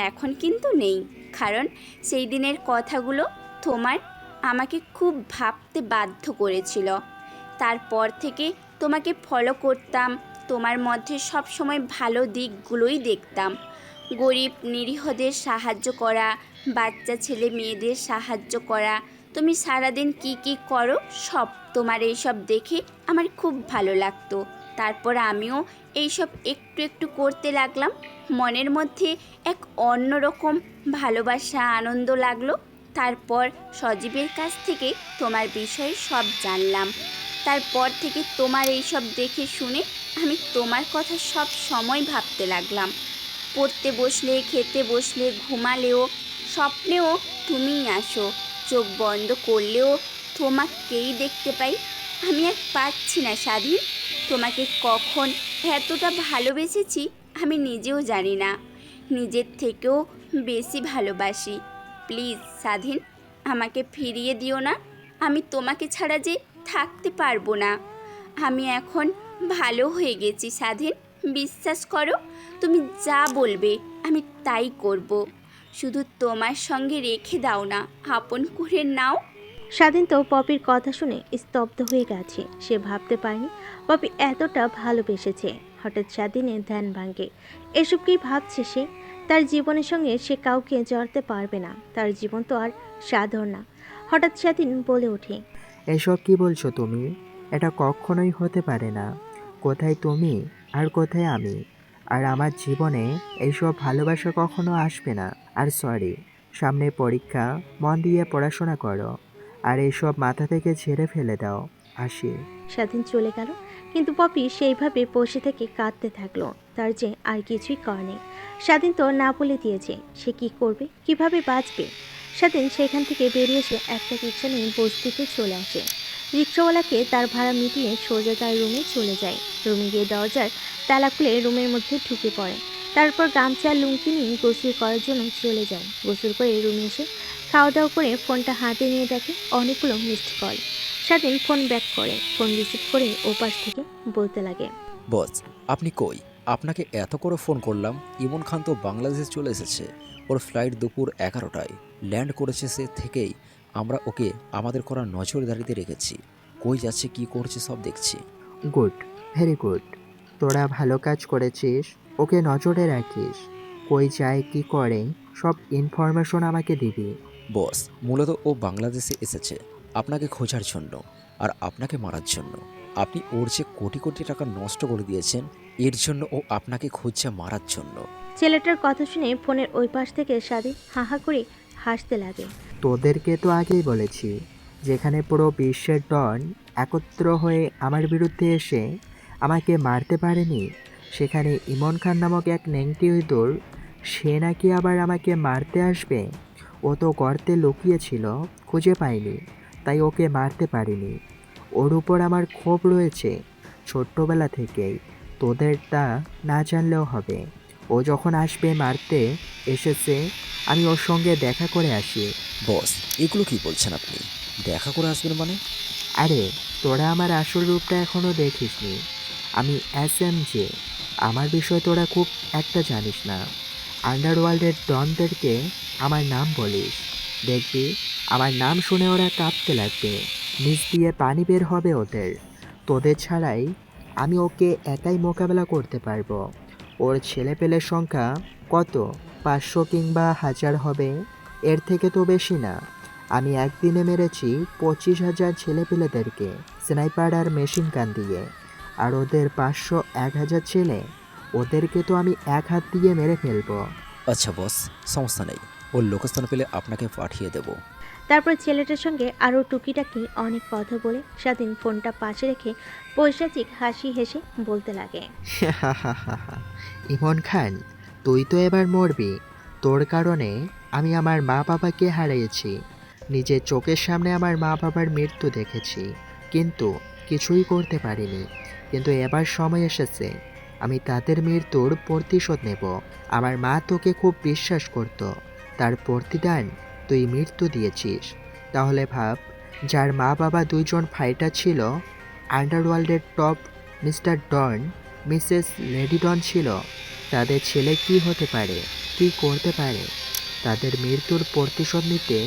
এখন কিন্তু নেই, কারণ সেই দিনের কথাগুলো তোমার আমাকে খুব ভাবতে বাধ্য করেছিল। তারপর থেকে তোমাকে ফলো করতাম। তোমার মধ্যে সব সময় ভালো দিকগুলোই দেখতাম। গরিব নিরীহদের সাহায্য করা, বাচ্চা ছেলে মেয়েদের সাহায্য করা, তুমি সারাদিন কি কি করো সব, তোমার এইসব দেখে আমার খুব ভালো লাগতো। তারপর আমিও এইসব একটু একটু করতে লাগলাম। মনের মধ্যে এক অন্যরকম ভালোবাসা আনন্দ লাগলো। তারপর সজীবের কাছ থেকে তোমার বিষয়ে সব জানলাম। তারপর থেকে তোমার এইসব দেখে শুনে আমি তোমার কথা সব সময় ভাবতে লাগলাম। পড়তে বসলে, খেতে বসলে, ঘুমালেও, স্বপ্নেও তুমিই আসো। চোখ বন্ধ করলেও তোমাকেই দেখতে পাই। আমি আর পাচ্ছি না স্বাধীন। তোমাকে কখন এতটা ভালোবেসেছি আমি নিজেও জানি না। নিজের থেকেও বেশি ভালোবাসি। প্লিজ স্বাধীন, আমাকে ফিরিয়ে দিও না। আমি তোমাকে ছাড়া যে থাকতে পারবো না। আমি এখন ভালো হয়ে গেছি স্বাধীন, বিশ্বাস করো। তুমি যা বলবে আমি তাই করব। শুধু তোমার সঙ্গে রেখে দাও না, আপন করে নাও। স্বাধীন তো পপির কথা শুনে স্তব্ধ হয়ে গেছে। সে ভাবতে পারেনি পপি এতটা ভালোবেসেছে। হঠাৎ স্বাধীনের ধ্যান ভাঙে। এসব কি ভাবছে সে? তার জীবনের সঙ্গে সে কাউকে জড়তে পারবে না। তার জীবন তো আর সাধারণ না। হঠাৎ স্বাধীন বলে ওঠে, এসব কি বলছো তুমি? এটা কখনোই হতে পারে না। কোথায় তুমি আর কোথায় আমি? আর আমার জীবনে এইসব ভালোবাসা কখনো আসবে না। আর সরি, সামনে পরীক্ষা, মন দিয়ে পড়াশোনা করো। আর এইসব মাথা থেকে ঝেড়ে ফেলে দাও। আসি। স্বাধীন চলে গেল। কিন্তু পপি সেইভাবে বসে থেকে কাঁদতে থাকলো। তার যে আর কিছুই কর নেই। স্বাধীন তো না বলে দিয়েছে, সে কি করবে, কিভাবে বাঁচবে। স্বাধীন সেখান থেকে বেরিয়ে এসে একটা রিক্সা নিয়ে বস্তিতে চলে আসে। রিক্সাওয়ালাকে তার ভাড়া মিটিয়ে সোজা তার রুমে চলে যায়। রুমে গিয়ে দরজার তালা খুলে রুমের মধ্যে ঢুকে পড়ে। তারপর গামছা লুঙ্গি নিয়ে গোসল করার জন্য চলে যায়। গোসল করে রুমে এসে খাওয়া দাওয়া করে ফোনটা হাতে নিয়ে দেখে অনেকগুলো মিসড কল। স্বাধীন ফোন ব্যাক করে। ফোন রিসিভ করে ওপাশ থেকে বলতে লাগে, বস, আপনি কই? আপনাকে এত করে ফোন করলাম। ইমন খান তো বাংলাদেশে চলে এসেছে। ওর ফ্লাইট দুপুর 11টায় ল্যান্ড করেছে। সে থেকেই আমরা ওকে আমাদের করা নজরদারিতে রেখেছি। কই যাচ্ছে কি করছে সব দেখছি। Good, very good. তোরা ভালো কাজ করেছিস। ওকে নজরে রাখিস। কই যায় কি করে সব ইনফরমেশন আমাকে দিবি। বস, মূলত ও বাংলাদেশে এসেছে আপনাকে খোঁজার জন্য আর আপনাকে মারার জন্য। আপনি ওর যে কোটি কোটি টাকা নষ্ট করে দিয়েছেন, এর জন্য ও আপনাকে খুঁজছে মারার জন্য। ছেলেটার কথা শুনে ফোনের ওই পাশ থেকে স্বাধীন হাহা করে হাসতে লাগে। তোদেরকে তো আগেই বলেছি, যেখানে পুরো বিশ্বের ডন একত্র হয়ে আমার বিরুদ্ধে এসে আমাকে মারতে পারেনি, সেখানে ইমন খান নামক এক নেংটি ইঁদুর, সে নাকি আবার আমাকে মারতে আসবে। ও তো গর্তে লুকিয়েছিল, খুঁজে পাইনি, তাই ওকে মারতে পারিনি। ওর উপর আমার ক্ষোভ রয়েছে ছোট্টবেলা থেকেই। তোদের তা না জানলেও হবে। ও যখন আসবে মারতে এসেছে, আমি ওর সঙ্গে দেখা করে আসি। বস, এগুলো কি বলছেন আপনি? দেখা করে আসবেন মানে? আরে তোরা আমার আসল রূপটা এখনও দেখিসনি। আমি SMJ। আমার বিষয়ে তোরা খুব একটা জানিস না। আন্ডারওয়ার্ল্ডের ডনদেরকে আমার নাম বলিস, দেখবি আমার নাম শুনে ওরা কাঁপতে লাগবে, নিচ দিয়ে পানি বের হবে ওদের। তোদের ছাড়াই আমি ওকে একাই মোকাবেলা করতে পারবো। ওর ছেলেপেলের সংখ্যা কত? 500 কিংবা 1000 হবে, এর থেকে তো বেশি না। আমি একদিনে মেরেছি 25,000 ছেলেপেলেদেরকে স্নাইপার আর মেশিন গান দিয়ে। আর ওদের 500-1000 ছেলে, ওদেরকে তো আমি এক হাত দিয়ে মেরে ফেলবো। আচ্ছা বস, সমস্যা নেই, ওর লোকেশন পেলে আপনাকে পাঠিয়ে দেব। তারপর ছেলেটার সঙ্গে আরও টুকিটাকি অনেক কথা বলে স্বাধীন ফোনটা পাশে রেখে পৈশাচিক হাসি হেসে বলতে লাগে। ইমন খান, তুই তো এবার মরবি। তোর কারণে আমি আমার মা বাবাকে হারিয়েছি, নিজের চোখের সামনে আমার মা বাবার মৃত্যু দেখেছি, কিন্তু কিছুই করতে পারিনি। কিন্তু এবার সময় এসেছে, আমি তাদের মৃত্যুর প্রতিশোধ নেব। আমার মা তোকে খুব বিশ্বাস করত, তার প্রতিদান তুই মৃত্যু দিয়েছিস। তাহলে ভাব, যার মা বাবা দুইজন ফাইটার ছিল, আন্ডারওয়ার্ল্ডের টপ মিস্টার ডন, মিসেস লেডি ডন ছিল, তাদের ছেলে কি হতে পারে, কি করতে পারে? তাদের মৃত্যুর প্রতিশোধ নিতে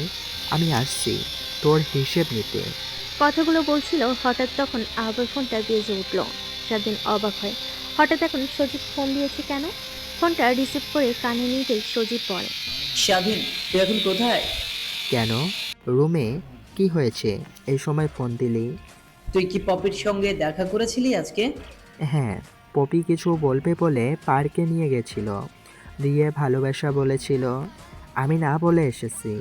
আমি আসছি, তোর হিসেব নিতে। কথাগুলো বলছিল, হঠাৎ তখন আবার ফোনটা বেজে উঠল। স্বাধীন অবাক হয়, হঠাৎ এখন সজীব ফোন দিয়েছে কেন? ফোনটা রিসিভ করে কানে নিতেই সজীব বলে। স্বাধীন, তুই এখন কোথায়? কেন? রুমে। কি হয়েছে এই সময় ফোন দিলি? তুই কি পপির সঙ্গে দেখা করেছিলি আজকে? হ্যাঁ, পপি কিছু বলবে বলে পার্কে নিয়ে গেছিল, দিয়ে ভালোবাসা বলেছিল, আমি না বলে এসেছি।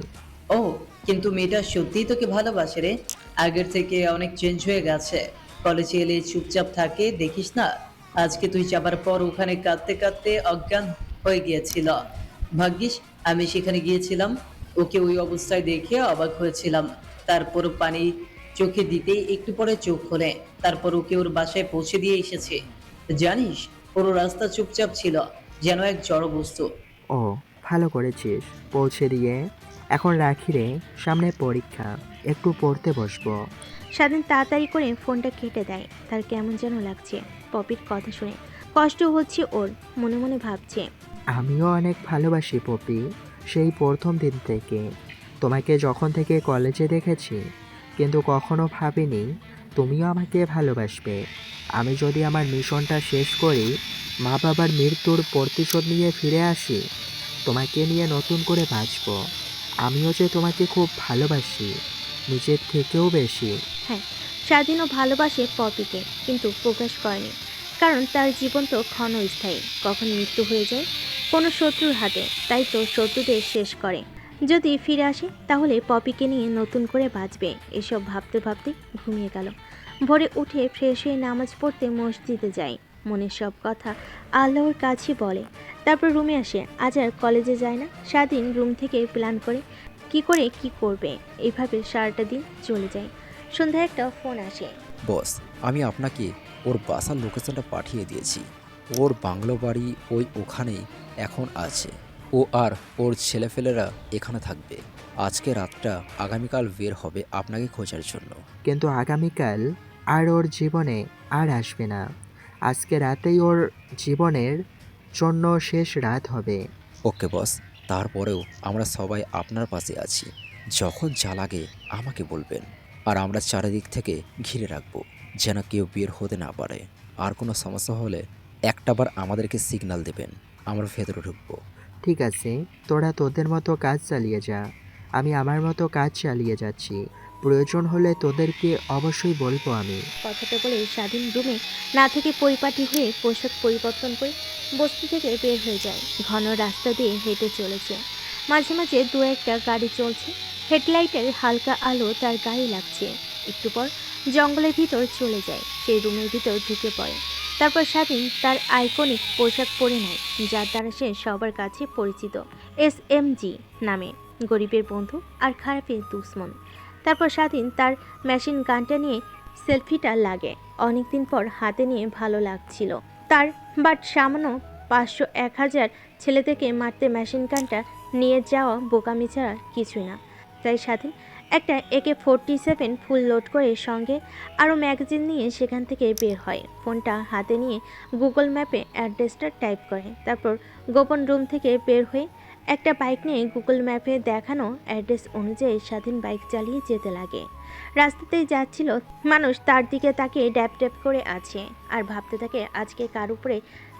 ও, কিন্তু মেয়েটা সত্যিই তোকে ভালোবাসে রে। আগের থেকে অনেক চেঞ্জ হয়ে গেছে। কলেজে এলে চুপচাপ থাকে, দেখিস না? আজকে তুই যাবার পর ওখানে কাঁদতে কাঁদতে অজ্ঞান হয়ে গিয়েছিল। ভাগ্যিস আমি সেখানে গিয়েছিলাম, ওকে ওই অবস্থায় দেখে অবাক হয়েছিলাম। তারপর পানি চোখে দিতেই একটু পরে চোখ খোলে। তারপর ওকে ওর বাসায় পৌঁছে দিয়ে এসেছে। জানিস, পুরো রাস্তা চুপচাপ ছিল, যেন এক জড় বস্তু। ও, ভালো করেছিস পৌঁছে দিয়ে। এখন রাখি রে, সামনে পরীক্ষা, একটু পড়তে বসবো। স্বাধীন তাড়াতাড়ি করে ফোনটা কেটে দেয়। তার কেমন যেন লাগছে পপির কথা শুনে, কষ্ট হচ্ছে ওর, মনে মনে ভাবছে। আমিও অনেক ভালোবাসি পপি, সেই প্রথম দিন থেকে। তোমাকে যখন থেকে কলেজে দেখেছি, কিন্তু কখনো ভাবিনি তুমিও আমাকে ভালোবাসবে। আমি যদি আমার মিশনটা শেষ করি, মা বাবার মৃত্যুর প্রতিশোধ নিয়ে ফিরে আসি, তোমাকে নিয়ে নতুন করে বাঁচব। আমিও যে তোমাকে খুব ভালোবাসি, নিজের থেকেও বেশি। হ্যাঁ, স্বাধীনও ভালোবাসে পপিকে, কিন্তু প্রকাশ করেনি, কারণ তার জীবন তো ক্ষণস্থায়ী, কখন মৃত্যু হয়ে যায় কোনো শত্রুর হাতে। তাই তো শত্রুদের শেষ করে। যদি ফিরে আসে তাহলে পপিকে নিয়ে নতুন করে বাঁচবে। এসব ভাবতে ভাবতে ঘুমিয়ে গেল। ভোরে উঠে ফ্রেশ হয়ে নামাজ পড়তে মসজিদে যায়, মনের সব কথা আল্লাহর কাছে বলে। তারপর রুমে আসে। আজ আর কলেজে যায় না। স্বাধীন রুম থেকে প্ল্যান করে কি করবে, এইভাবে সারাটা দিন চলে যায়। সন্ধ্যায় একটা ফোন আসে। বস, আমি আপনাকে ওর বাসার লোকেশনটা পাঠিয়ে দিয়েছি। ওর বাংলো বাড়ি ওখানেই এখন আছে। ও আর ওর ছেলেফেলেরা এখানে থাকবে। আজকে রাতটা আগামীকাল বের হবে আপনাকে খোঁজার জন্য। কিন্তু আগামীকাল আর ওর জীবনে আর আসবে না। আজকে রাতেই ওর জীবনের জন্য শেষ রাত হবে। ওকে বস, তারপরেও আমরা সবাই আপনার পাশে আছি। যখন যা লাগে আমাকে বলবেন, আর আমরা চারিদিক থেকে ঘিরে রাখবো, যেন কেউ বের হতে না পারে। আর কোনো সমস্যা হলে একটাবার আমাদেরকে সিগন্যাল দেবেন, আমরা ভেতরে ঢুকবো। ঠিক আছে, তোরা তোদের মতো কাজ চালিয়ে যা, আমি আমার মতো কাজ চালিয়ে যাচ্ছি। প্রয়োজন হলে তোদেরকে অবশ্যই বলবো আমি। কথাটা বলে স্বাধীন রুমে না থেকে পরিপাটি হয়ে পোশাক পরিবর্তন করে বস্তি থেকে বের হয়ে যায়। ঘন রাস্তা দিয়ে হেঁটে চলেছে। মাঝে মাঝে দু একটা গাড়ি চলছে, হেডলাইটের হালকা আলো তার গায়ে লাগছে। একটু পর জঙ্গলের ভিতর চলে যায়। সেই রুমের ভিতর ঢুকে পড়ে। তারপর স্বাধীন তার আইকনিক পোশাক পরে নেয়, যার দ্বারা সে সবার কাছে পরিচিত, SMG নামে, গরিবের বন্ধু আর খারাপের দুশ্মন। তারপর স্বাধীন তার মেশিন গানটা নিয়ে সেলফিটা লাগে। অনেকদিন পর হাতে নিয়ে ভালো লাগছিল তার, বাট সামান্য 500-1000 ছেলেদেরকে মারতে মেশিন গানটা নিয়ে যাওয়া বোকামি ছাড়া কিছুই না। তাই স্বাধীন একটা AK-47 ফুল লোড করে সঙ্গে আরও ম্যাগাজিন নিয়ে সেখান থেকে বের হয়। ফোনটা হাতে নিয়ে গুগল ম্যাপে অ্যাড্রেসটা টাইপ করে, তারপর গোপন রুম থেকে বের হয়ে একটা বাইক নিয়ে গুগল ম্যাপে দেখানো অ্যাড্রেস অনুযায়ী স্বাধীন বাইক চালিয়ে যেতে লাগে। রাস্তাতেই যাচ্ছিল, মানুষ তার দিকে তাকিয়ে ড্যাপ ড্যাপ করে আছে আর ভাবতে থাকে আজকে কার উপরে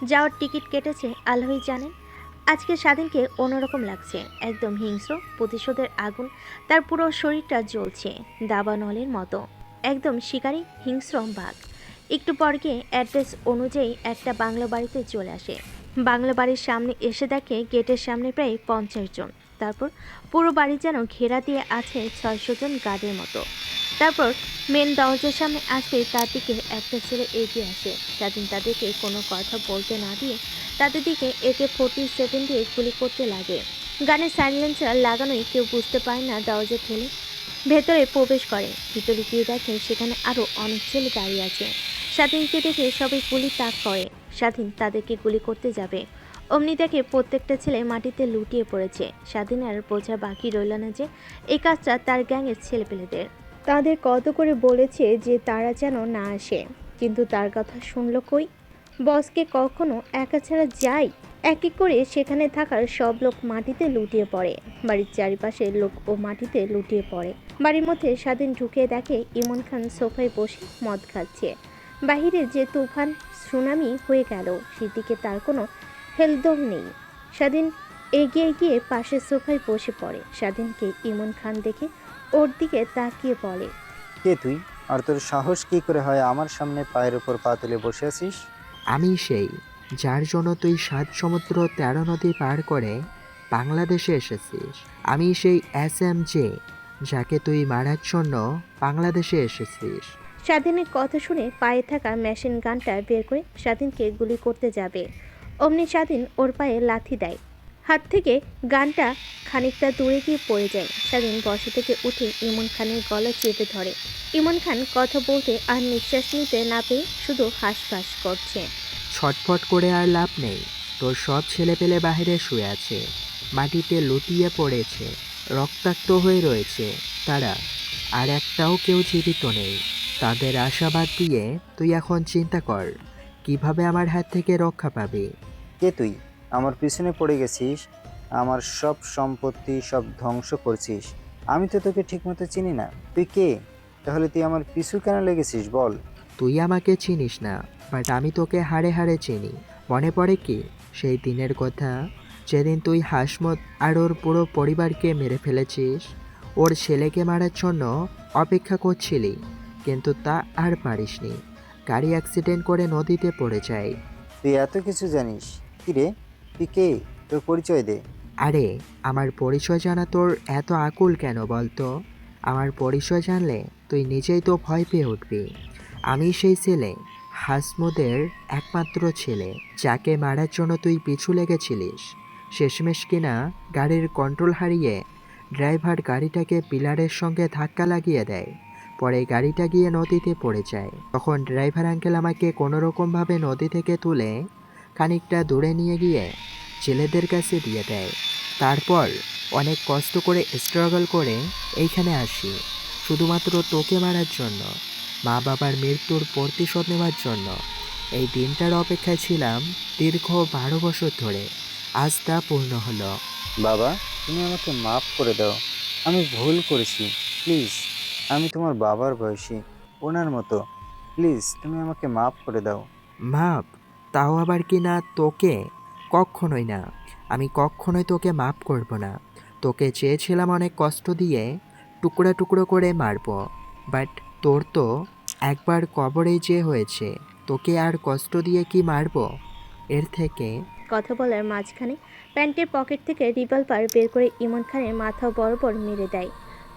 যাওয়ার টিকিট কেটেছে আল্লাহই জানেন। আজকে স্বাধীনকে অন্যরকম লাগছে, একদম হিংস্র, প্রতিশোধের আগুন তার পুরো শরীরটা জ্বলছে দাবানলের মতো, একদম শিকারী হিংস্র বাঘ। একটু পর গিয়ে অ্যাড্রেস অনুযায়ী একটা বাংলো বাড়িতে চলে আসে। বাংলো বাড়ির সামনে এসে দেখে গেটের সামনে প্রায় 50 জন, তারপর পুরো বাড়ি যেন ঘেরা দিয়ে আছে 600 জন গার্ডের মতো। তারপর মেন দরজার সামনে আসতে তার দিকে একটা ছেলে এগিয়ে আসে। স্বাধীন তাদেরকে কোনো কথা বলতে না দিয়ে তাদের দিকে AK-47 দিয়ে গুলি করতে লাগে। গানের সাইলেন্সার লাগানোই কেউ বুঝতে পারে না দরজা ঠেলে ভেতরে প্রবেশ করে। ভিতরে গিয়ে দেখে সেখানে আরও অনেক ছেলে দাঁড়িয়ে আছে। স্বাধীনকে দেখে সবাই গুলি তাক করে। স্বাধীন তাদেরকে গুলি করতে যাবে, অমনি দেখে প্রত্যেকটা ছেলে মাটিতে লুটিয়ে পড়েছে। স্বাধীন আর বোঝা বাকি রইল না যে এই কাজটা তার গ্যাংয়ের ছেলেপেলেদের। তাদের কত করে বলেছে যে তারা যেন না আসে, কিন্তু তার কথা শুনল কই? বসকে কখনো একা ছাড়া যায়? এক এক করে সেখানে থাকার সব লোক মাটিতে লুটিয়ে পড়ে। বাড়ির চারিপাশে লোক ও মাটিতে লুটিয়ে পড়ে। বাড়ির মধ্যে স্বাধীন ঢুকে দেখে ইমন খান সোফায় বসে মদ খাচ্ছে। বাহিরে যে তুফান সুনামি হয়ে গেল সেদিকে তার কোনো হেলদোল নেই। স্বাধীন এগিয়ে গিয়ে পাশের সোফায় বসে পড়ে। স্বাধীনকে ইমন খান দেখে ওর দিকে তাকিয়ে বলে, কে তুই? আর তোর সাহস কি করে হয় আমার সামনে পায়ের উপর পা তুলে বসে আছিস? আমি সেই যার জন্য তুই 7 সমুদ্র 13 নদী পার করে বাংলাদেশে এসেছিস। আমি সেই SMJ যাকে তুই মারার জন্য বাংলাদেশে এসেছিস। স্বাধীনের কথা শুনে পায়ে থাকা মেশিন গানটা বের করে স্বাধীনকে গুলি করতে যাবে। অমনি স্বাধীন ওর পায়ে লাথি দেয়। হাত থেকে গানটা খানিকটা দূরে গিয়ে পড়ে যায়। স্বাধীন বসা থেকে উঠে ইমন খানের গলা চেপে ধরে। ইমন খান কথা বলতে আর নিঃশ্বাস নিতে না পেয়ে শুধু হাঁসফাঁস করছে। ছটফট করে আর লাভ নেই, তোর সব ছেলেপেলে বাইরে শুয়ে আছে, মাটিতে লুটিয়ে পড়েছে, রক্তাক্ত হয়ে রয়েছে তারা, আর একটাও কেউ জীবিত নেই। তাদের আশাবাদ দিয়ে তুই এখন চিন্তা কর কিভাবে আমার হাত থেকে রক্ষা পাবি। কে তুই? আমার পিছনে পড়ে গেছিস, আমার সব সম্পত্তি সব ধ্বংস করছিস। আমি তো তোকে ঠিকমতো চিনি না। তুই কে? তাহলে তুই আমার পিছু কেন লেগেছিস বল? তুই আমাকে চিনিস না, বাট আমি তোকে হাড়ে হাড়ে চিনি। মনে পড়ে কি সেই দিনের কথা যেদিন তুই হাসমত আর ওর পুরো পরিবারকে মেরে ফেলেছিস? ওর ছেলেকে মারার জন্য অপেক্ষা করছিলি, কিন্তু তা আর পারিসনি। গাড়ি অ্যাক্সিডেন্ট করে নদীতে পড়ে যায়। তুই এত কিছু জানিস? কি রে, তুই কে? তোর পরিচয় দে। আরে আমার পরিচয় জানা তোর এত আকুল কেন বলতো? আমার পরিচয় জানলে তুই নিজেই তো ভয় পেয়ে উঠবি। আমি সেই ছেলে, হাসমুদের একমাত্র ছেলে, যাকে মারার জন্য তুই পিছু লেগেছিলিস। শেষমেশ কিনা গাড়ির কন্ট্রোল হারিয়ে ড্রাইভার গাড়িটাকে পিলারের সঙ্গে ধাক্কা লাগিয়ে দেয়। পরে গাড়িটা গিয়ে নদীতে পড়ে যায়। তখন ড্রাইভার আঙ্কেল আমাকে কোনোরকমভাবে নদী থেকে তুলে খানিকটা দূরে নিয়ে গিয়ে ছেলেদের কাছে দিয়ে দেয়। তারপর অনেক কষ্ট করে স্ট্রাগল করে এইখানে আসি, শুধুমাত্র তোকে মারার জন্য, মা বাবার মৃত্যুর প্রতিশোধ নেওয়ার জন্য। এই দিনটার অপেক্ষায় ছিলাম দীর্ঘ 12 বছর ধরে। আজ তা পূর্ণ হলো। বাবা, তুমি আমাকে মাফ করে দাও। আমি ভুল করেছি। প্লিজ, আমি তোমার বাবার বয়সী, ওনার মতো। প্লিজ তুমি আমাকে মাফ করে দাও। মাপ? তাও আবার কি না তোকে? কখনোই না, আমি কখনোই তোকে মাপ করব না। তোকে চেয়েছিলাম অনেক কষ্ট দিয়ে টুকরো টুকরো করে মারব, বাট তোর তো একবার কবরেই যে হয়েছে, তোকে আর কষ্ট দিয়ে কি মারব এর থেকে। কথা বলার মাঝখানে প্যান্টের পকেট থেকে রিভলভার বের করে ইমন খানের মাথা বরাবর মেরে দেয়।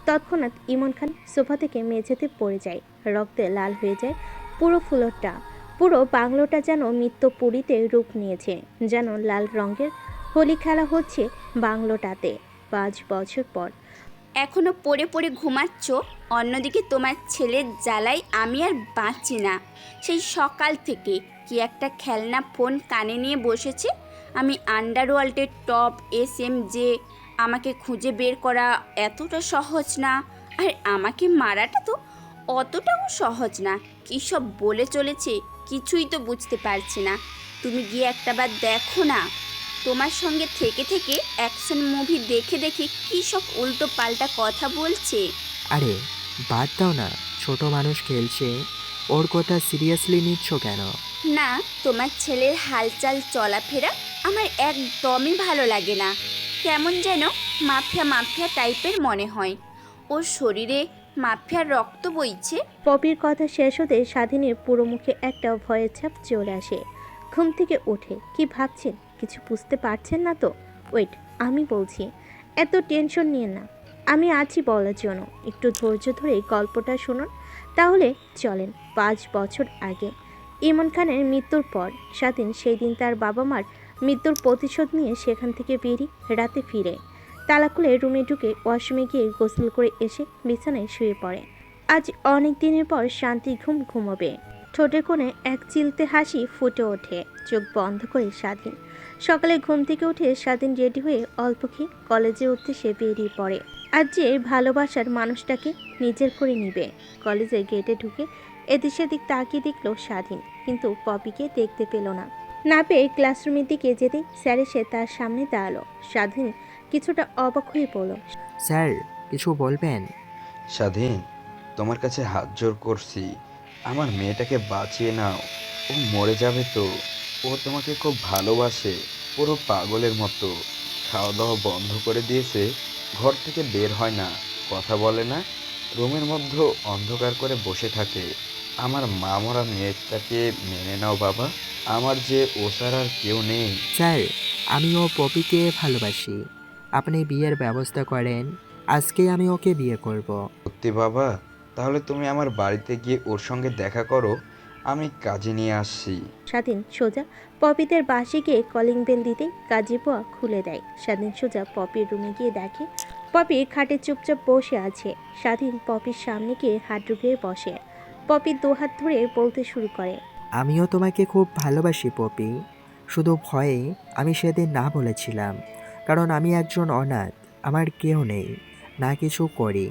তৎক্ষণাৎ ইমন খান সোফা থেকে মেঝেতে পড়ে যায়। রক্তে লাল হয়ে যায় পুরো ফ্লোরটা। পুরো বাংলোটা যেন মৃত্যুপুরীতে রূপ নিয়েছে, যেন লাল রঙের হোলি খেলা হচ্ছে বাংলোটাতে 5 বছর পর। এখনো পড়ে পড়ে ঘুমাচ্ছ, অন্যদিকে তোমার ছেলের জ্বালায় আমি আর বাঁচি না। সেই সকাল থেকে কি একটা খেলনা ফোন কানে নিয়ে বসেছে, আমি আন্ডারওয়ার্ল্ডের টপ যে আমাকে খুঁজে বের করা এতটা সহজ না, আর আমাকে মারাটা তো অতটাও সহজ না। কী সব বলে চলেছে কিছুই তো বুঝতে পারছি না। তুমি গিয়ে একটাবার দেখো না, তোমার সঙ্গে থেকে থেকে অ্যাকশন মুভি দেখে দেখে কী সব উল্টো পাল্টা কথা বলছে। আরে বাদ দাও না, ছোট মানুষ খেলছে, ওর কথা সিরিয়াসলি নিচ্ছ কেন? না, তোমার ছেলের হালচাল চলাফেরা আমার একদমই ভালো লাগে না। কেমন যেন মাফিয়া মাফিয়া টাইপের মনে হয়। ওর শরীরে মাফিয়ার রক্ত বইছে। পপির কথা শেষ হতে স্বাধীনের পুরো মুখে একটা ভয়ের ছাপ চলে আসে। ঘুম থেকে উঠে কি ভাবছেন কিছু বুঝতে পারছেন না তো? ওয়েট, আমি বলছি, এত টেনশন নিয়ে না, আমি আছি বলার জন্য। একটু ধৈর্য ধরে গল্পটা শুনুন। তাহলে চলেন 5 বছর আগে ইমন খানের মৃত্যুর পর স্বাধীন সেই দিন তার বাবা মার মৃত্যুর প্রতিশোধ নিয়ে সেখান থেকে বেরিয়ে রাতে ফিরে তালা খুলে রুমে ঢুকে ওয়াশরুমে গিয়ে গোসল করে এসে বিছানায় শুয়ে পড়ে। আজ অনেক দিনের পর শান্তি ঘুম ঘুমোবে। ঠোঁটে কোণে এক চিলতে হাসি ফুটে ওঠে। চোখ বন্ধ করে স্বাধীন সকালে ঘুম থেকে উঠে স্বাধীন রেডি হয়ে অল্প খেয়ে কলেজের উদ্দেশ্যে বেরিয়ে পড়ে। আজ যে ভালোবাসার মানুষটাকে নিজের করে নিবে। কলেজের গেটে ঢুকে এদিক সেদিক তাকিয়ে দেখল স্বাধীন, কিন্তু পপিকে দেখতে পেল না। না পেয়ে ক্লাসরুমের দিকে যেতে স্যার এসে তার সামনে দাঁড়ালো। স্বাধীন কিছুটা অবাক হয়ে পড়ল। স্যার কিছু বলবেন? স্বাধীন, তোমার কাছে হাত জোর করছি, আমার মেয়েটাকে বাঁচিয়ে নাও। ও মরে যাবে তো। ও তোমাকে খুব ভালোবাসে, পুরো পাগলের মতো। খাওয়া দাওয়া বন্ধ করে দিয়েছে, ঘর থেকে বের হয় না, কথা বলে না, রুমের মধ্যে অন্ধকার করে বসে থাকে। আমার মা মরা মেয়েটাকে মেনে নাও বাবা, আমার যে ও ছাড়া আর কেউ নেই। স্যার আমিও পপিকে ভালোবাসি, আপনি বিয়ের ব্যবস্থা করেন, আজকেই আমি ওকে বিয়ে করব। সত্যি বাবা? তাহলে তুমি আমার বাড়িতে গিয়ে ওর সঙ্গে দেখা করো, আমি কাজে নিয়ে আসছি। স্বাধীন সোজা পপিদের বাসে গিয়ে কলিং বেল দিতেই কাজী বুয়া খুলে দেয়। স্বাধীন সোজা পপির রুমে গিয়ে দেখে পপি খাটে চুপচাপ বসে আছে। স্বাধীন পপির সামনে গিয়ে হাত ঢুকিয়ে বসে। পপি 2 হাত ধরে বলতে শুরু করে, আমিও তোমাকে খুব ভালোবাসি পপি, শুধু ভয়ে আমি সেদিন না বলেছিলাম, কারণ আমি একজন অনাথ, আমার কেউ নেই, না কিছু করি,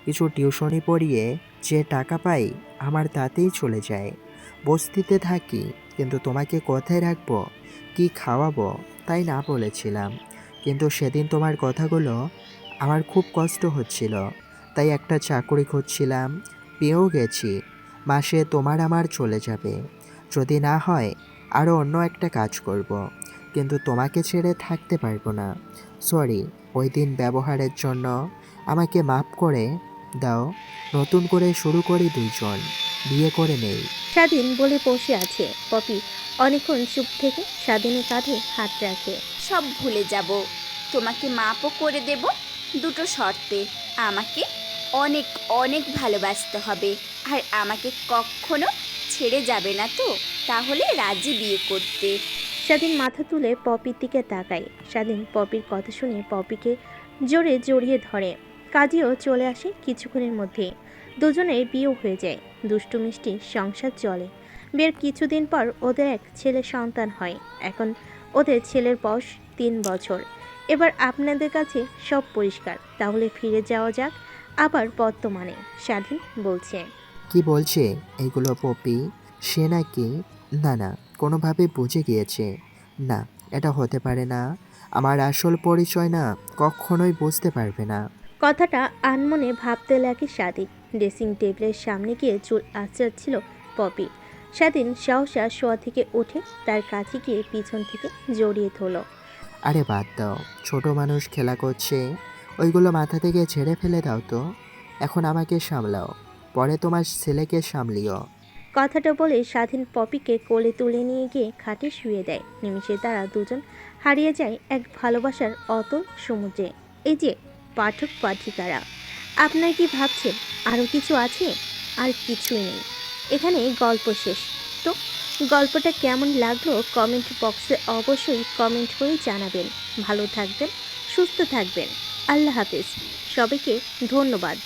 কিছু টিউশনি পড়িয়ে যে টাকা পাই আমার তাতেই চলে যায়। বস্তিতে থাকি, কিন্তু তোমাকে কোথায় রাখবো, কি খাওয়াবো তাই না বলেছিলাম। কিন্তু সেদিন তোমার কথাগুলো আমার খুব কষ্ট হচ্ছিল, তাই একটা চাকরি খুঁজছিলাম, পেয়েও গেছি। মাসে তোমার আমার চলে যাবে, যদি না হয় আরও অন্য একটা কাজ করব, কিন্তু তোমাকে ছেড়ে থাকতে পারবো না। সরি ওই দিন ব্যবহারের জন্য, আমাকে মাফ করে দাও। নতুন করে শুরু করি, দুইজন বিয়ে করে নেই। স্বাধীন বলে বসে আছে। পপি অনেকক্ষণ চুপ থেকে স্বাধীনের কাঁধে হাত রাখে। সব ভুলে যাব, তোমাকে মাপও করে দেব, দুটো শর্তে। আমাকে অনেক অনেক ভালোবাসতে হবে, আর আমাকে কখনো ছেড়ে যাবে না তো? তাহলে রাজি বিয়ে করতে। স্বাধীন মাথা তুলে পপির দিকে তাকায়। স্বাধীন পপির কথা শুনে পপিকে জোরে জড়িয়ে ধরে। কাজীও চলে আসে কিছুক্ষণের মধ্যে। দুজনের বিয়েও হয়ে যায়। দুষ্টু মিষ্টি সংসার চলে। বিয়ের কিছুদিন পর ওদের এক ছেলে সন্তান হয়। এখন ওদের ছেলের বয়স 3 বছর। এবার আপনাদের কাছে সব পরিষ্কার। তাহলে ফিরে যাওয়া যাক আবার বর্তমানে। স্বাধীন বলছে, কি বলছে এগুলো পপি? সে নাকি না না কোনোভাবে বুঝে গিয়েছে। না, এটা হতে পারে না, আমার আসল পরিচয় না, কখনোই বুঝতে পারবে না। কথাটা আনমনে ভাবতে লাগে স্বাধীন। ড্রেসিং টেবিলের সামনে গিয়ে চুল আঁচড়াচ্ছিল পপি। স্বাধীন সহসা শোয়া থেকে উঠে তার কাছে গিয়ে পিছন থেকে জড়িয়ে ধরল। আরে বাদ দাও, ছোট মানুষ খেলা করছে, ওইগুলো মাথা থেকে ঝেড়ে ফেলে দাও তো। এখন আমাকে সামলাও, পরে তোমার ছেলেকে সামলিও। কথাটা বলে স্বাধীন পপিকে কোলে তুলে নিয়ে গিয়ে খাটে শুয়ে দেয়। নিমিষে তারা দুজন হারিয়ে যায় এক ভালোবাসার অতল সমুদ্রে। এই যে পাঠক পাঠিকারা, আপনার কি ভাবছেন আরও কিছু আছে? আর কিছুই নেই, এখানে গল্প শেষ। তো গল্পটা কেমন লাগলো কমেন্ট বক্সে অবশ্যই কমেন্ট করে জানাবেন। ভালো থাকবেন, সুস্থ থাকবেন। আল্লাহ হাফেজ, সবাইকে ধন্যবাদ।